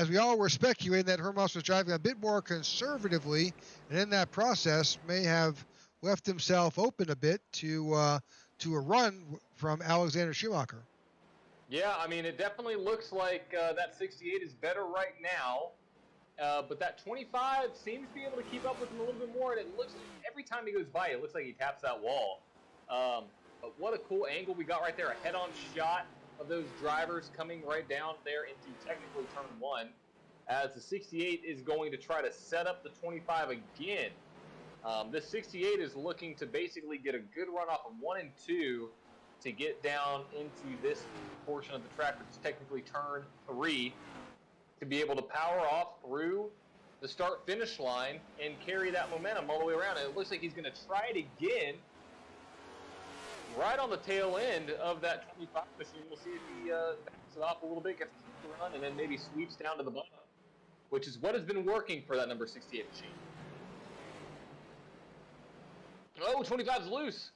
we all were speculating that Hermas was driving a bit more conservatively, and in that process may have left himself open a bit to a run from Alexander Schumacher. Yeah, I mean, it definitely looks like that 68 is better right now, but that 25 seems to be able to keep up with him a little bit more, and it looks like every time he goes by, it looks like he taps that wall. But what a cool angle we got right there, a head-on shot of those drivers coming right down there into technically turn 1, as the 68 is going to try to set up the 25 again. This 68 is looking to basically get a good run off of 1 and 2 to get down into this portion of the track, which is technically turn 3, to be able to power off through the start-finish line and carry that momentum all the way around. And it looks like he's going to try it again right on the tail end of that 25 machine. We'll see if he backs it off a little bit, gets the run, and then maybe sweeps down to the bottom, which is what has been working for that number 68 machine. Oh, 25's loose.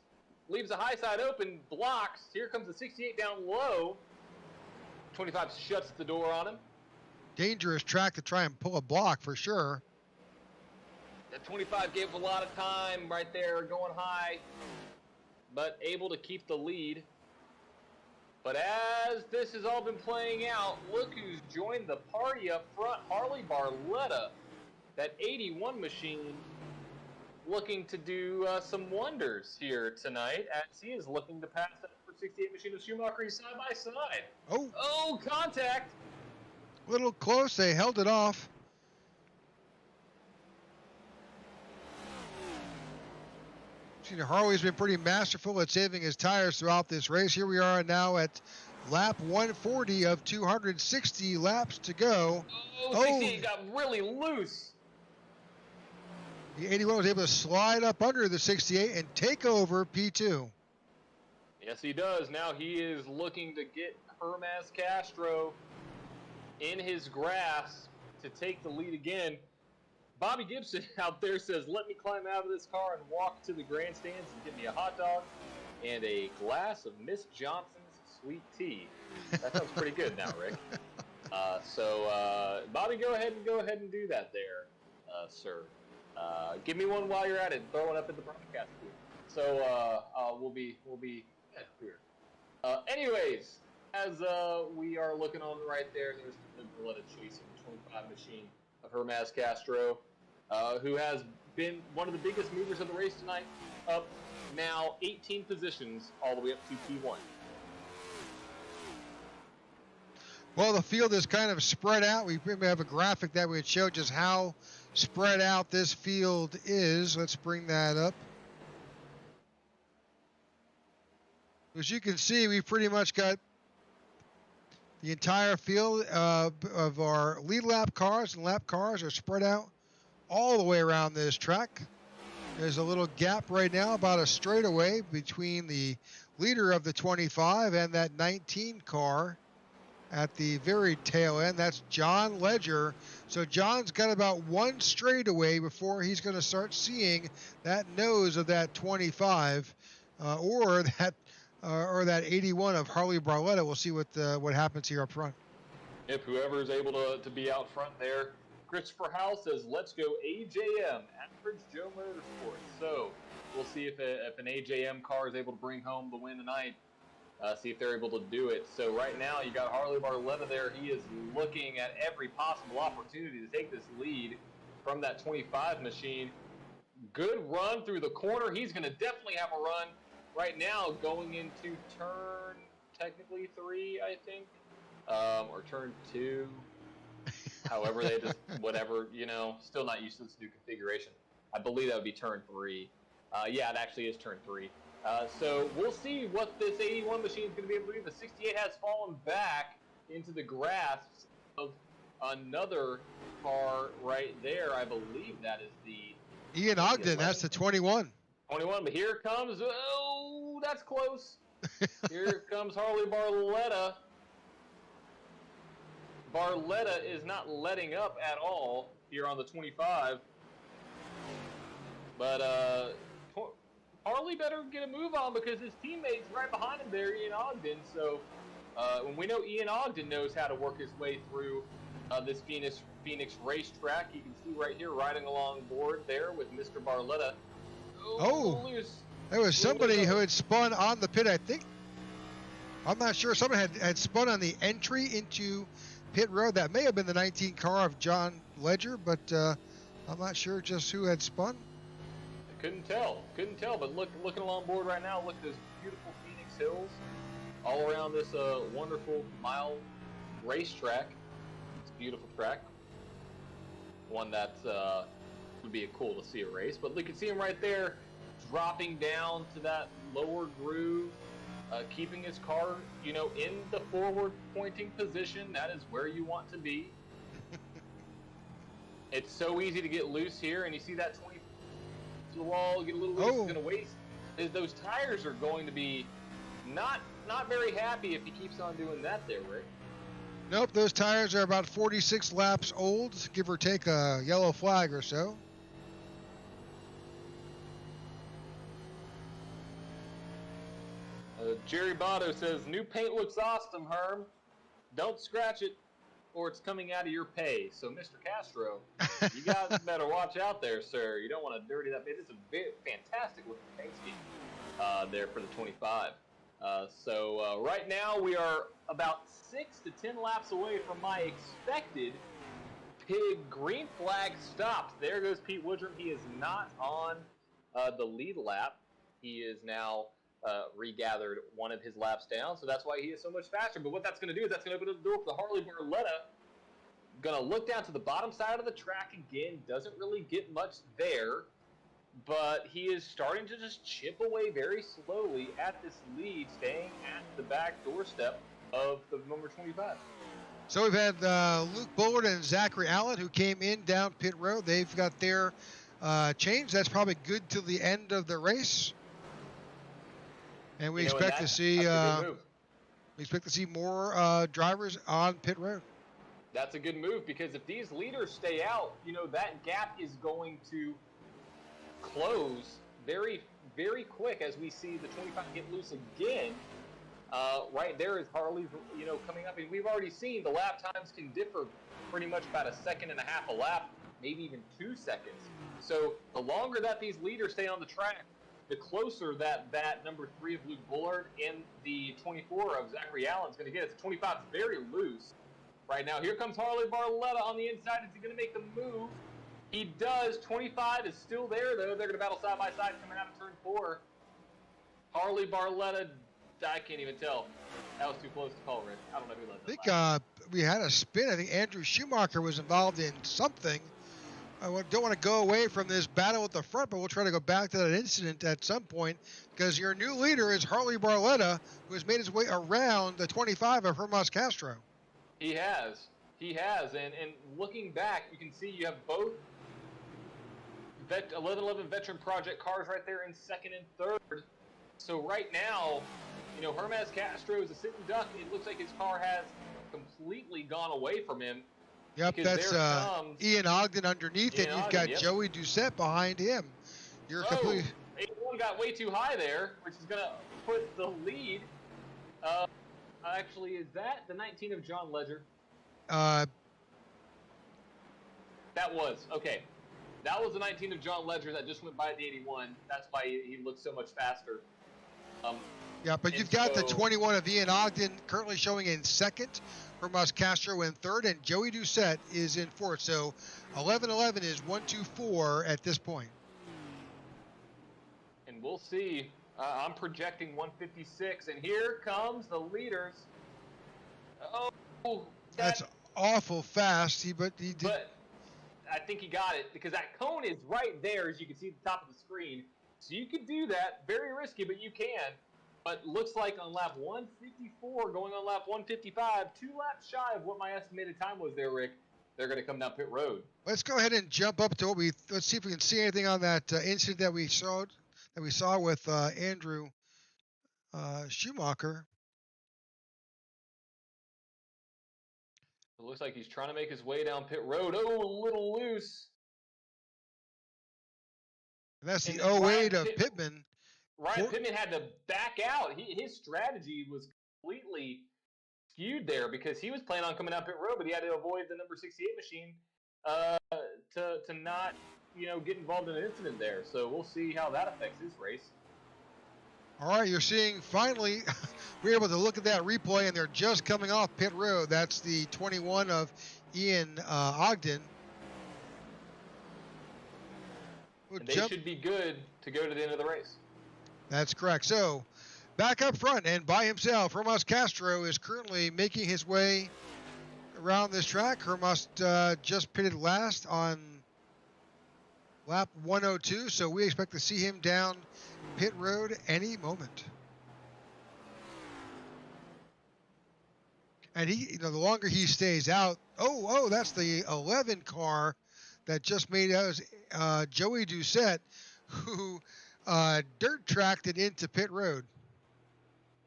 Leaves the high side open, blocks. Here comes the 68 down low. 25 shuts the door on him. Dangerous track to try and pull a block for sure. That 25 gave a lot of time right there going high, but able to keep the lead. But as this has all been playing out, look who's joined the party up front. Harley Barletta, that 81 machine, looking to do some wonders here tonight, as he is looking to pass that number 68 machine of Schumacher side by side. Oh, contact. A little close. They held it off. Harley's been pretty masterful at saving his tires throughout this race. Here we are now at lap 140 of 260 laps to go. Oh, 68 got really loose. The 81 was able to slide up under the 68 and take over P2. Yes, he does. Now he is looking to get Hermes Castro in his grasp to take the lead again. Bobby Gibson out there says, let me climb out of this car and walk to the grandstands and get me a hot dog and a glass of Miss Johnson's sweet tea. That sounds pretty good now, Rick. Bobby, go ahead and do that there, sir. Give me one while you're at it. Throw it up in the broadcast booth. So we'll be here. Anyways, as we are looking on right there, there's the Berletta chasing the 25 machine of Hermes Castro, who has been one of the biggest movers of the race tonight, up now 18 positions all the way up to P1. Well, the field is kind of spread out. We have a graphic that would show just how spread out this field is. Let's bring that up. As you can see, we've pretty much got the entire field of our lead lap cars and lap cars are spread out all the way around this track. There's a little gap right now, about a straightaway between the leader of the 25 and that 19 car at the very tail end. That's John Ledger. So John's got about one straightaway before he's going to start seeing that nose of that 25 or that 81 of Harley Barletta. We'll see what happens here up front. If whoever is able to be out front there. Christopher Howell says, let's go AJM, Average Joe Motorsports. So we'll see if an AJM car is able to bring home the win tonight. See if they're able to do it. So right now you got Harley Barletta there. He is looking at every possible opportunity to take this lead from that 25 machine. Good run through the corner. He's going to definitely have a run right now going into turn technically 3, I think, or turn 2. However, they just, whatever, still not used to this new configuration. I believe that would be turn 3. Yeah, it actually is turn 3. So we'll see what this 81 machine is going to be able to do. The 68 has fallen back into the grasp of another car right there. I believe that is the Ian Ogden. That's the 21. 21, but here comes, oh, that's close. Here comes Harley Barletta. Barletta is not letting up at all here on the 25. But Harley better get a move on because his teammate's right behind him there, Ian Ogden. So when we know Ian Ogden knows how to work his way through this Phoenix racetrack. You can see right here riding along board there with Mr. Barletta. Oh, there was somebody who had spun on the pit, I think. I'm not sure. Someone had spun on the entry into pit road. That may have been the 19 car of John Ledger, but I'm not sure just who had spun. Couldn't tell, but looking along board right now, look at those beautiful Phoenix hills all around this wonderful mile racetrack. It's a beautiful track. One that would be cool to see a race, but you can see him right there dropping down to that lower groove, keeping his car, in the forward pointing position. That is where you want to be. It's so easy to get loose here, and you see that 20 to the wall, get a little loose, it's going to waste. Those tires are going to be not very happy if he keeps on doing that there, Rick. Nope, those tires are about 46 laps old, give or take a yellow flag or so. Jerry Botto says, new paint looks awesome, Herm. Don't scratch it or it's coming out of your pay. So, Mr. Castro, you guys better watch out there, sir. You don't want to dirty that paint. It's a fantastic looking paint scheme there for the 25. Right now we are about 6 to 10 laps away from my expected pig green flag stops. There goes Pete Woodrum. He is not on the lead lap. He is now regathered one of his laps down, so that's why he is so much faster. But what that's going to do is that's going to open up the door for the Harley Barletta Gonna look down to the bottom side of the track again. Doesn't really get much there, but he is starting to just chip away very slowly at this lead, staying at the back doorstep of the number 25. So we've had Luke Bullard and Zachary Allen who came in down pit road. They've got their change. That's probably good till the end of the race. And we expect to see more drivers on pit road. That's a good move, because if these leaders stay out, that gap is going to close very, very quick as we see the 25 get loose again. Right there is Harley's, coming up, and we've already seen the lap times can differ pretty much about 1.5 seconds a lap, maybe even 2 seconds. So the longer that these leaders stay on the track, the closer that number 3 of Luke Bullard and the 24 of Zachary Allen is going to get. It's 25 is very loose right now. Here comes Harley Barletta on the inside. Is he going to make the move? He does. 25 is still there, though. They're going to battle side by side coming out of turn 4. Harley Barletta, I can't even tell. That was too close to call, Rick. I don't know who led that. I think we had a spin. I think Andrew Schumacher was involved in something. I don't want to go away from this battle at the front, but we'll try to go back to that incident at some point, because your new leader is Harley Barletta, who has made his way around the 25 of Hermas Castro. He has. And looking back, you can see you have both 1111 Veteran Project cars right there in second and third. So right now, Hermas Castro is a sitting duck. It looks like his car has completely gone away from him. Yep, that's Ian Ogden underneath, and you've got Joey Doucette behind him. Completely. 81 got way too high there, which is going to put the lead. Actually, is that the 19 of John Ledger? That was. Okay. That was the 19 of John Ledger that just went by the 81. That's why he looks so much faster. Yeah, but you've got the 21 of Ian Ogden currently showing in second, Hermas Castro in third, and Joey Doucette is in fourth. So 11-11 is 1-2-4 at this point. And we'll see. I'm projecting 156, and here comes the leaders. Oh, that's awful fast. But I think he got it, because that cone is right there, as you can see at the top of the screen. So you could do that. Very risky, but you can. But looks like on lap 154, going on lap 155, 2 laps shy of what my estimated time was there, Rick. They're going to come down pit road. Let's go ahead and jump up to let's see if we can see anything on that incident that we saw with Andrew Schumacher. It looks like he's trying to make his way down pit road. Oh, a little loose. And that's the 08 of Pittman. Ryan Pittman had to back out. His strategy was completely skewed there, because he was planning on coming down pit road, but he had to avoid the number 68 machine to not, get involved in an incident there. So we'll see how that affects his race. All right, you're seeing finally we're able to look at that replay, and they're just coming off pit road. That's the 21 of Ian Ogden. And they should be good to go to the end of the race. That's correct. So back up front and by himself, Hermas Castro is currently making his way around this track. Hermas just pitted last on lap 102, so we expect to see him down pit road any moment. And the longer he stays out, that's the 11 car that just made us Joey Doucette, who dirt tracked it into pit road.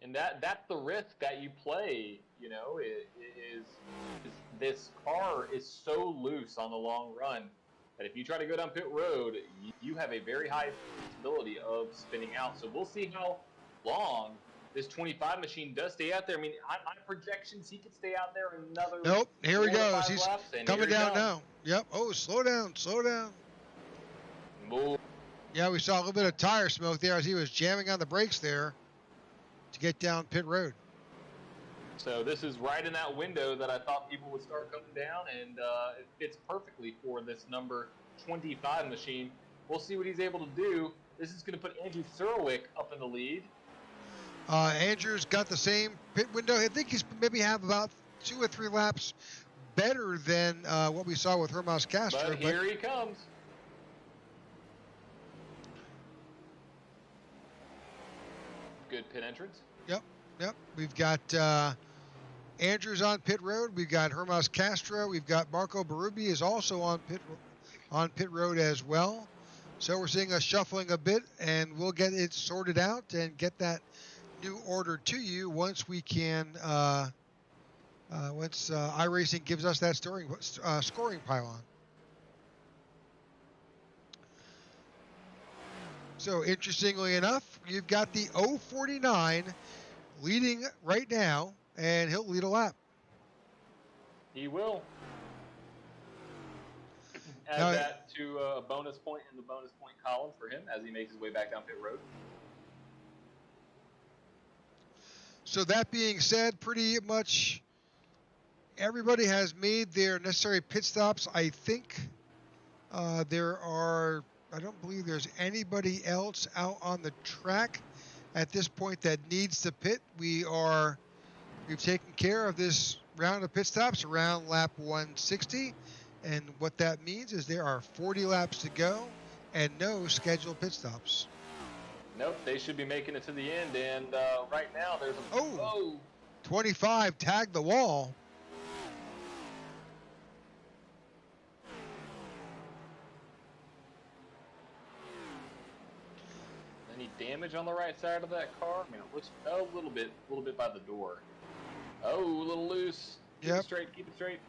And that's the risk that you play, is this car is so loose on the long run that if you try to go down pit road, you have a very high possibility of spinning out. So we'll see how long this 25 machine does stay out there. I mean, my projections, he could stay out there another. Nope, here he goes. He's laps, coming down now. Yep. Oh, slow down. Move. Yeah, we saw a little bit of tire smoke there as he was jamming on the brakes there to get down pit road. So this is right in that window that I thought people would start coming down, and it fits perfectly for this number 25 machine. We'll see what he's able to do. This is going to put Andrew Surwick up in the lead. Andrew's got the same pit window. I think he's maybe have about 2 or 3 laps better than what we saw with Hermas Castro. But here he comes. Good pit entrance. Yep. We've got Andrews on pit road. We've got Hermas Castro. We've got Marco Berube is also on pit road as well. So we're seeing us shuffling a bit, and we'll get it sorted out and get that new order to you once we can. Once iRacing gives us that scoring pylon. So interestingly enough, you've got the 049 leading right now, and he'll lead a lap. He will. Add Now, that to a bonus point in the bonus point column for him as he makes his way back down pit road. So that being said, pretty much everybody has made their necessary pit stops. I think I don't believe there's anybody else out on the track at this point that needs to pit. We've taken care of this round of pit stops around lap 160. And what that means is there are 40 laps to go and no scheduled pit stops. Nope, they should be making it to the end. And right now there's a 25 tagged the wall. Any damage on the right side of that car? I mean, it looks a little bit by the door. Oh, a little loose. Keep it straight.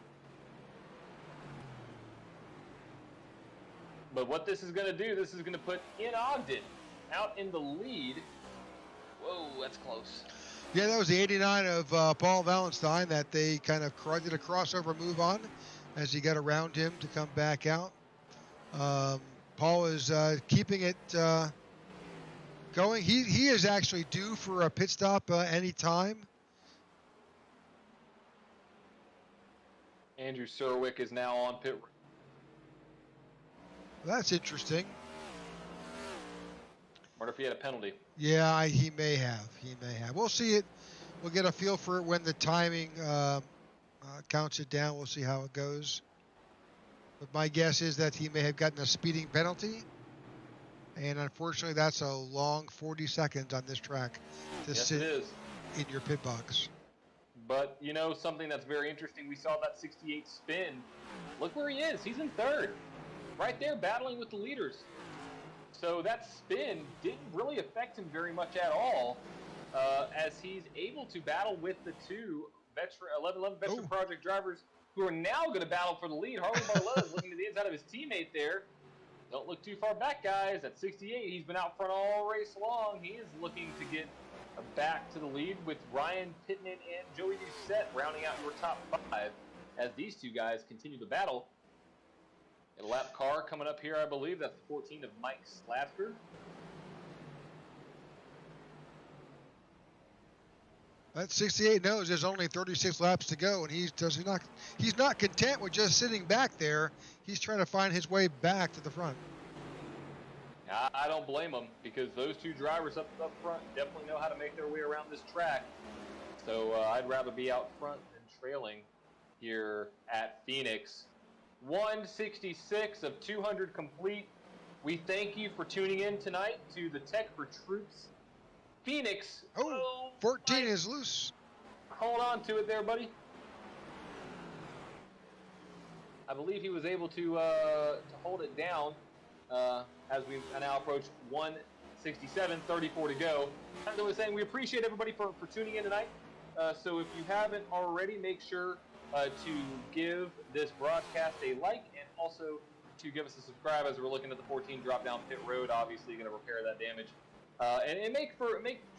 But what this is going to do, this is going to put Ian Ogden out in the lead. Whoa, that's close. Yeah, that was the 89 of Paul Valenstein that they kind of did a crossover move on as he got around him to come back out. Paul is keeping it going. He is actually due for a pit stop any time. Andrew Serwick is now on pit. That's interesting. Wonder if he had a penalty. Yeah, he may have. We'll see it. We'll get a feel for it when the timing counts it down. We'll see how it goes. But my guess is that he may have gotten a speeding penalty. And unfortunately, that's a long 40 seconds on this track to sit in your pit box. But, you know, something that's very interesting, we saw that 68 spin. Look where he is. He's in third. Right there battling with the leaders. So that spin didn't really affect him very much at all, as he's able to battle with the two 1111 Veteran Project drivers who are now going to battle for the lead. Harley Barletta looking to the inside of his teammate there. Don't look too far back, guys. At 68, he's been out front all race long. He is looking to get back to the lead with Ryan Pittman and Joey Doucette rounding out your top five as these two guys continue to battle. A lap car coming up here, I believe. That's the 14 of Mike Slasker. That 68 knows there's only 36 laps to go, and he's not content with just sitting back there. He's trying to find his way back to the front. I don't blame him, because those two drivers up front definitely know how to make their way around this track. So I'd rather be out front than trailing here at Phoenix. 166 of 200 complete. We thank you for tuning in tonight to the Tech4Troops Phoenix. 14 is loose. Hold on to it there, buddy. I believe he was able to hold it down as we now approach 167, 34 to go. As I was saying, we appreciate everybody for tuning in tonight. So if you haven't already, make sure to give this broadcast a like and also to give us a subscribe as we're looking at the 14 drop down pit road. Obviously, going to repair that damage. And make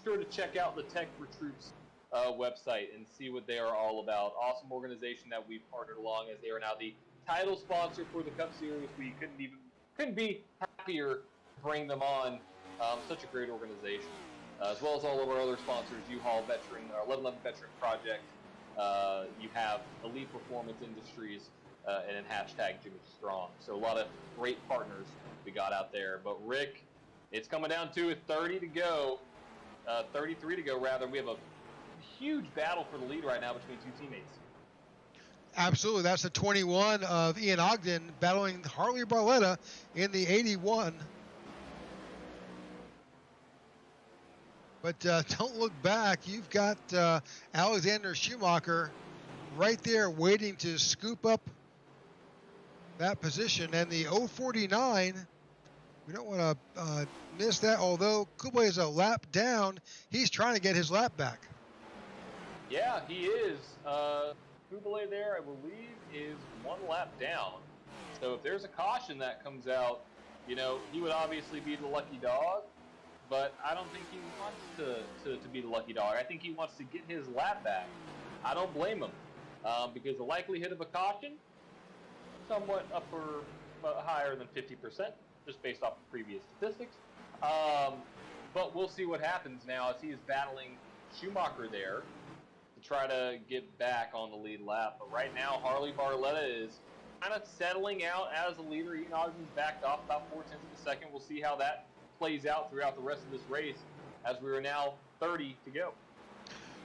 sure to check out the Tech4Troops website and see what they are all about. Awesome organization that we've partnered along as they are now the title sponsor for the Cup Series. We couldn't be happier to bring them on. Such a great organization, as well as all of our other sponsors: U-Haul Veteran, our 1111 Veteran Project. You have Elite Performance Industries and then hashtag Jimmy Strong. So a lot of great partners we got out there. But Rick, it's coming down to 30 to go, 33 to go rather. We have a huge battle for the lead right now between two teammates. Absolutely. That's the 21 of Ian Ogden battling Harley Barletta in the 81. But don't look back. You've got Alexander Schumacher right there waiting to scoop up that position. And the 049, we don't want to miss that. Although Kublai is a lap down, he's trying to get his lap back. Yeah, he is. Kublai there, I believe, is 1 lap down. So if there's a caution that comes out, you know, he would obviously be the lucky dog, but I don't think he wants to be the lucky dog. I think he wants to get his lap back. I don't blame him, because the likelihood of a caution, somewhat higher than 50%, just based off of previous statistics. But we'll see what happens now as he is battling Schumacher there to try to get back on the lead lap. But right now, Harley Barletta is kind of settling out as a leader. Ian Ogden's backed off about 0.4 of a second. We'll see how that plays out throughout the rest of this race as we are now 30 to go.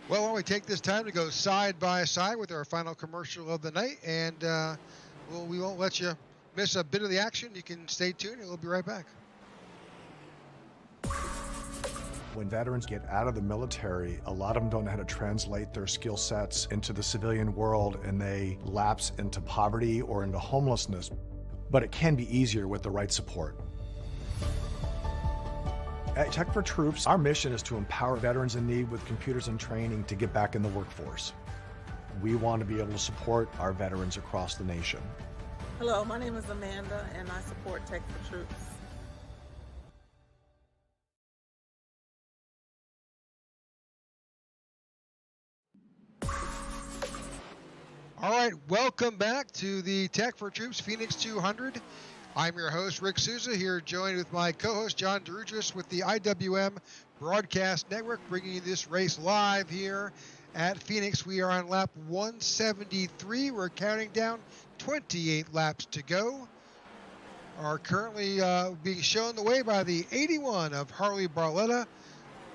Well, why don't we take this time to go side by side with our final commercial of the night, and we won't let you miss a bit of the action. You can stay tuned, and we'll be right back. When veterans get out of the military, a lot of them don't know how to translate their skill sets into the civilian world, and they lapse into poverty or into homelessness. But it can be easier with the right support. At Tech4Troops, our mission is to empower veterans in need with computers and training to get back in the workforce. We want to be able to support our veterans across the nation. Hello, my name is Amanda, and I support Tech4Troops. All right, welcome back to the Tech4Troops Phoenix 200. I'm your host, Rick Souza, here joined with my co-host, John DeRudris, with the IWM Broadcast Network, bringing you this race live here at Phoenix. We are on lap 173. We're counting down 28 laps to go. Are currently being shown the way by the 81 of Harley Barletta,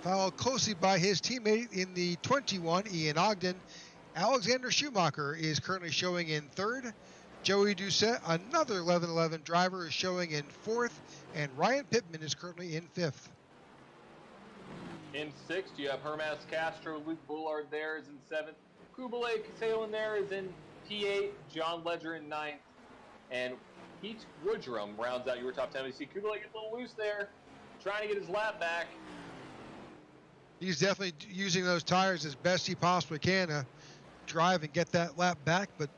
followed closely by his teammate in the 21, Ian Ogden. Alexander Schumacher is currently showing in third. Joey Doucette, another 11-11 driver, is showing in fourth, and Ryan Pittman is currently in fifth. In sixth, you have Hermas Castro. Luke Bullard there is in seventh. Kublai Salin there is in P8. John Ledger in ninth. And Pete Woodrum rounds out your top 10. You see Kublai gets a little loose there, trying to get his lap back. He's definitely using those tires as best he possibly can to drive and get that lap back, but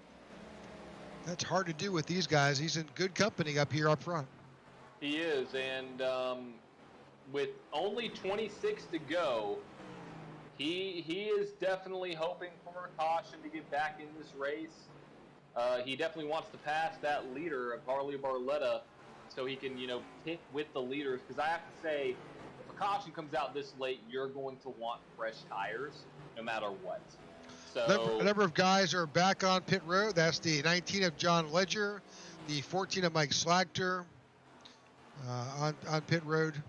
that's hard to do with these guys. He's in good company up here up front. He is, and with only 26 to go, he is definitely hoping for a caution to get back in this race. He definitely wants to pass that leader of Harley Barletta so he can, pit with the leaders, because I have to say, if a caution comes out this late, you're going to want fresh tires no matter what. So a number of guys are back on pit road. That's the 19 of John Ledger, the 14 of Mike Slagter on pit road.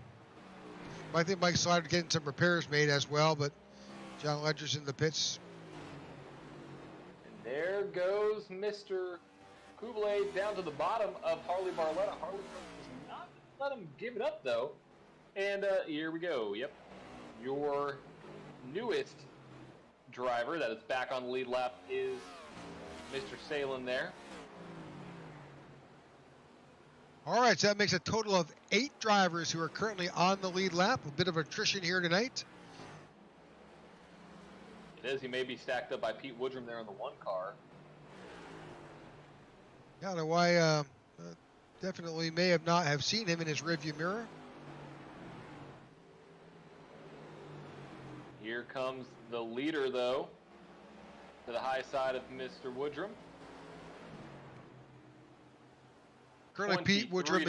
I think Mike Slagter getting some repairs made as well, but John Ledger's in the pits. And there goes Mr. Kublai down to the bottom of Harley Barletta. Harley does not let him give it up, though. And here we go. Yep. Your newest driver that is back on the lead lap is Mr. Salin there. All right, so that makes a total of 8 drivers who are currently on the lead lap. A bit of attrition here tonight. It is. He may be stacked up by Pete Woodrum there in the one car. I don't know why. Definitely may have not have seen him in his rearview mirror. Here comes the leader, though, to the high side of Mr. Woodrum. Currently, Pete Woodrum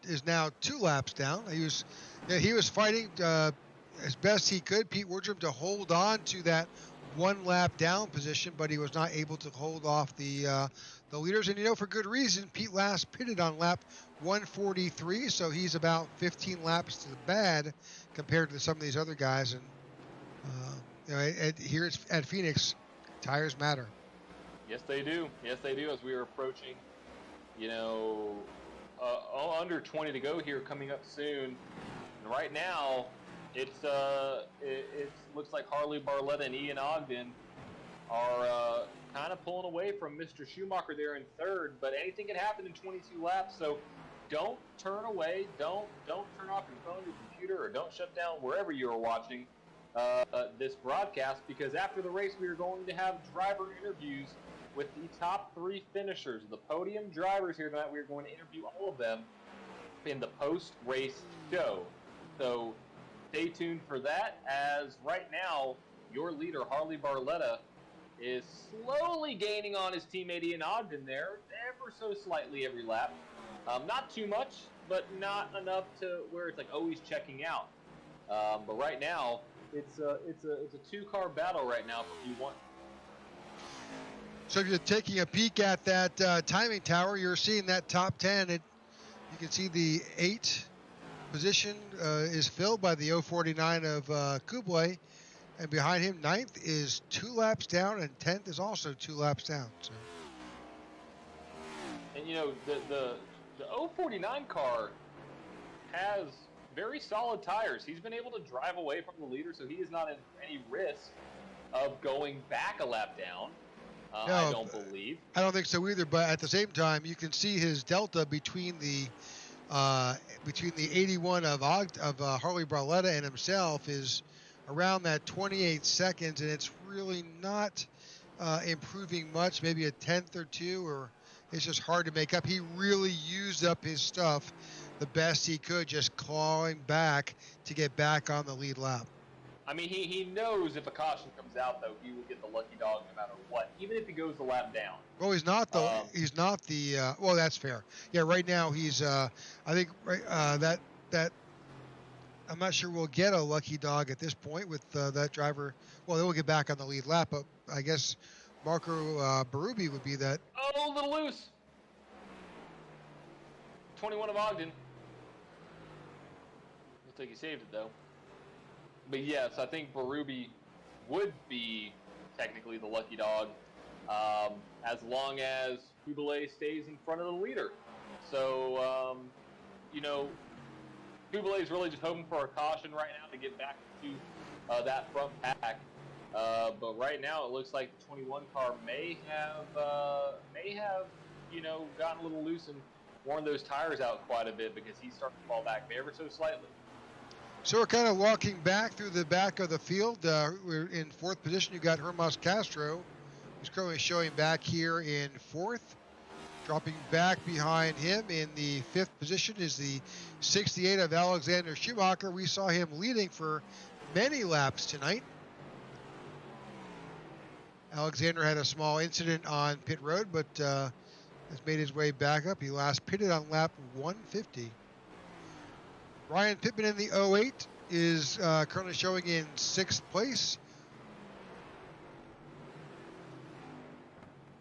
is now 2 laps down. He was fighting as best he could, Pete Woodrum, to hold on to that 1 lap down position, but he was not able to hold off the leaders. And for good reason. Pete last pitted on lap 143, so he's about 15 laps to the bad compared to some of these other guys. And here at Phoenix, tires matter. Yes, they do. Yes, they do. As we are approaching, under 20 to go here, coming up soon. And right now, it looks like Harley Barletta and Ian Ogden are kind of pulling away from Mr. Schumacher there in third. But anything can happen in 22 laps, so don't turn away. Don't turn off your phone, your computer, or don't shut down wherever you are watching this broadcast, because after the race we are going to have driver interviews with the top 3 finishers, the podium drivers here tonight. We are going to interview all of them in the post-race show. So stay tuned for that, as right now your leader, Harley Barletta, is slowly gaining on his teammate Ian Ogden there, ever so slightly every lap. Not too much, but not enough to where it's like, oh, he's checking out. But right now, it's a 2-car battle right now for P1. So if you're taking a peek at that timing tower, you're seeing that top 10. You can see the 8th position is filled by the 049 of Kublai, and behind him 9th is 2 laps down, and 10th is also 2 laps down. So. And the 049 car has very solid tires. He's been able to drive away from the leader, so he is not in any risk of going back a lap down. No, I don't believe. I don't think so either. But at the same time, you can see his delta between the 81 of Harley Barletta and himself is around that 28 seconds, and it's really not improving much. Maybe a tenth or two, or it's just hard to make up. He really used up his stuff the best he could, just clawing back to get back on the lead lap. I mean, he knows if a caution comes out, though, he will get the lucky dog no matter what, even if he goes the lap down. Well, he's not the. Well, that's fair. Yeah, right now he's. I think that I'm not sure we'll get a lucky dog at this point with that driver. Well, they will get back on the lead lap, but I guess Marco Berube would be that. Oh, a little loose. 21 of Ogden. Looks like he saved it, though. But yes, I think Berube would be technically the lucky dog, as long as Kublai stays in front of the leader. So, Kublai is really just hoping for a caution right now to get back to that front pack. But right now, it looks like the 21 car may have gotten a little loose and worn those tires out quite a bit, because he's starting to fall back ever so slightly. So we're kind of walking back through the back of the field. We're in 4th position. You got Hermas Castro, who's currently showing back here in 4th. Dropping back behind him in the 5th position is the 68 of Alexander Schumacher. We saw him leading for many laps tonight. Alexander had a small incident on pit road, but has made his way back up. He last pitted on lap 150. Ryan Pittman in the 08 is currently showing in 6th place.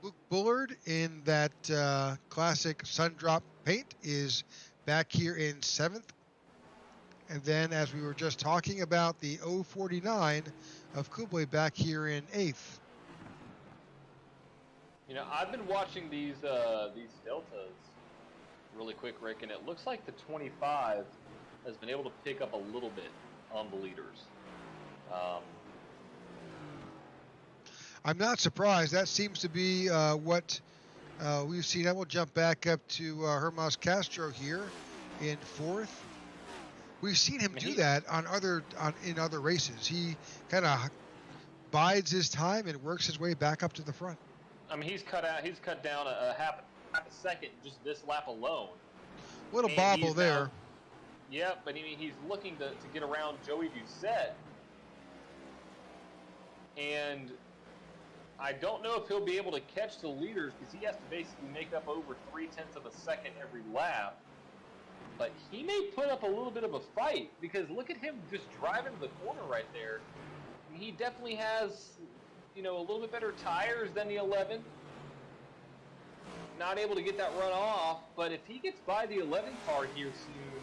Luke Bullard in that classic Sundrop paint is back here in 7th. And then, as we were just talking about, the 049 of Kublai back here in 8th. I've been watching these deltas really quick, Rick, and it looks like the 25 has been able to pick up a little bit on the leaders. I'm not surprised. That seems to be what we've seen. I will jump back up to Hermas Castro here in 4th. We've seen him do that in other races. He kind of bides his time and works his way back up to the front. I mean, he's cut down a half a second just this lap alone. Little bobble there. Yeah, but I mean, he's looking to get around Joey Doucette, and I don't know if he'll be able to catch the leaders, because he has to basically make up over 0.3 of a second every lap. But he may put up a little bit of a fight, because look at him just driving to the corner right there. I mean, he definitely has, a little bit better tires than the 11. Not able to get that run off, but if he gets by the 11 car here soon,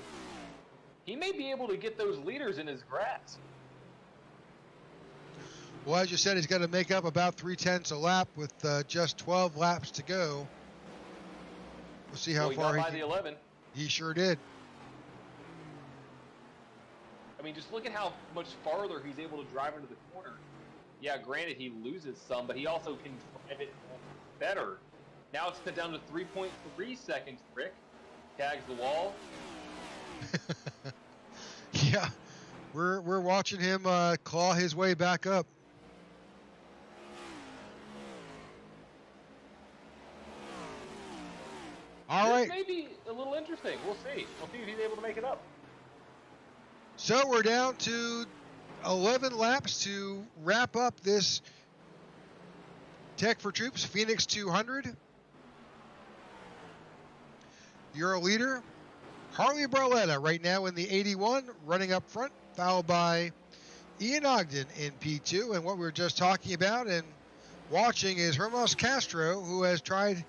he may be able to get those leaders in his grasp. Well, as you said, he's got to make up about 3/10 a lap with just 12 laps to go. We'll see how Well, far he he got by the 11. He sure did. I mean, just look at how much farther he's able to drive into the corner. Yeah, granted, he loses some, but he also can drive it better. Now it's cut down to 3.3 seconds, Rick. Tags the wall. Yeah, we're watching him claw his way back up. All right. This may be a little interesting. We'll see. We'll see if he's able to make it up. So we're down to 11 laps to wrap up this Tech4Troops Phoenix 200. Your leader, Harley Barletta, right now in the 81, running up front, followed by Ian Ogden in P2. And what we were just talking about and watching is Hermas Castro, who has tried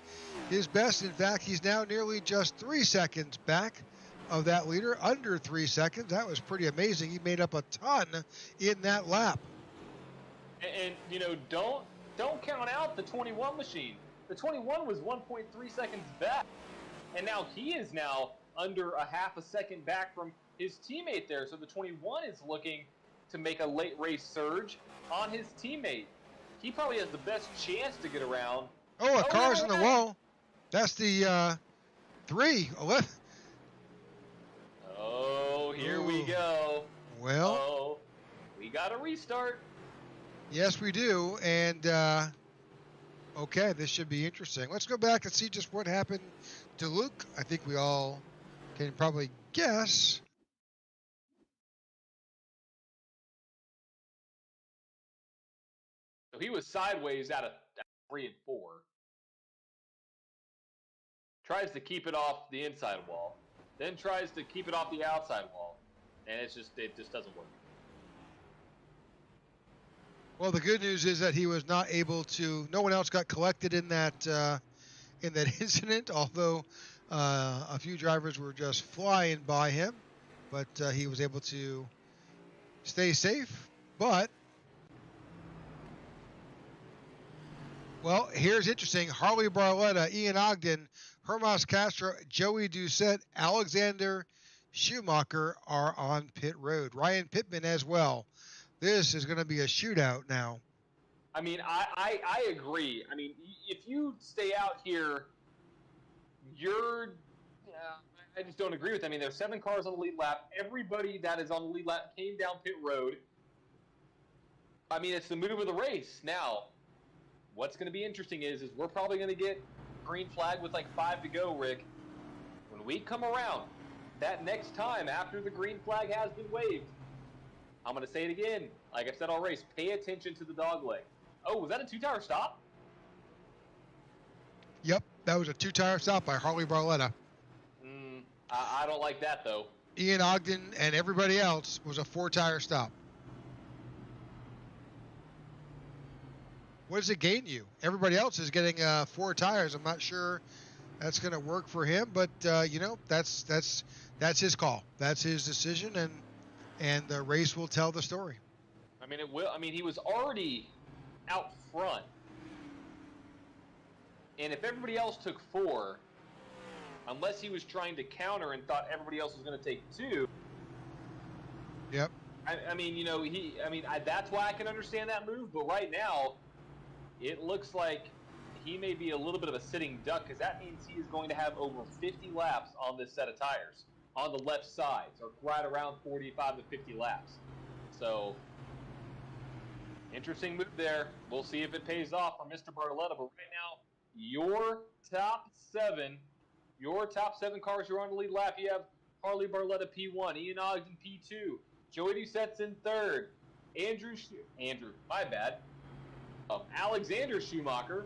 his best. In fact, he's now nearly just 3 seconds back of that leader, under 3 seconds. That was pretty amazing. He made up a ton in that lap. And you know, don't count out the 21 machine. The 21 was 1.3 seconds back, and now he is now under a half a second back from his teammate there. So the 21 is looking to make a late race surge on his teammate. He probably has the best chance to get around. Oh, a car's in the wall. That's the 3-11. Oh, here we go. Well, oh, we got to restart. Yes, we do. And, okay, this should be interesting. Let's go back and see just what happened to Luke. I think we all can probably guess. So he was sideways out of 3 and 4. Tries to keep it off the inside wall, then tries to keep it off the outside wall, and it just doesn't work. Well, the good news is that he was not able to. No one else got collected in that incident. Although a few drivers were just flying by him, but he was able to stay safe. But well, here's interesting: Harley Barletta, Ian Ogden, Hermas Castro, Joey Doucette, Alexander Schumacher are on pit road. Ryan Pittman as well. This is going to be a shootout now. I mean, I agree. I mean, if you stay out here, I just don't agree with that. I mean, there's 7 cars on the lead lap. Everybody that is on the lead lap came down pit road. I mean, it's the move of the race. Now, what's going to be interesting is we're probably going to get green flag with like 5 to go, Rick. When we come around, that next time after the green flag has been waved, I'm going to say it again. Like I said all race, pay attention to the dog leg. Oh, was that a 2-tire stop? Yep, that was a 2-tire stop by Harley Barletta. I don't like that, though. Ian Ogden and everybody else was a 4-tire stop. What does it gain you? Everybody else is getting 4 tires. I'm not sure that's going to work for him, but you know, that's his call. That's his decision, and the race will tell the story. I mean, it will. I mean, he was already out front, and if everybody else took 4, unless he was trying to counter and thought everybody else was going to take 2. Yep. I mean, you know, that's why I can understand that move. But right now, it looks like he may be a little bit of a sitting duck, because that means he is going to have over 50 laps on this set of tires on the left side, so right around 45 to 50 laps. So, interesting move there. We'll see if it pays off for Mr. Barletta. But right now, your top 7 cars you're on the lead lap. You have Harley Barletta P1, Ian Ogden P2, Joey Doucette's in 3rd, Alexander Schumacher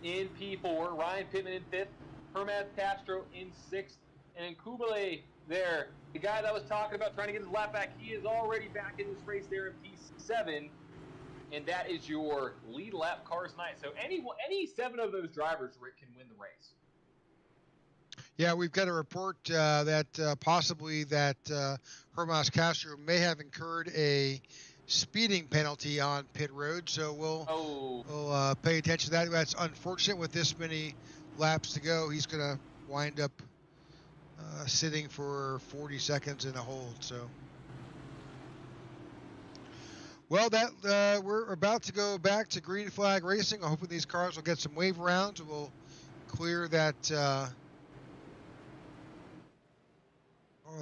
in P4, Ryan Pittman in 5th, Hermas Castro in 6th, and Kubele there, the guy that was talking about trying to get his lap back, he is already back in this race there in P7, and that is your lead lap cars tonight. So any 7 of those drivers, Rick, can win the race. Yeah, we've got a report that possibly that Hermas Castro may have incurred a speeding penalty on pit road, so we'll pay attention to that. That's unfortunate with this many laps to go. He's going to wind up sitting for 40 seconds in a hold. So, well, that we're about to go back to green flag racing. Hopefully these cars will get some wave rounds and we'll clear that.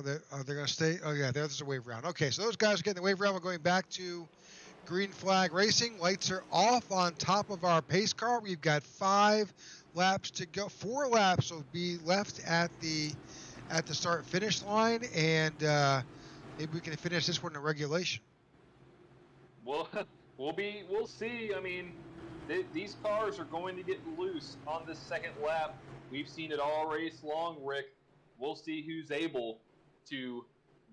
They're going to stay. Oh, yeah, there's a wave round. Okay, so those guys are getting the wave round. We're going back to green flag racing. Lights are off on top of our pace car. We've got 5 laps to go. 4 laps will be left at the start finish line, and maybe we can finish this one in regulation. Well, we'll see. I mean, these cars are going to get loose on this second lap. We've seen it all race long, Rick. We'll see who's able to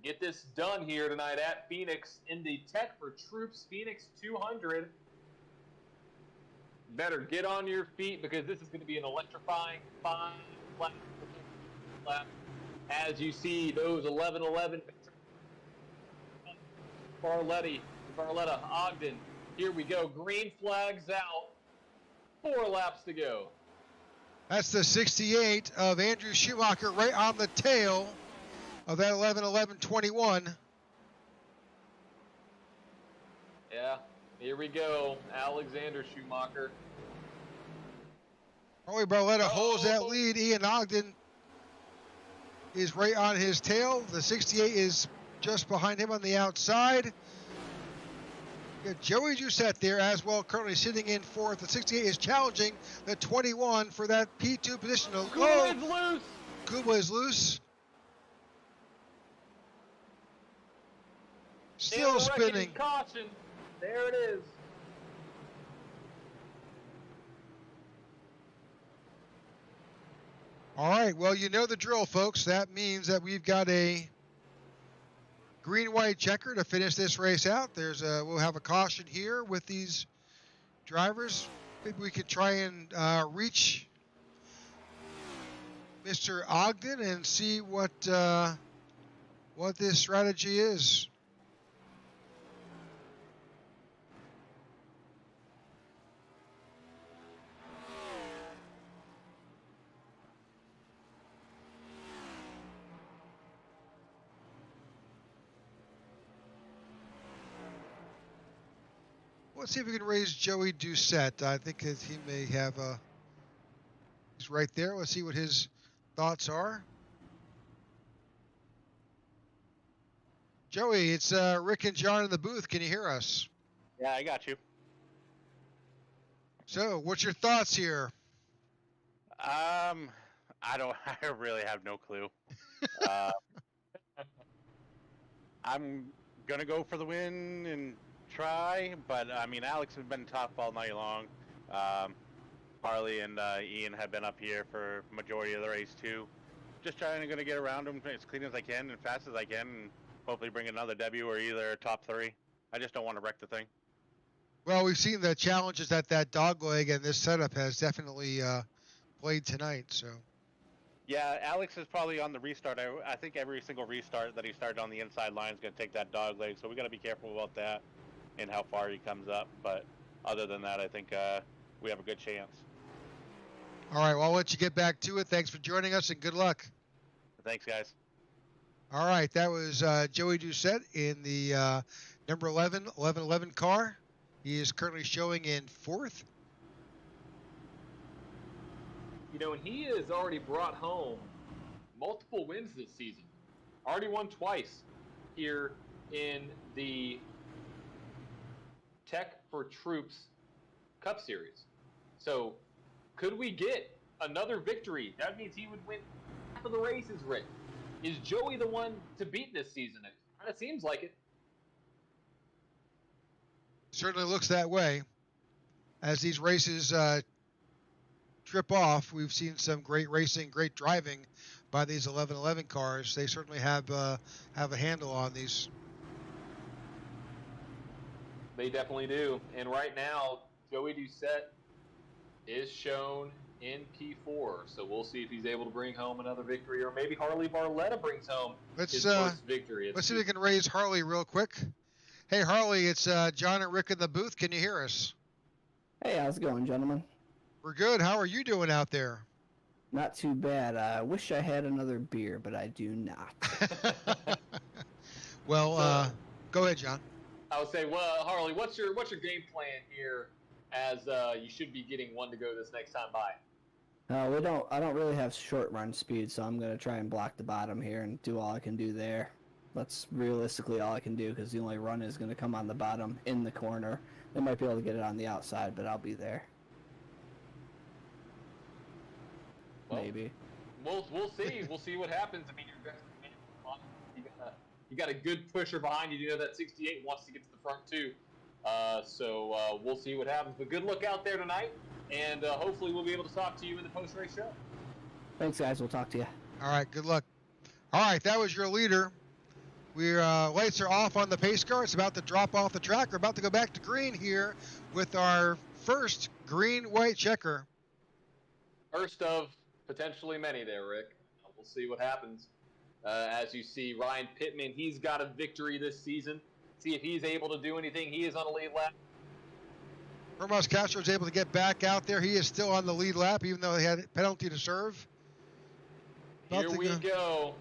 get this done here tonight at Phoenix in the Tech4Troops Phoenix 200. Better get on your feet because this is going to be an electrifying 5 lap. As you see those 11-11 Barletta, Ogden. Here we go. Green flags out. 4 laps to go. That's the 68 of Andrew Schumacher right on the tail of that 11-11-21. Yeah, here we go. Alexander Schumacher. Harley Barletta holds that lead. Ian Ogden is right on his tail. The 68 is just behind him on the outside. Got Joey Doucette there as well, currently sitting in 4th. The 68 is challenging the 21 for that P2 position. Kubla is loose. Kubla is loose. Still spinning. Caution. There it is. All right, well, you know the drill, folks. That means that we've got a green-white checker to finish this race out. We'll have a caution here with these drivers. Maybe we could try and reach Mr. Ogden and see what this strategy is. Let's see if we can raise Joey Doucette. I think that he may have he's right there. Let's see what his thoughts are. Joey, it's Rick and John in the booth. Can you hear us? Yeah, I got you. So, what's your thoughts here? I really have no clue. I'm gonna go for the win and try, but I mean, Alex has been top all night long. Harley and Ian have been up here for majority of the race too. Just trying to get around them as clean as I can and fast as I can, and hopefully bring another W or either top 3. I just don't want to wreck the thing. Well, we've seen the challenges that dog leg and this setup has definitely played tonight. So. Yeah, Alex is probably on the restart. I think every single restart that he started on the inside line is going to take that dog leg, so we got to be careful about that and how far he comes up. But other than that, I think we have a good chance. All right, well, I'll let you get back to it. Thanks for joining us, and good luck. Thanks, guys. All right, that was Joey Doucette in the number 11 car. He is currently showing in 4th. You know, and he has already brought home multiple wins this season. Already won twice here in the Tech4Troops Cup Series. So, could we get another victory? That means he would win half of the races, Rick. Is Joey the one to beat this season? It kind of seems like it. Certainly looks that way. As these races trip off, we've seen some great racing, great driving by these 11-11 cars. They certainly have a handle on these. They definitely do. And right now, Joey Doucette is shown in P4. So we'll see if he's able to bring home another victory, or maybe Harley Barletta brings home his first victory. Let's see if we can raise Harley real quick. Hey, Harley, it's John and Rick in the booth. Can you hear us? Hey, how's it going, gentlemen? We're good. How are you doing out there? Not too bad. I wish I had another beer, but I do not. Well, go ahead, John. I would say, well, Harley, what's your game plan here? As you should be getting one to go this next time by. I don't really have short run speed, so I'm gonna try and block the bottom here and do all I can do there. That's realistically all I can do because the only run is gonna come on the bottom in the corner. They might be able to get it on the outside, but I'll be there. Well, maybe. We'll see. We'll see what happens. I mean, you got a good pusher behind you. You know that 68 wants to get to the front too. So we'll see what happens. But good luck out there tonight, and hopefully we'll be able to talk to you in the post-race show. Thanks, guys. We'll talk to you. All right, good luck. All right, that was your leader. We're lights are off on the pace car. It's about to drop off the track. We're about to go back to green here with our first green-white checker. First of potentially many there, Rick. We'll see what happens. As you see, Ryan Pittman, he's got a victory this season. See if he's able to do anything. He is on a lead lap. Hermas Castro is able to get back out there. He is still on the lead lap, even though he had a penalty to serve. Here we go.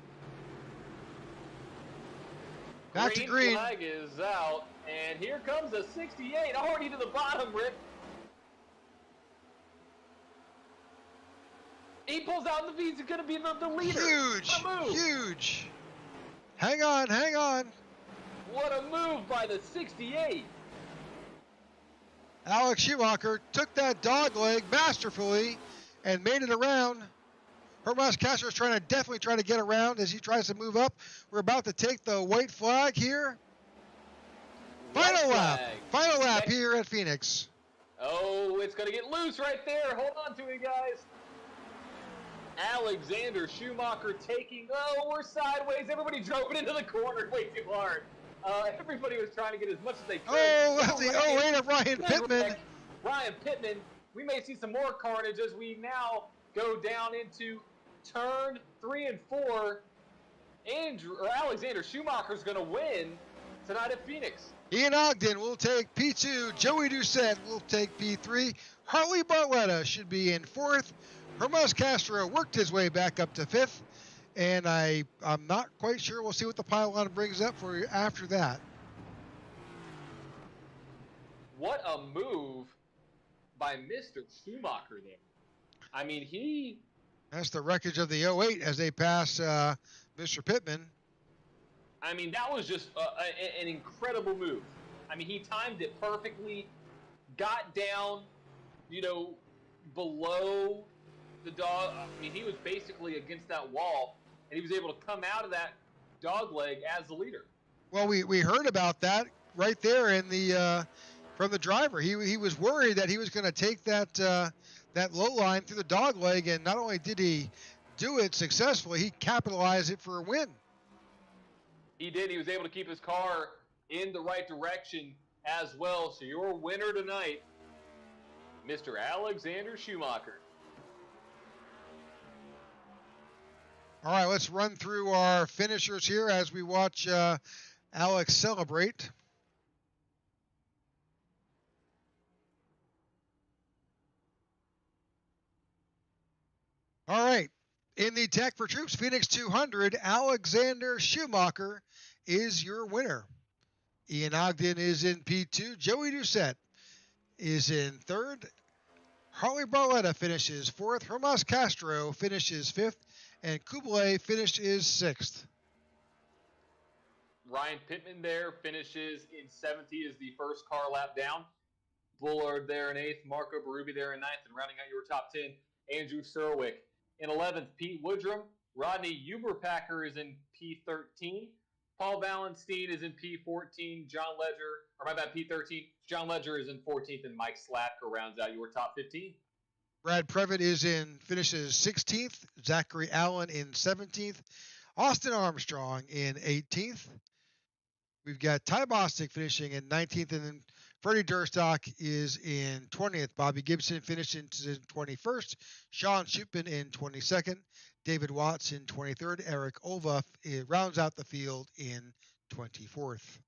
Back to green. Flag is out, and here comes a 68 already to the bottom, Rick. He pulls out the he's going to be the leader. Huge. Hang on. What a move by the 68. Alex Schumacher took that dog leg masterfully and made it around. Hermas Castro is definitely trying to get around as he tries to move up. We're about to take the white flag here. Final lap here at Phoenix. Oh, it's going to get loose right there. Hold on to it, guys. Alexander Schumacher we're sideways. Everybody drove it into the corner way too hard. Everybody was trying to get as much as they could. Oh, that's the 08 of Ryan Pittman. Ryan Pittman. We may see some more carnage as we now go down into turn 3 and 4. Alexander Schumacher's going to win tonight at Phoenix. Ian Ogden will take P2. Joey Doucette will take P3. Harley Barletta should be in 4th. Hermas Castro worked his way back up to 5th. And I'm not quite sure. We'll see what the pylon brings up for you after that. What a move by Mr. Schumacher there. I mean, That's the wreckage of the 08 as they pass Mr. Pittman. I mean, that was just an incredible move. I mean, he timed it perfectly, got down, below the dog. I mean, he was basically against that wall, and he was able to come out of that dog leg as the leader. Well, we heard about that right there in the from the driver. He was worried that he was going to take that low line through the dog leg, and not only did he do it successfully, he capitalized it for a win. He did. He was able to keep his car in the right direction as well. So your winner tonight, Mr. Alexander Schumacher. All right, let's run through our finishers here as we watch Alex celebrate. All right, in the Tech4Troops Phoenix 200, Alexander Schumacher is your winner. Ian Ogden is in P2. Joey Doucette is in 3rd. Harley Barletta finishes 4th. Hermas Castro finishes 5th. And Kublai finishes 6th. Ryan Pittman there finishes in 7th. He is the first car lap down. Bullard there in 8th. Marco Berube there in 9th. And rounding out your top 10, Andrew Serwick. In 11th, Pete Woodrum. Rodney Uberpacker is in P13. Paul Valenstein is in P14. P13. John Ledger is in 14th. And Mike Slatko rounds out your top 15. Brad Previtt finishes 16th. Zachary Allen in 17th. Austin Armstrong in 18th. We've got Ty Bostic finishing in 19th, and then Freddie Durstock is in 20th. Bobby Gibson finishes in 21st. Sean Schupin in 22nd. David Watts in 23rd. Eric Olva rounds out the field in 24th.